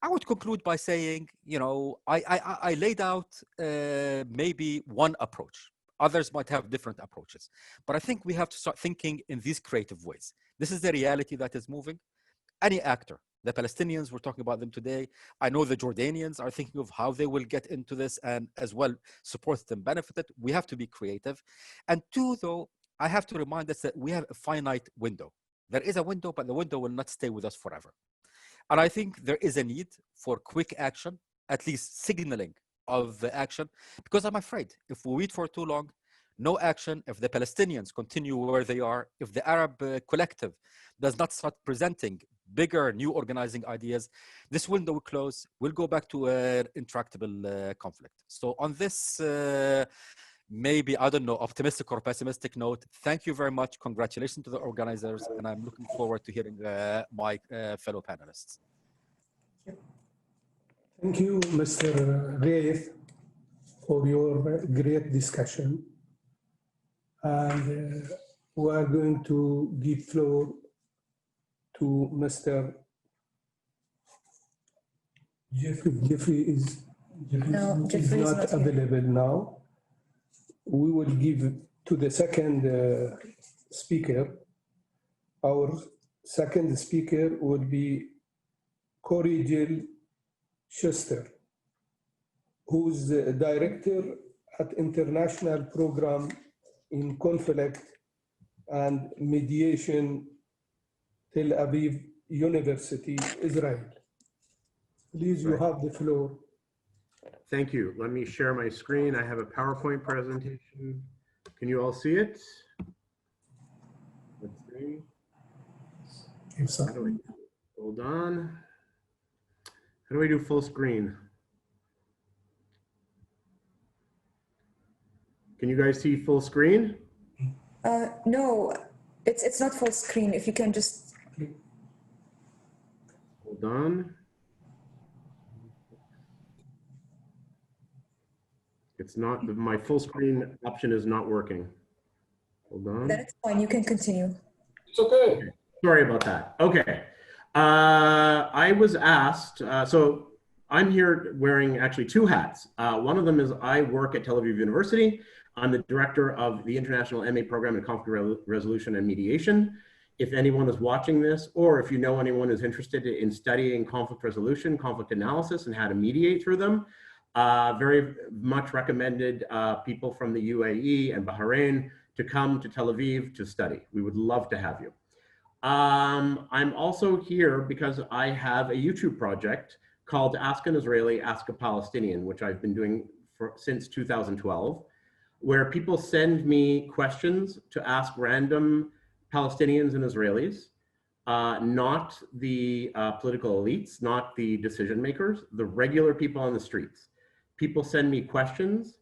I would conclude by saying, you know, I laid out maybe one approach. Others might have different approaches, but I think we have to start thinking in these creative ways. This is the reality that is moving. Any actor, the Palestinians, we're talking about them today. I know the Jordanians are thinking of how they will get into this and as well support them, benefit it. We have to be creative. And two, though, I have to remind us that we have a finite window. There is a window, but the window will not stay with us forever. And I think there is a need for quick action, at least signaling of the action, because I'm afraid if we wait for too long, no action, if the Palestinians continue where they are, if the Arab collective does not start presenting bigger new organizing ideas, this window will close, we'll go back to an intractable conflict. So on this, maybe, I don't know, optimistic or pessimistic note, thank you very much. Congratulations to the organizers. And I'm looking forward to hearing my fellow panelists. Thank you, Mr. Reif, for your great discussion. And we are going to give floor to Mr. Jeffrey. Jeffrey is not available now. We will give to the second speaker. Our second speaker will be Corey Jill Schuster, who's the director at International Program in Conflict and Mediation, Tel Aviv University, Israel. Please, you have the floor. Thank you. Let me share my screen. I have a PowerPoint presentation. Can you all see it? Let's see. How do I, hold on. How do I do full screen? Can you guys see full screen? No, it's not full screen. If you can just... Hold on. It's not, my full screen option is not working. Hold on. Then it's fine, you can continue. It's okay. Sorry about that. Okay. I was asked, so I'm here wearing actually two hats. One of them is I work at Tel Aviv University. I'm the director of the International MA Program in Conflict Resolution and Mediation. If anyone is watching this, or if you know anyone who's interested in studying conflict resolution, conflict analysis, and how to mediate through them, very much recommended people from the UAE and Bahrain to come to Tel Aviv to study. We would love to have you. I'm also here because I have a YouTube project called Ask an Israeli, Ask a Palestinian, which I've been doing since 2012, where people send me questions to ask random Palestinians and Israelis, not the political elites, not the decision makers, the regular people on the streets. People send me questions.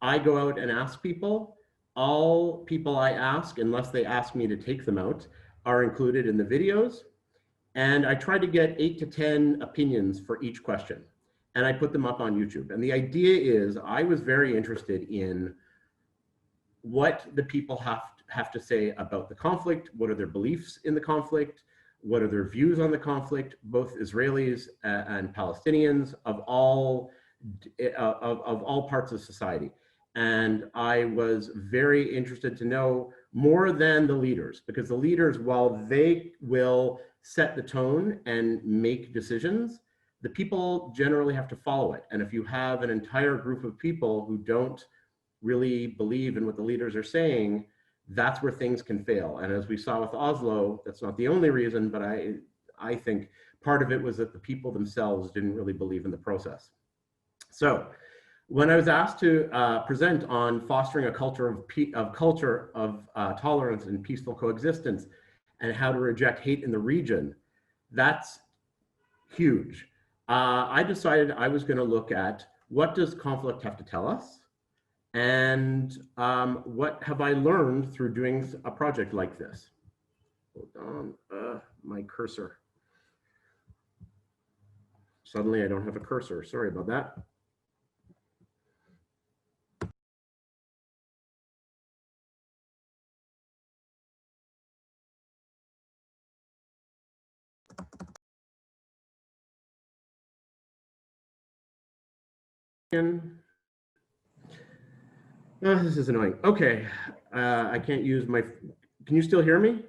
I go out and ask people. All people I ask, unless they ask me to take them out, are included in the videos. And I try to get 8 to 10 opinions for each question. And I put them up on YouTube. And the idea is I was very interested in what the people have to say about the conflict, what are their beliefs in the conflict, what are their views on the conflict, both Israelis and Palestinians of all parts of society. And I was very interested to know more than the leaders, because the leaders, while they will set the tone and make decisions, the people generally have to follow it. And if you have an entire group of people who don't really believe in what the leaders are saying, that's where things can fail. And as we saw with Oslo, that's not the only reason, but I think part of it was that the people themselves didn't really believe in the process. So when I was asked to present on fostering a culture of tolerance and peaceful coexistence and how to reject hate in the region, that's huge. I decided I was going to look at what does conflict have to tell us, and what have I learned through doing a project like this. Hold on, my cursor. Suddenly I don't have a cursor, sorry about that. Oh, this is annoying. Okay, I can't use my, can you still hear me?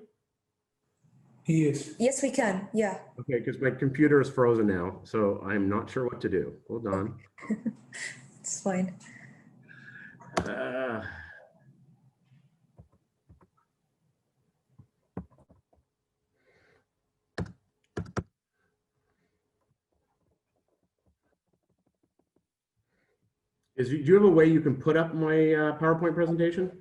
Yes. Yes, we can, yeah. Okay, because my computer is frozen now, so I'm not sure what to do. Hold on. It's fine. Do you have a way you can put up my PowerPoint presentation?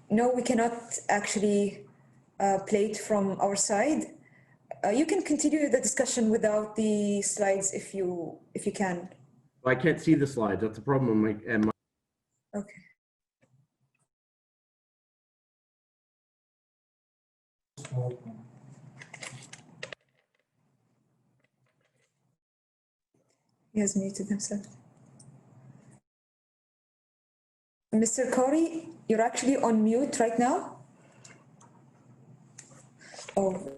No, we cannot actually play it from our side. You can continue the discussion without the slides if you can. Well, I can't see the slides. That's the problem. Okay. He has muted himself. Mr. Corey, you're actually on mute right now. Oh.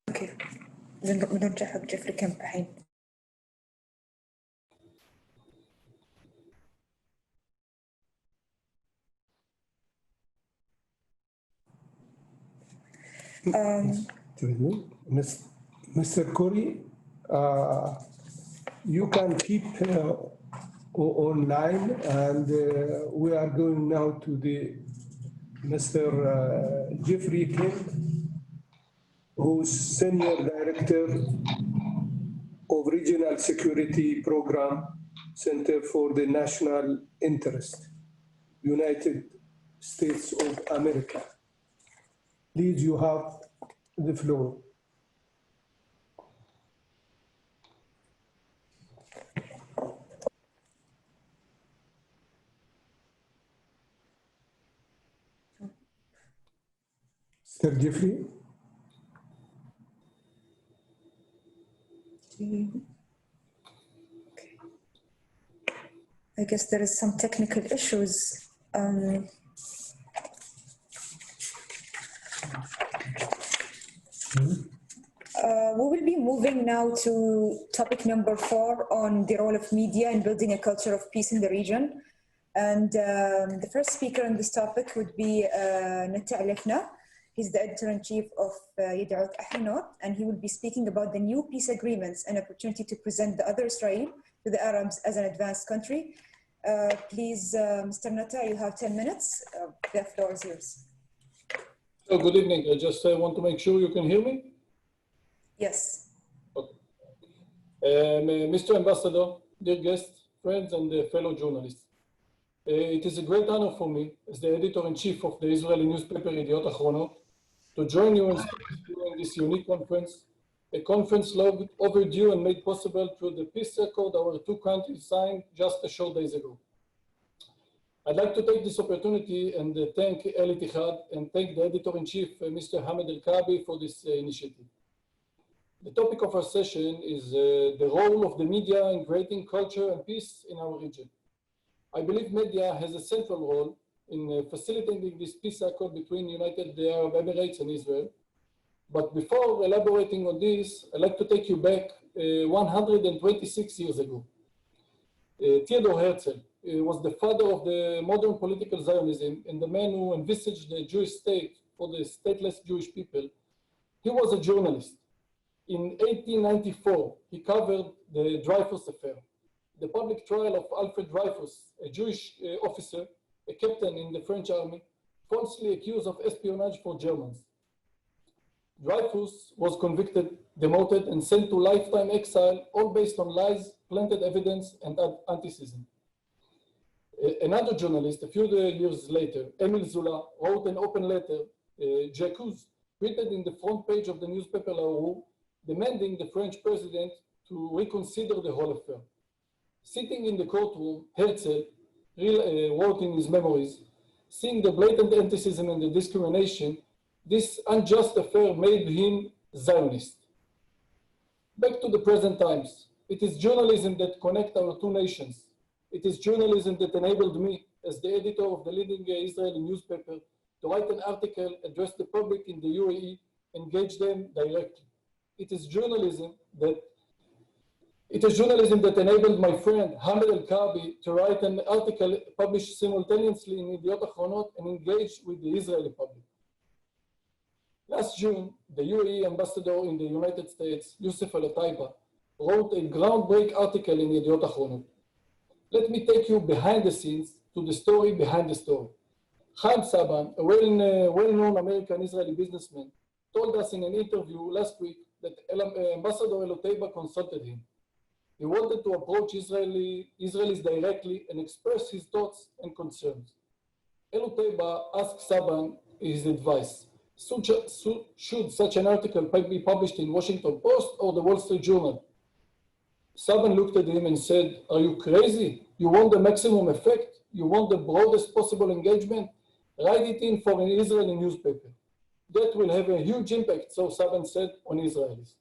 Okay. بنرجع حق جيفري كم الحين. Mr. Corey, you can keep online, and we are going now to the Mr. Jeffrey Kim, who's Senior Director of Regional Security Program, Center for the National Interest, United States of America. Please, you have the floor. Mr. Jeffrey? I guess there is some technical issues. We will be moving now to topic number 4 on the role of media in building a culture of peace in the region. And the first speaker on this topic would be Nata Alefna. He's the editor-in-chief of Yed'ut Ahrinot, and he will be speaking about the new peace agreements and opportunity to present the other Israel to the Arabs as an advanced country. Please, Mr. Nata, you have 10 minutes. The floor is yours. So good evening. I just want to make sure you can hear me. Yes. Okay. Mr. Ambassador, dear guests, friends, and fellow journalists. It is a great honor for me, as the editor-in-chief of the Israeli newspaper Yed'ut Ahronot, to join you during this unique conference, a conference long overdue and made possible through the peace accord our two countries signed just a short days ago. I'd like to take this opportunity and thank El Ittihad and thank the editor-in-chief, Mr. Hamad El-Kabi, for this initiative. The topic of our session is the role of the media in creating culture and peace in our region. I believe media has a central role in facilitating this peace accord between United Arab Emirates and Israel. But before elaborating on this, I'd like to take you back 126 years ago. Theodor Herzl was the father of the modern political Zionism and the man who envisaged the Jewish state for the stateless Jewish people. He was a journalist. In 1894, he covered the Dreyfus affair, the public trial of Alfred Dreyfus, a Jewish officer, a captain in the French army, falsely accused of espionage for Germans. Dreyfus was convicted, demoted, and sent to lifetime exile, all based on lies, planted evidence, and anti-Semitism. Another journalist, a few years later, Emil Zola, wrote an open letter, J'accuse, printed in the front page of the newspaper L'Aurore, demanding the French president to reconsider the whole affair. Sitting in the courtroom, Herzl wrote in his memories, seeing the blatant anti-Semitism and the discrimination, this unjust affair made him Zionist. Back to the present times, it is journalism that connects our two nations. It is journalism that enabled me, as the editor of the leading Israeli newspaper, to write an article, address the public in the UAE, engage them directly. It is journalism that enabled my friend Hamad El-Kabi to write an article published simultaneously in Yed'ut Ahronot and engage with the Israeli public. Last June, the UAE ambassador in the United States, Youssef Al-Taiba, wrote a groundbreaking article in Yed'ut Ahronot. Let me take you behind the scenes to the story behind the story. Chaim Saban, a well-known American-Israeli businessman, told us in an interview last week that Ambassador El-Taiba consulted him. He wanted to approach Israelis directly and express his thoughts and concerns. El-Taiba asked Saban his advice. Should such an article be published in Washington Post or the Wall Street Journal? Saban looked at him and said, "Are you crazy? You want the maximum effect? You want the broadest possible engagement? Write it in for an Israeli newspaper. That will have a huge impact," so Saban said, on Israelis.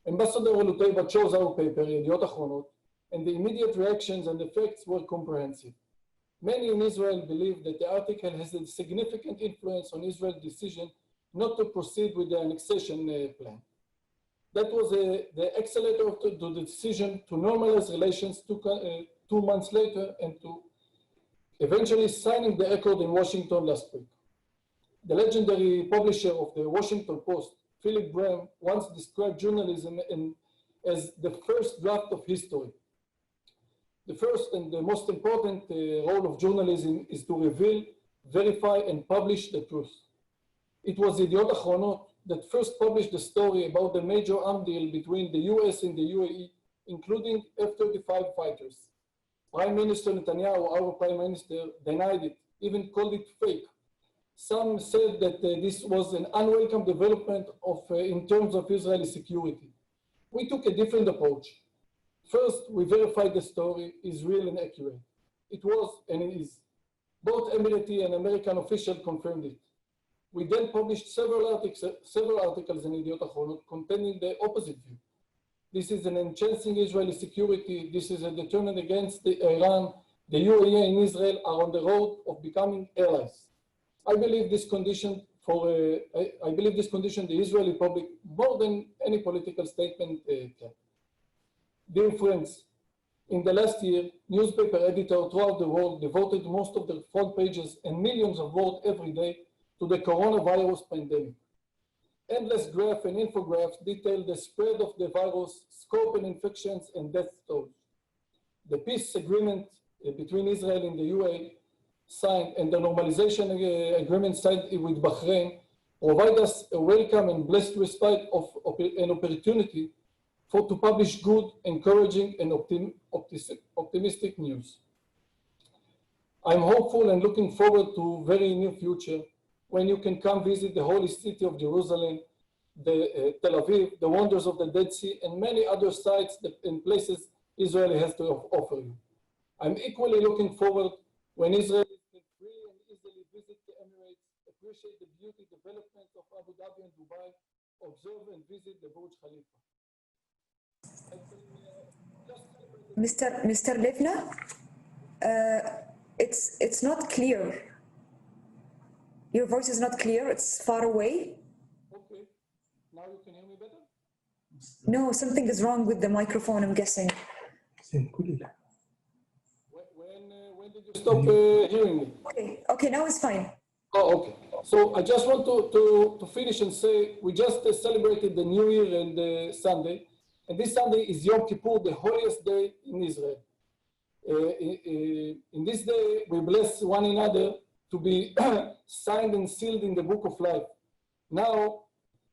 Ambassador El-Taiba chose our paper, Yed'ut Ahronot, and the immediate reactions and effects were comprehensive. Many in Israel believe that the article has a significant influence on Israel's decision not to proceed with the annexation plan. That was the accelerator to the decision to normalize relations 2 months later and to eventually signing the accord in Washington last week. The legendary publisher of the Washington Post, Philip Brehm, once described journalism as the first draft of history. The first and the most important role of journalism is to reveal, verify, and publish the truth. It was Yed'ut Ahronot that first published the story about the major arms deal between the US and the UAE, including F-35 fighters. Prime Minister Netanyahu, our Prime Minister, denied it, even called it fake. Some said that this was an unwelcome development in terms of Israeli security. We took a different approach. First, we verified the story is real and accurate. It was and it is. Both Emirati and American officials confirmed it. We then published several articles in Yediot Ahronot containing the opposite view. This is an enhancing Israeli security. This is a deterrent against Iran. The UAE and Israel are on the road of becoming allies. I believe this condition the Israeli public more than any political statement can. Dear friends, in the last year, newspaper editors throughout the world devoted most of their front pages and millions of words every day to the coronavirus pandemic. Endless graphs and infographics detail the spread of the virus, scope and infections, and death tolls. The peace agreement between Israel and the UAE signed and the normalization agreement signed with Bahrain provide us a welcome and blessed respite of an opportunity to publish good, encouraging, and optimistic news. I'm hopeful and looking forward to a very near future when you can come visit the holy city of Jerusalem, Tel Aviv, the wonders of the Dead Sea, and many other sites and places Israel has to offer you. I'm equally looking forward when Israel can freely and easily visit the Emirates, appreciate the beauty development of Abu Dhabi and Dubai, observe and visit the Burj Khalifa. Mr. Livna, it's not clear. Your voice is not clear. It's far away. Okay. Now you can hear me better? No, something is wrong with the microphone, I'm guessing. When did you stop hearing me? Okay, now it's fine. Oh, okay. So I just want to finish and say we just celebrated the New Year and Sunday. And this Sunday is Yom Kippur, the holiest day in Israel. In this day, we bless one another to be signed and sealed in the book of life. Now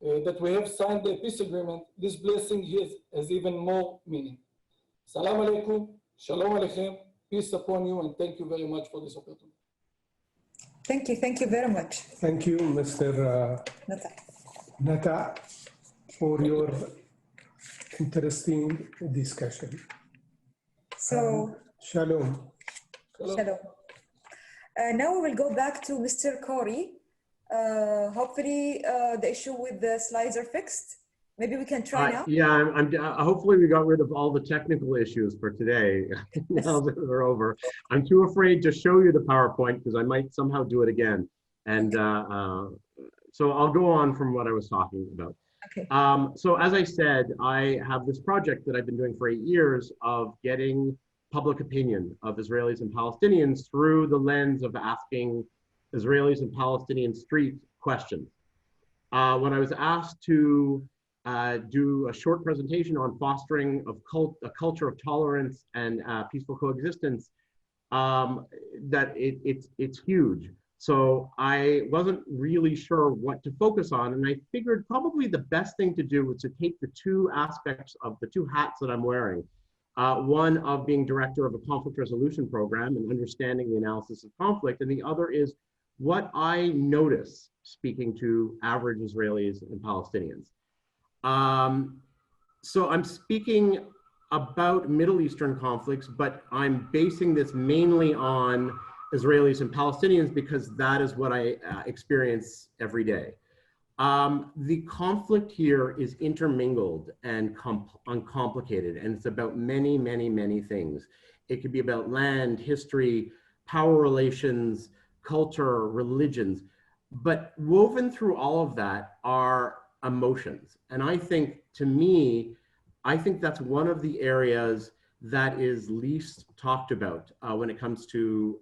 that we have signed the peace agreement, this blessing has even more meaning. Salam alaikum, shalom aleichem, peace upon you, and thank you very much for this opportunity. Thank you very much. Thank you, Mr. Nata, for your interesting discussion. So, shalom. Shalom. Now we will go back to Mr. Corey. Hopefully the issue with the slides are fixed. Maybe we can try now. Yeah, hopefully we got rid of all the technical issues for today. Now that they're over. I'm too afraid to show you the PowerPoint because I might somehow do it again. And so I'll go on from what I was talking about. Okay. So as I said, I have this project that I've been doing for 8 years of getting public opinion of Israelis and Palestinians through the lens of asking Israelis and Palestinian street questions. When I was asked to do a short presentation on fostering a culture of tolerance and peaceful coexistence, that it's huge. So I wasn't really sure what to focus on, and I figured probably the best thing to do was to take the two aspects of the two hats that I'm wearing. One of being director of a conflict resolution program and understanding the analysis of conflict, and the other is what I notice speaking to average Israelis and Palestinians. So I'm speaking about Middle Eastern conflicts, but I'm basing this mainly on Israelis and Palestinians because that is what I experience every day. The conflict here is intermingled and uncomplicated, and it's about many, many, many things. It could be about land, history, power relations, culture, religions, but woven through all of that are emotions. And I think, to me, I think that's one of the areas that is least talked about when it comes to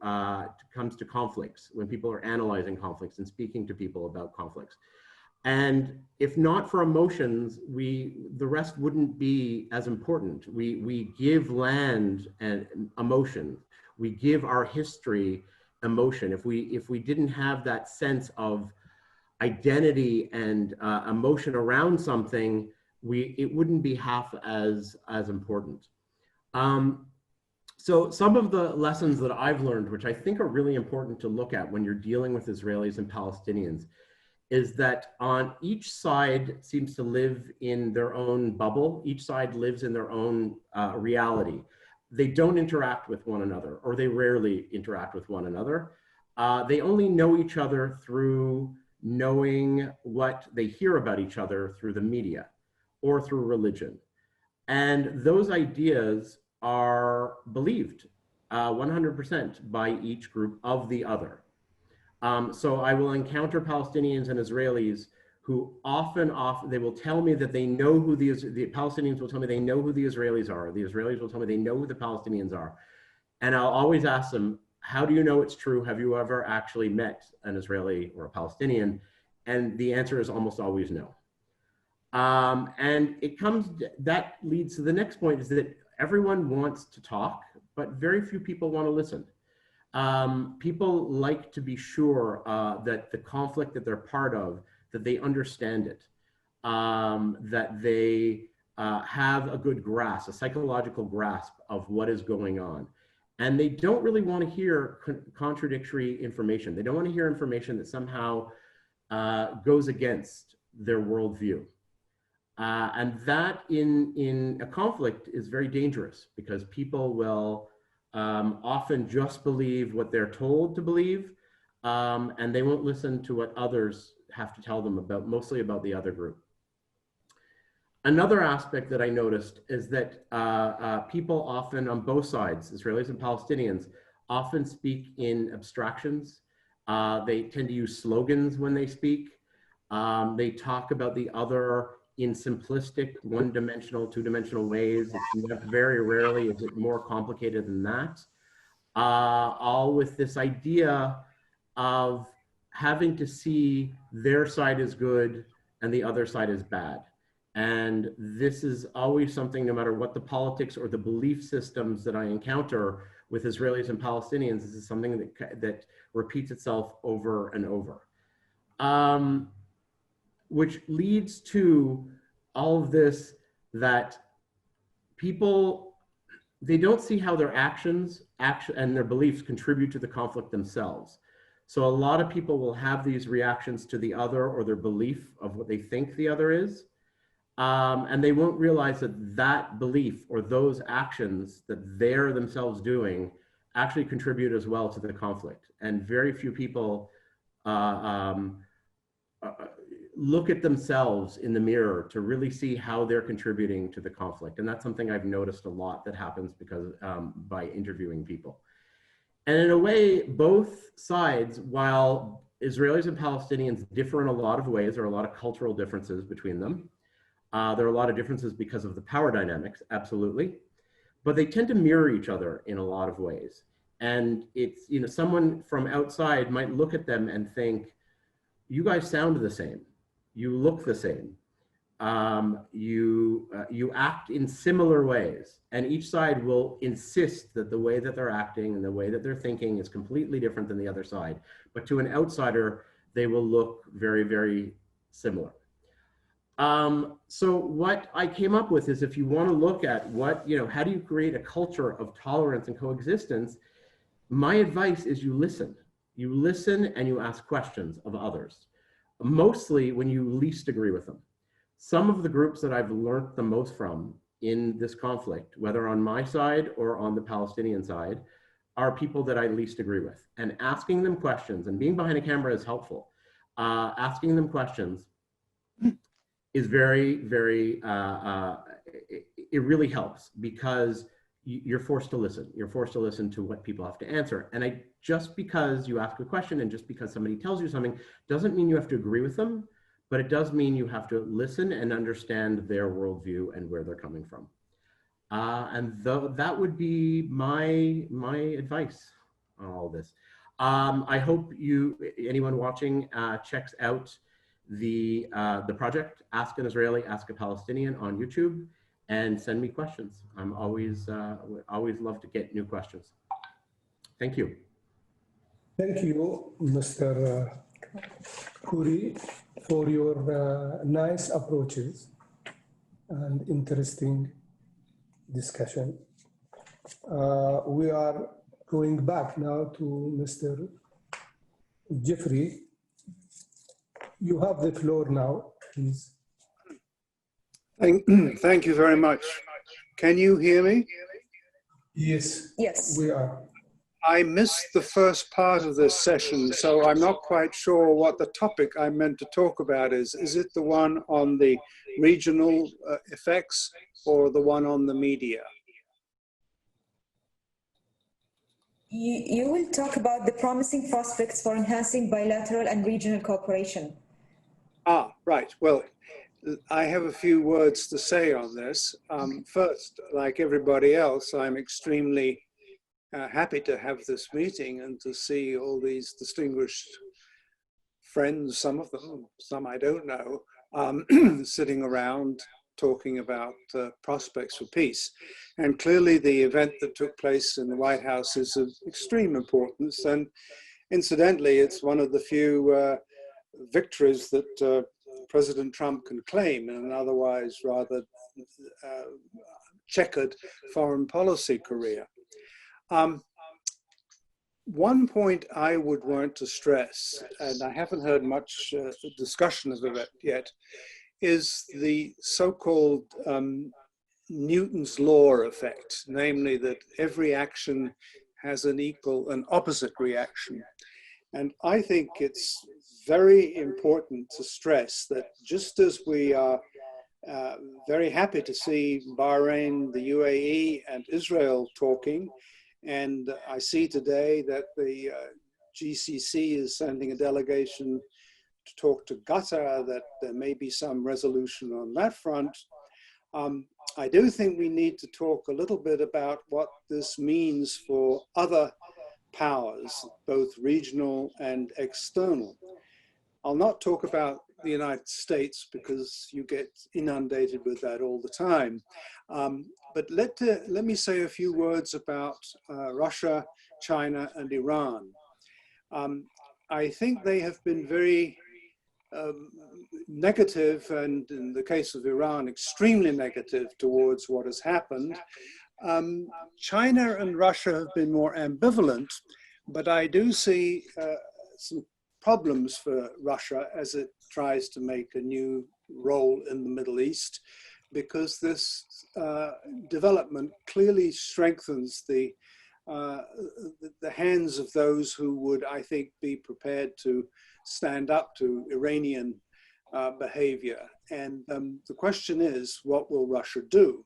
conflicts, when people are analyzing conflicts and speaking to people about conflicts. And if not for emotions, the rest wouldn't be as important. We give land and emotion. We give our history emotion. If we didn't have that sense of identity and emotion around something, it wouldn't be half as important. So some of the lessons that I've learned, which I think are really important to look at when you're dealing with Israelis and Palestinians, is that on each side seems to live in their own bubble. Each side lives in their own reality. They don't interact with one another, or they rarely interact with one another. They only know each other through knowing what they hear about each other through the media or through religion. And those ideas are believed 100% by each group of the other. So I will encounter Palestinians and Israelis who often they will tell me that they know who the Palestinians will tell me they know who the Israelis are. The Israelis will tell me they know who the Palestinians are. And I'll always ask them, how do you know it's true? Have you ever actually met an Israeli or a Palestinian? And the answer is almost always no. And that leads to the next point, is that everyone wants to talk, but very few people want to listen. People like to be sure that the conflict that they're part of, that they understand it, that they have a good grasp, a psychological grasp of what is going on. And they don't really want to hear contradictory information. They don't want to hear information that somehow goes against their worldview. And that in a conflict is very dangerous, because people will often just believe what they're told to believe, and they won't listen to what others have to tell them about, mostly about the other group. Another aspect that I noticed is that people often on both sides, Israelis and Palestinians, often speak in abstractions. They tend to use slogans when they speak. They talk about the other in simplistic, one-dimensional, two-dimensional ways. It's very rarely is it more complicated than that. All with this idea of having to see their side is good and the other side is bad. And this is always something, no matter what the politics or the belief systems that I encounter with Israelis and Palestinians, this is something that repeats itself over and over. Which leads to all of this, that people, they don't see how their actions and their beliefs contribute to the conflict themselves. So a lot of people will have these reactions to the other or their belief of what they think the other is. And they won't realize that that belief or those actions that they're themselves doing actually contribute as well to the conflict. And very few people look at themselves in the mirror to really see how they're contributing to the conflict. And that's something I've noticed a lot that happens because by interviewing people. And in a way, both sides, while Israelis and Palestinians differ in a lot of ways, there are a lot of cultural differences between them. There are a lot of differences because of the power dynamics, absolutely. But they tend to mirror each other in a lot of ways. And it's, you know, someone from outside might look at them and think, you guys sound the same. You look the same. You act in similar ways. And each side will insist that the way that they're acting and the way that they're thinking is completely different than the other side. But to an outsider, they will look very, very similar. So what I came up with is, if you want to look at what, you know, how do you create a culture of tolerance and coexistence? My advice is you listen. You listen and you ask questions of others, mostly when you least agree with them. Some of the groups that I've learned the most from in this conflict, whether on my side or on the Palestinian side, are people that I least agree with. And asking them questions, and being behind a camera is helpful. Asking them questions is very, very, it really helps, because you're forced to listen. You're forced to listen to what people have to answer. And just because you ask a question and just because somebody tells you something doesn't mean you have to agree with them, but it does mean you have to listen and understand their worldview and where they're coming from. And that would be my advice on all this. I hope anyone watching checks out the project, Ask an Israeli, Ask a Palestinian on YouTube, and send me questions. I'm always love to get new questions. Thank you. Thank you, Mr. Khoury, for your nice approaches and interesting discussion. We are going back now to Mr. Jeffrey. You have the floor now, please. Thank you very much. Can you hear me? Yes. Yes. We are. I missed the first part of this session, so I'm not quite sure what the topic I meant to talk about is. Is it the one on the regional effects or the one on the media? You will talk about the promising prospects for enhancing bilateral and regional cooperation. Ah, right. Well, I have a few words to say on this. First, like everybody else, I'm extremely happy to have this meeting and to see all these distinguished friends, some of them, some I don't know, sitting around talking about prospects for peace. And clearly the event that took place in the White House is of extreme importance. And incidentally, it's one of the few victories that President Trump can claim in an otherwise rather checkered foreign policy career. One point I would want to stress, and I haven't heard much discussion of it yet, is the so-called Newton's law effect, namely that every action has an opposite reaction. And I think it's very important to stress that just as we are very happy to see Bahrain, the UAE, and Israel talking, and I see today that the GCC is sending a delegation to talk to Qatar, that there may be some resolution on that front. I do think we need to talk a little bit about what this means for other powers, both regional and external. I'll not talk about the United States because you get inundated with that all the time. But let me say a few words about Russia, China, and Iran. I think they have been very negative, and in the case of Iran, extremely negative towards what has happened. China and Russia have been more ambivalent, but I do see some problems for Russia as it tries to make a new role in the Middle East, because this development clearly strengthens the hands of those who would, I think, be prepared to stand up to Iranian behavior. And the question is, what will Russia do?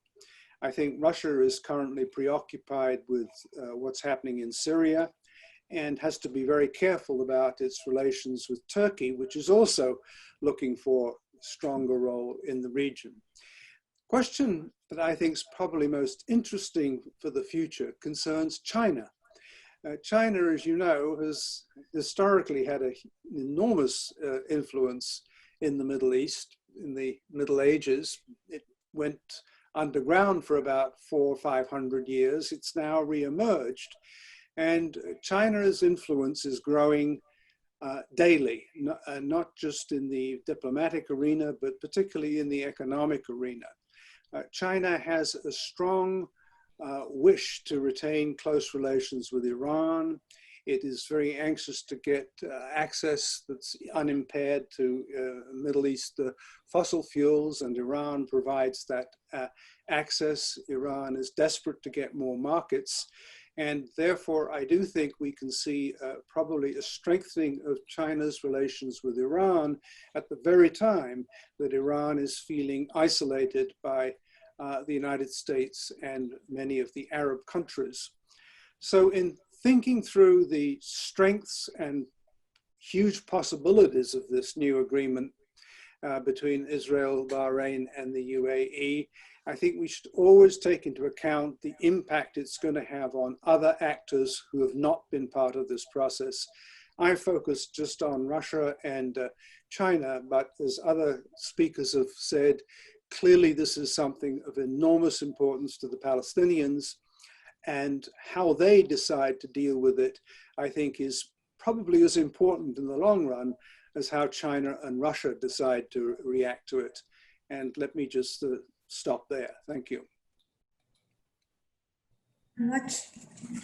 I think Russia is currently preoccupied with what's happening in Syria and has to be very careful about its relations with Turkey, which is also looking for a stronger role in the region. Question that I think is probably most interesting for the future concerns China. China, as you know, has historically had an enormous influence in the Middle East. In the Middle Ages, it went underground for about 400 or 500 years. It's now re-emerged. And China's influence is growing daily, not just in the diplomatic arena, but particularly in the economic arena. China has a strong wish to retain close relations with Iran. It is very anxious to get access that's unimpaired to Middle East fossil fuels, and Iran provides that access. Iran is desperate to get more markets. And therefore, I do think we can see probably a strengthening of China's relations with Iran at the very time that Iran is feeling isolated by the United States and many of the Arab countries. So in thinking through the strengths and huge possibilities of this new agreement between Israel, Bahrain, and the UAE, I think we should always take into account the impact it's going to have on other actors who have not been part of this process. I focused just on Russia and China, but as other speakers have said, clearly this is something of enormous importance to the Palestinians, and how they decide to deal with it, I think, is probably as important in the long run as how China and Russia decide to react to it. And let me just stop there. Thank you. Much,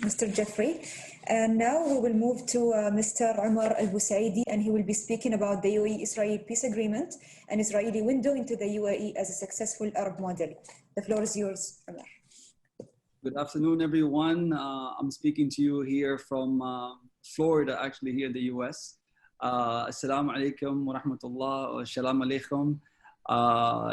Mr. Jeffrey. And now we will move to Mr. Omar Al-Busaidi, and he will be speaking about the UAE-Israel peace agreement and Israeli window into the UAE as a successful Arab model. The floor is yours, Omar. Good afternoon, everyone. I'm speaking to you here from Florida, actually here in the US. Assalamu alaikum wa rahmatullah wa shalom alaikum.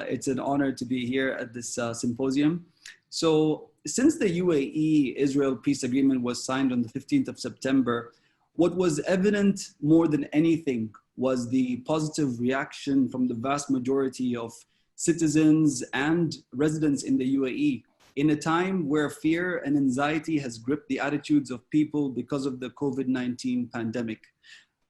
It's an honor to be here at this symposium. So since the UAE-Israel peace agreement was signed on the 15th of September, what was evident more than anything was the positive reaction from the vast majority of citizens and residents in the UAE in a time where fear and anxiety has gripped the attitudes of people because of the COVID-19 pandemic.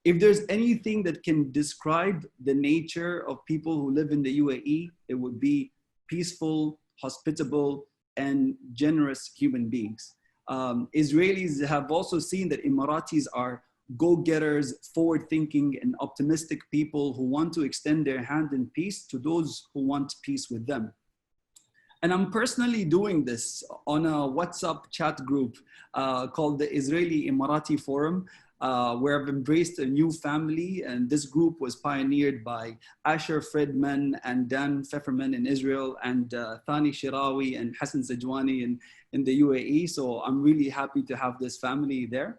If there's anything that can describe the nature of people who live in the UAE, it would be peaceful, hospitable, and generous human beings. Israelis have also seen that Emiratis are go-getters, forward-thinking, and optimistic people who want to extend their hand in peace to those who want peace with them. And I'm personally doing this on a WhatsApp chat group called the Israeli Emirati Forum, where I've embraced a new family. And this group was pioneered by Asher Friedman and Dan Pfefferman in Israel, and Thani Shirawi and Hassan Sajwani in the UAE. So I'm really happy to have this family there.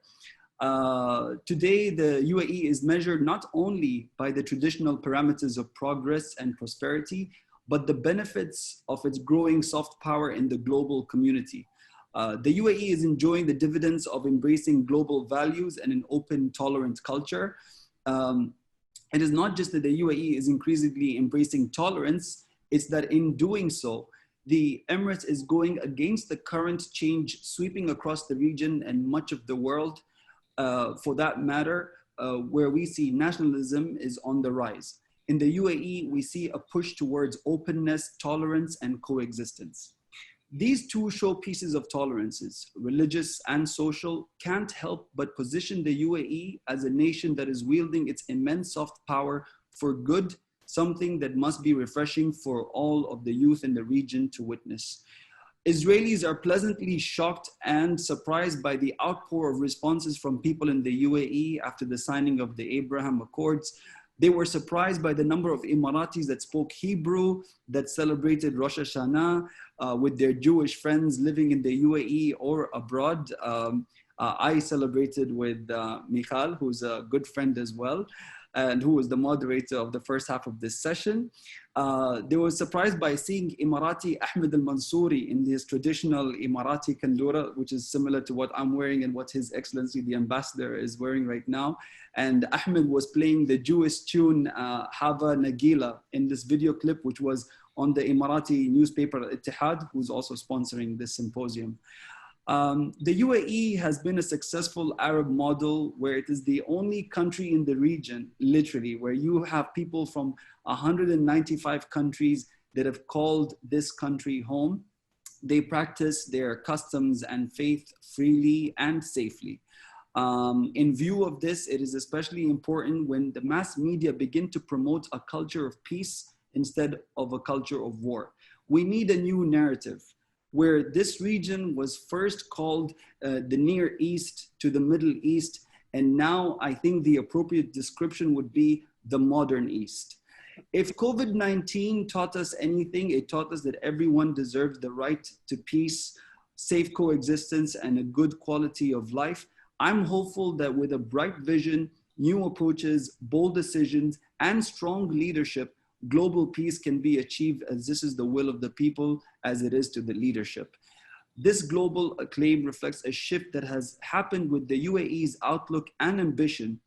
Today, the UAE is measured not only by the traditional parameters of progress and prosperity, but the benefits of its growing soft power in the global community. The UAE is enjoying the dividends of embracing global values and an open, tolerant culture. It is not just that the UAE is increasingly embracing tolerance, it's that in doing so, the Emirates is going against the current change sweeping across the region and much of the world, for that matter, where we see nationalism is on the rise. In the UAE, we see a push towards openness, tolerance, and coexistence. These two showpieces of tolerances, religious and social, can't help but position the UAE as a nation that is wielding its immense soft power for good, something that must be refreshing for all of the youth in the region to witness. Israelis are pleasantly shocked and surprised by the outpour of responses from people in the UAE after the signing of the Abraham Accords. They were surprised by the number of Emiratis that spoke Hebrew, that celebrated Rosh Hashanah with their Jewish friends living in the UAE or abroad. I celebrated with Michal, who's a good friend as well, and who was the moderator of the first half of this session. They were surprised by seeing Emirati Ahmed al-Mansouri in his traditional Emirati kandura, which is similar to what I'm wearing and what His Excellency the Ambassador is wearing right now. And Ahmed was playing the Jewish tune Hava Nagila in this video clip, which was on the Emirati newspaper Al-Ittihad, who's also sponsoring this symposium. The UAE has been a successful Arab model where it is the only country in the region, literally, where you have people from 195 countries that have called this country home. They practice their customs and faith freely and safely. In view of this, it is especially important when the mass media begin to promote a culture of peace instead of a culture of war. We need a new narrative where this region was first called the Near East to the Middle East. And now I think the appropriate description would be the modern East. If COVID-19 taught us anything, it taught us that everyone deserves the right to peace, safe coexistence, and a good quality of life. I'm hopeful that with a bright vision, new approaches, bold decisions, and strong leadership, global peace can be achieved as this is the will of the people as it is to the leadership. This global acclaim reflects a shift that has happened with the UAE's outlook and ambition.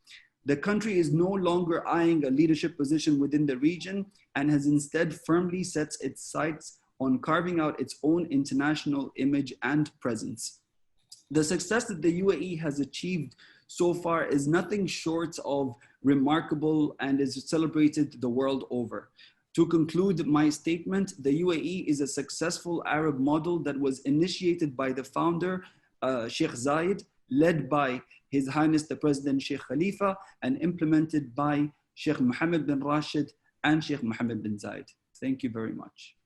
The country is no longer eyeing a leadership position within the region and has instead firmly set its sights on carving out its own international image and presence. The success that the UAE has achieved so far is nothing short of remarkable and is celebrated the world over. To conclude my statement, the UAE is a successful Arab model that was initiated by the founder, Sheikh Zayed, led by His Highness the President Sheikh Khalifa, and implemented by Sheikh Mohammed bin Rashid and Sheikh Mohammed bin Zayed. Thank you very much.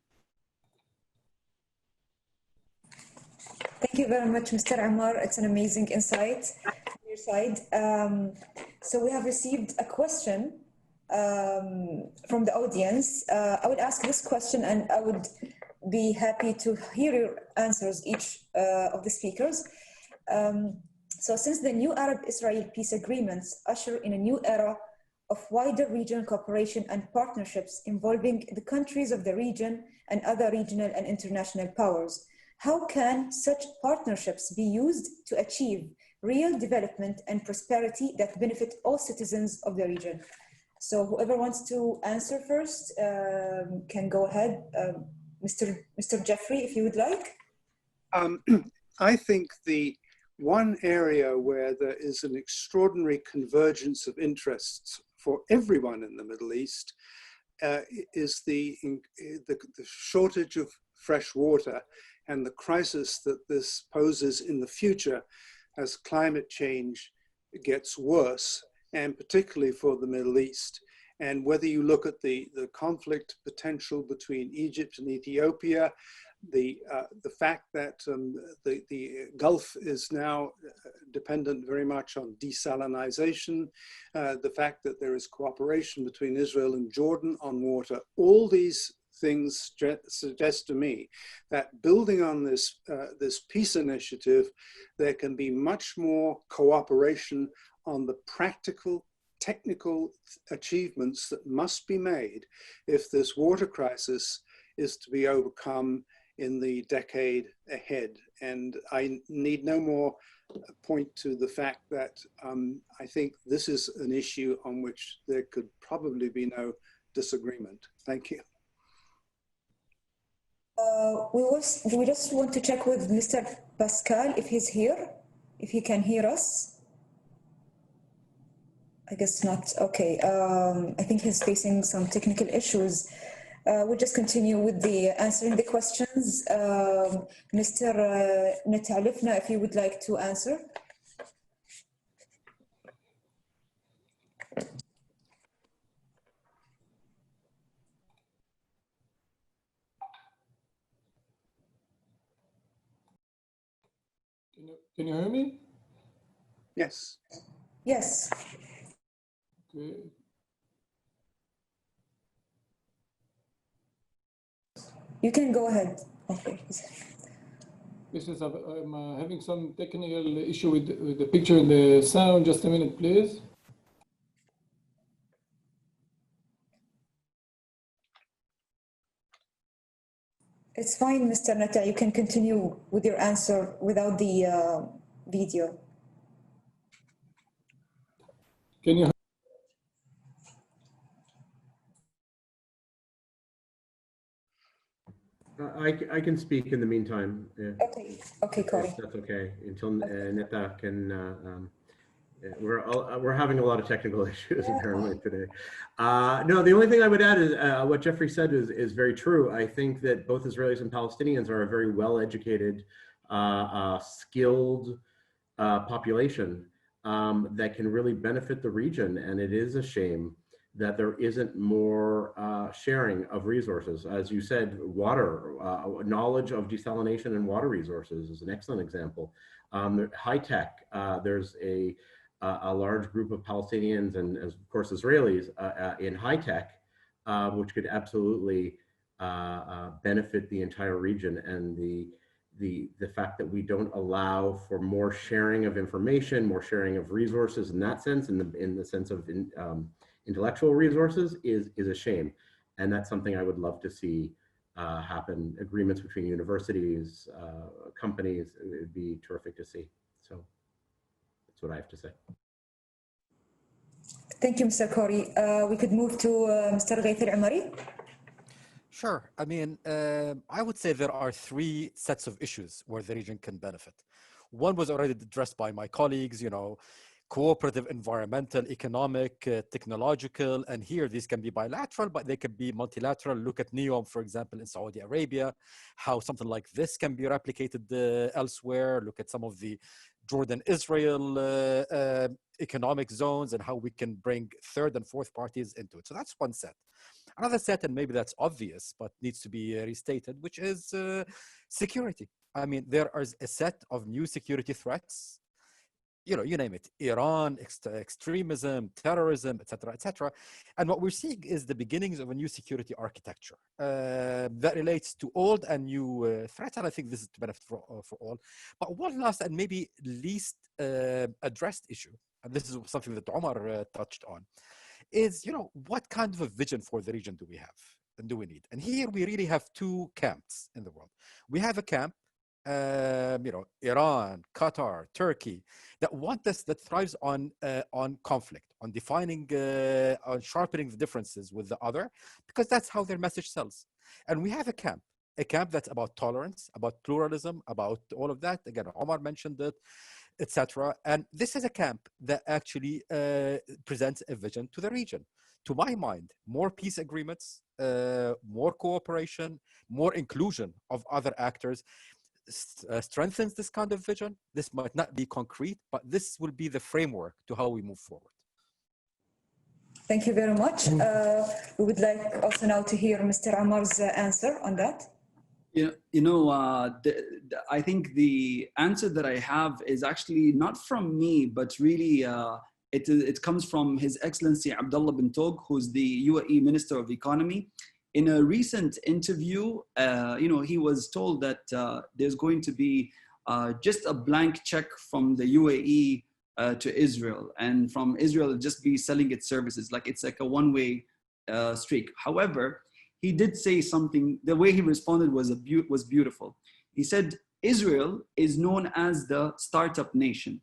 Thank you very much, Mr. Amar. It's an amazing insight from your side. So we have received a question from the audience. I would ask this question and I would be happy to hear your answers, each of the speakers. So since the new Arab-Israel peace agreements usher in a new era of wider regional cooperation and partnerships involving the countries of the region and other regional and international powers, how can such partnerships be used to achieve real development and prosperity that benefit all citizens of the region? So whoever wants to answer first can go ahead. Mr. Jeffrey, if you would like. I think the one area where there is an extraordinary convergence of interests for everyone in the Middle East is the shortage of fresh water and the crisis that this poses in the future as climate change gets worse, and particularly for the Middle East. And whether you look at the conflict potential between Egypt and Ethiopia, the fact that the Gulf is now dependent very much on desalinization, the fact that there is cooperation between Israel and Jordan on water, all these things suggest to me that building on this, this peace initiative, there can be much more cooperation on the practical, technical achievements that must be made if this water crisis is to be overcome in the decade ahead. And I need no more point to the fact that I think this is an issue on which there could probably be no disagreement. Thank you. We just want to check with Mr. Pascal if he's here, if he can hear us. I guess not. Okay. I think he's facing some technical issues. We'll just continue with the answering the questions. Mr. Netalifna, if you would like to answer. Can you hear me? Yes. Yes. Okay. You can go ahead. Okay. This is I'm having some technical issue with the picture and the sound. Just a minute, please. It's fine, Mr. Nata. You can continue with your answer without the video. Can you? I can speak in the meantime. Okay. Okay, Corey. That's okay. Until Neta can. We're having a lot of technical issues apparently today. No, the only thing I would add is what Jeffrey said is very true. I think that both Israelis and Palestinians are a very well-educated, skilled population that can really benefit the region. And it is a shame that there isn't more sharing of resources. As you said, water, knowledge of desalination and water resources is an excellent example. High tech, there's a large group of Palestinians and of course Israelis in high tech, which could absolutely benefit the entire region. And the fact that we don't allow for more sharing of information, more sharing of resources in that sense, in the sense of intellectual resources is a shame. And that's something I would love to see happen. Agreements between universities, companies, it would be terrific to see. So that's what I have to say. Thank you, Mr. Corey. We could move to Mr. Ghaith Al-Umari. Sure. I mean, I would say there are three sets of issues where the region can benefit. One was already addressed by my colleagues, you know, cooperative, environmental, economic, technological, and here these can be bilateral, but they can be multilateral. Look at NEOM, for example, in Saudi Arabia, how something like this can be replicated elsewhere. Look at some of the Jordan-Israel economic zones and how we can bring third and fourth parties into it. So that's one set. Another set, and maybe that's obvious, but needs to be restated, which is security. I mean, there is a set of new security threats you name it, Iran, extremism, terrorism, etc., etc. And what we're seeing is the beginnings of a new security architecture that relates to old and new threats. And I think this is to benefit for all. But one last and maybe least addressed issue, and this is something that Omar touched on, is, what kind of a vision for the region do we have and do we need? And here we really have two camps in the world. We have a camp, Iran, Qatar, Turkey, that thrives on conflict, on defining, on sharpening the differences with the other, because that's how their message sells. And we have a camp that's about tolerance, about pluralism, about all of that. Again, Omar mentioned it, etc. And this is a camp that actually presents a vision to the region. To my mind, more peace agreements, more cooperation, more inclusion of other actors strengthens this kind of vision. This might not be concrete, but this will be the framework to how we move forward. Thank you very much. We would like also now to hear Mr. Amar's answer on that. I think the answer that I have is actually not from me, but really it comes from His Excellency Abdullah bin Tog, who's the UAE Minister of Economy. In a recent interview, he was told that there's going to be just a blank check from the UAE to Israel, and from Israel just be selling its services, like it's like a one-way streak. However, he did say something. The way he responded was beautiful. He said, Israel is known as the startup nation.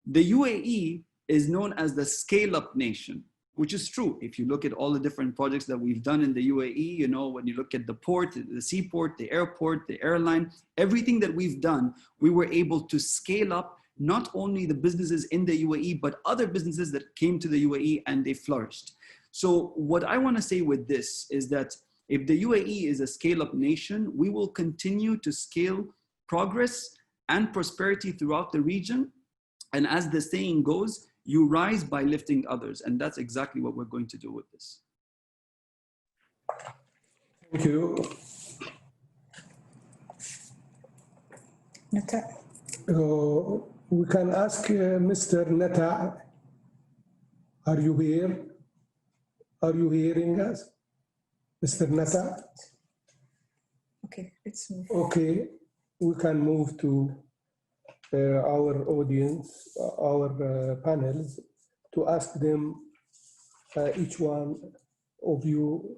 The UAE is known as the scale-up nation, which is true. If you look at all the different projects that we've done in the UAE, when you look at the port, the seaport, the airport, the airline, everything that we've done, we were able to scale up not only the businesses in the UAE, but other businesses that came to the UAE and they flourished. So what I want to say with this is that if the UAE is a scale-up nation, we will continue to scale progress and prosperity throughout the region. And as the saying goes, you rise by lifting others. And that's exactly what we're going to do with this. Thank you. Nata. We can ask Mr. Nata, are you here? Are you hearing us? Mr. Nata? Okay, let's move. Okay, we can move to our audience, our panels, to ask them, each one of you,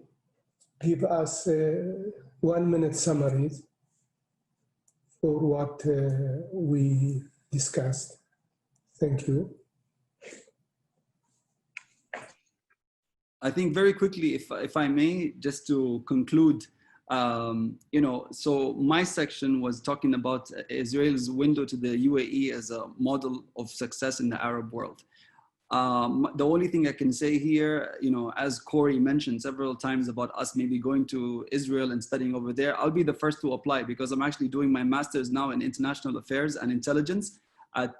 give us 1 minute summaries for what we discussed. Thank you. I think very quickly, if I may, just to conclude, so my section was talking about Israel's window to the UAE as a model of success in the Arab world. The only thing I can say here, as Corey mentioned several times about us maybe going to Israel and studying over there, I'll be the first to apply because I'm actually doing my master's now in international affairs and intelligence at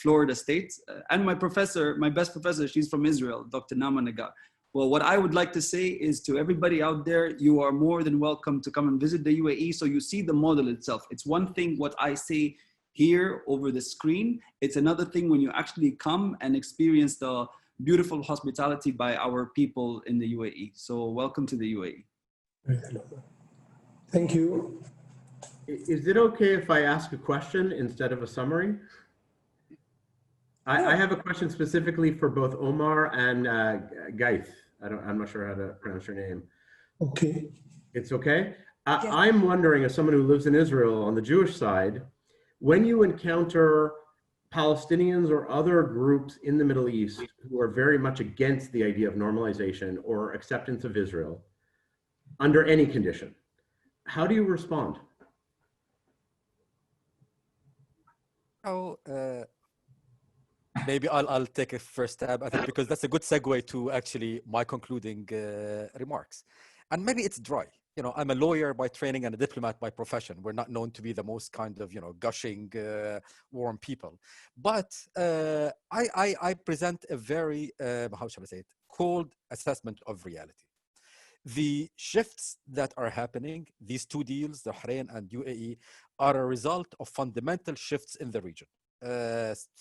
Florida State. And my best professor, she's from Israel, Dr. Nama Nagar. Well, what I would like to say is to everybody out there, you are more than welcome to come and visit the UAE so you see the model itself. It's one thing what I say here over the screen. It's another thing when you actually come and experience the beautiful hospitality by our people in the UAE. So welcome to the UAE. Thank you. Is it okay if I ask a question instead of a summary? I have a question specifically for both Omar and Gaith. I'm not sure how to pronounce your name. Okay. It's okay? I'm wondering, as someone who lives in Israel on the Jewish side, when you encounter Palestinians or other groups in the Middle East who are very much against the idea of normalization or acceptance of Israel under any condition, how do you respond? Maybe I'll take a first stab at it because that's a good segue to actually my concluding remarks. And maybe it's dry. I'm a lawyer by training and a diplomat by profession. We're not known to be the most kind of, gushing, warm people. But I present a very, how shall I say it, cold assessment of reality. The shifts that are happening, these two deals, the Bahrain and UAE, are a result of fundamental shifts in the region.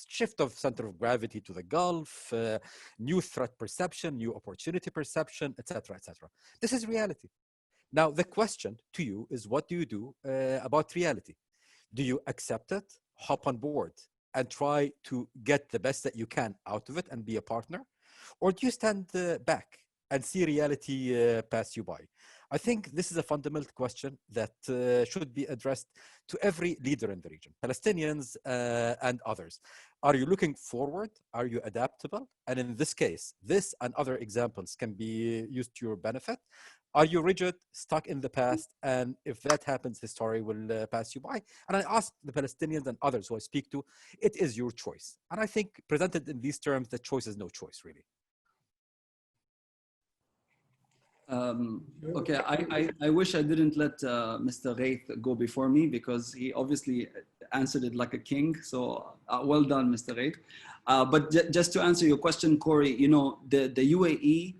shift of center of gravity to the Gulf, new threat perception, new opportunity perception, etc., etc. This is reality. Now, the question to you is, what do you do about reality? Do you accept it, hop on board, and try to get the best that you can out of it and be a partner? Or do you stand back and see reality pass you by? I think this is a fundamental question that should be addressed to every leader in the region, Palestinians and others. Are you looking forward? Are you adaptable? And in this case, this and other examples can be used to your benefit. Are you rigid, stuck in the past? And if that happens, history will pass you by. And I ask the Palestinians and others who I speak to, it is your choice. And I think presented in these terms, the choice is no choice, really. Okay, I wish I didn't let Mr. Ghaith go before me, because he obviously answered it like a king. So well done, Mr. Ghaith. But just to answer your question, Corey, you know, the UAE,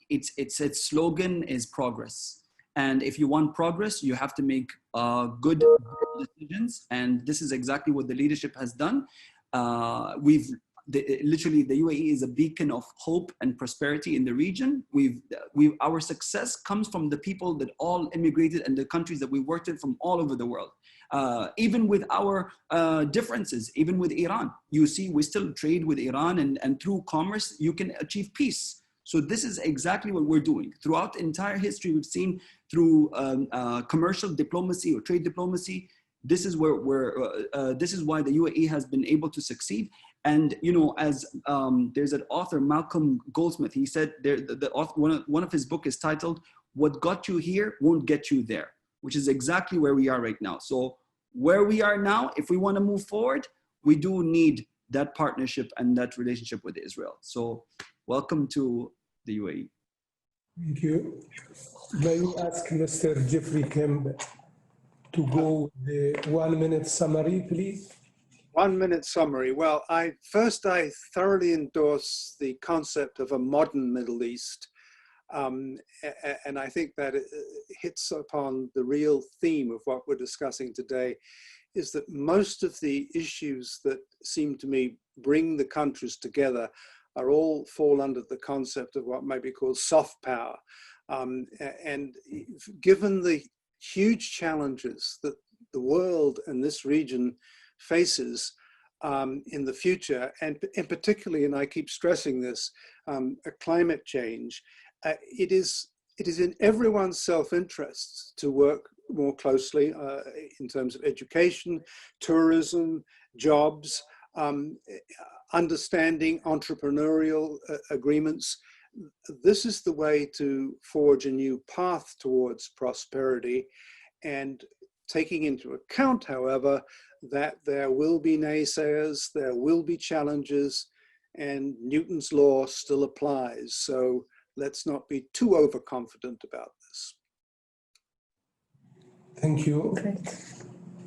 its slogan is progress. And if you want progress, you have to make good decisions. And this is exactly what the leadership has done. Literally, the UAE is a beacon of hope and prosperity in the region. Our success comes from the people that all immigrated and the countries that we worked in from all over the world. Even with our differences, even with Iran, you see, we still trade with Iran, and through commerce, you can achieve peace. So this is exactly what we're doing. Throughout the entire history, we've seen through commercial diplomacy or trade diplomacy, this is this is why the UAE has been able to succeed. And you know, as there's an author, Malcolm Goldsmith, he said one of his book is titled "What Got You Here Won't Get You There," which is exactly where we are right now. So where we are now, if we want to move forward, we do need that partnership and that relationship with Israel. So welcome to the UAE. Thank you. May we ask Mr. Jeffrey Kemp to go with the 1 minute summary, please? 1 minute summary. Well, I thoroughly endorse the concept of a modern Middle East. And I think that it hits upon the real theme of what we're discussing today, is that most of the issues that seem to me bring the countries together are all fall under the concept of what might be called soft power. And given the huge challenges that the world and this region faces in the future, and particularly, and I keep stressing this, climate change, it is in everyone's self-interest to work more closely in terms of education, tourism, jobs, understanding entrepreneurial agreements. This is the way to forge a new path towards prosperity, and taking into account, however, that there will be naysayers, there will be challenges, and Newton's law still applies. So let's not be too overconfident about this. Thank you.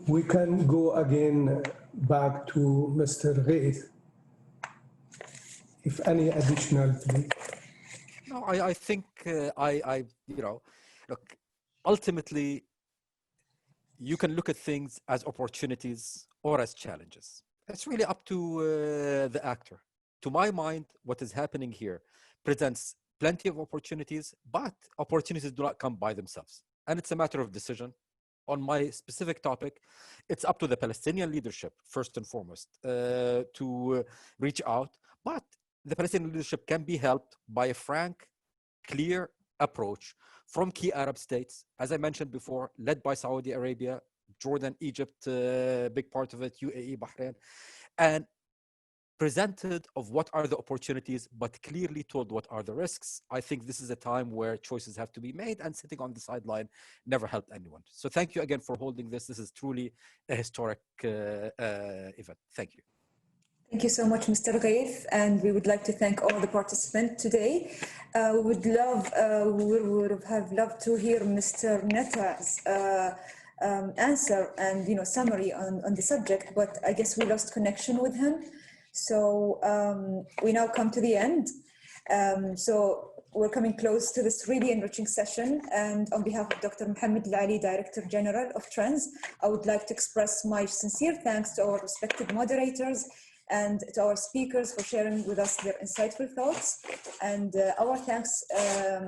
We can go again back to Mr. Ghaith. If any additional, please. No, I think you know, look, ultimately, you can look at things as opportunities or as challenges. It's really up to the actor. To my mind, what is happening here presents plenty of opportunities, but opportunities do not come by themselves. And it's a matter of decision. On my specific topic, it's up to the Palestinian leadership, first and foremost, to reach out. But the Palestinian leadership can be helped by a frank, clear approach from key Arab states, as I mentioned before, led by Saudi Arabia, Jordan, Egypt, big part of it, UAE, Bahrain, and presented of what are the opportunities, but clearly told what are the risks. I think this is a time where choices have to be made, and sitting on the sideline never helped anyone. So thank you again for holding this. This is truly a historic event. Thank you. Thank you so much, Mr. Ghaith, and we would like to thank all the participants today. We would have loved to hear Mr. Netta's answer and summary on the subject, but I guess we lost connection with him. So we now come to the end. So we're coming close to this really enriching session. And on behalf of Dr. Mohammed Al Ali, Director General of Trends, I would like to express my sincere thanks to our respected moderators and to our speakers for sharing with us their insightful thoughts. And our thanks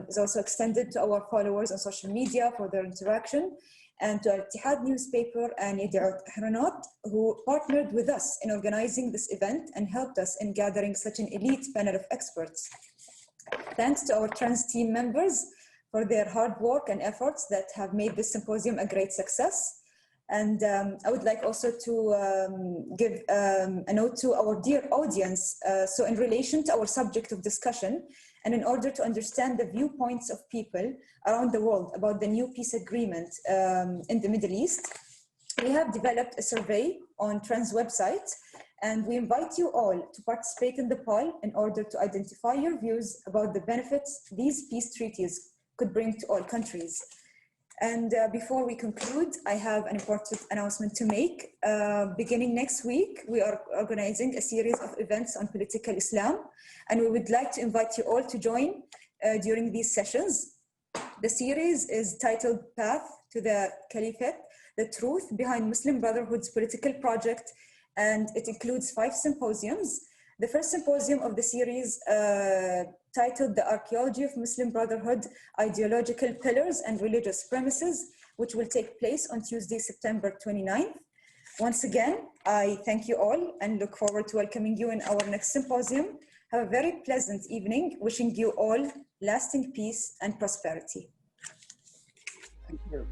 is also extended to our followers on social media for their interaction, and to Al-Ittihad newspaper and Yedi'ut Ahronot, who partnered with us in organizing this event and helped us in gathering such an elite panel of experts. Thanks to our Trends team members for their hard work and efforts that have made this symposium a great success. And I would like also to give a note to our dear audience. So in relation to our subject of discussion, and in order to understand the viewpoints of people around the world about the new peace agreement in the Middle East, we have developed a survey on Trends website, and we invite you all to participate in the poll in order to identify your views about the benefits these peace treaties could bring to all countries. And before we conclude, I have an important announcement to make. Beginning next week, we are organizing a series of events on political Islam, and we would like to invite you all to join during these sessions. The series is titled Path to the Caliphate, the Truth Behind Muslim Brotherhood's Political Project, and it includes 5 symposiums. The first symposium of the series titled The Archaeology of Muslim Brotherhood, Ideological Pillars and Religious Premises, which will take place on Tuesday, September 29th. Once again, I thank you all and look forward to welcoming you in our next symposium. Have a very pleasant evening, wishing you all lasting peace and prosperity. Thank you.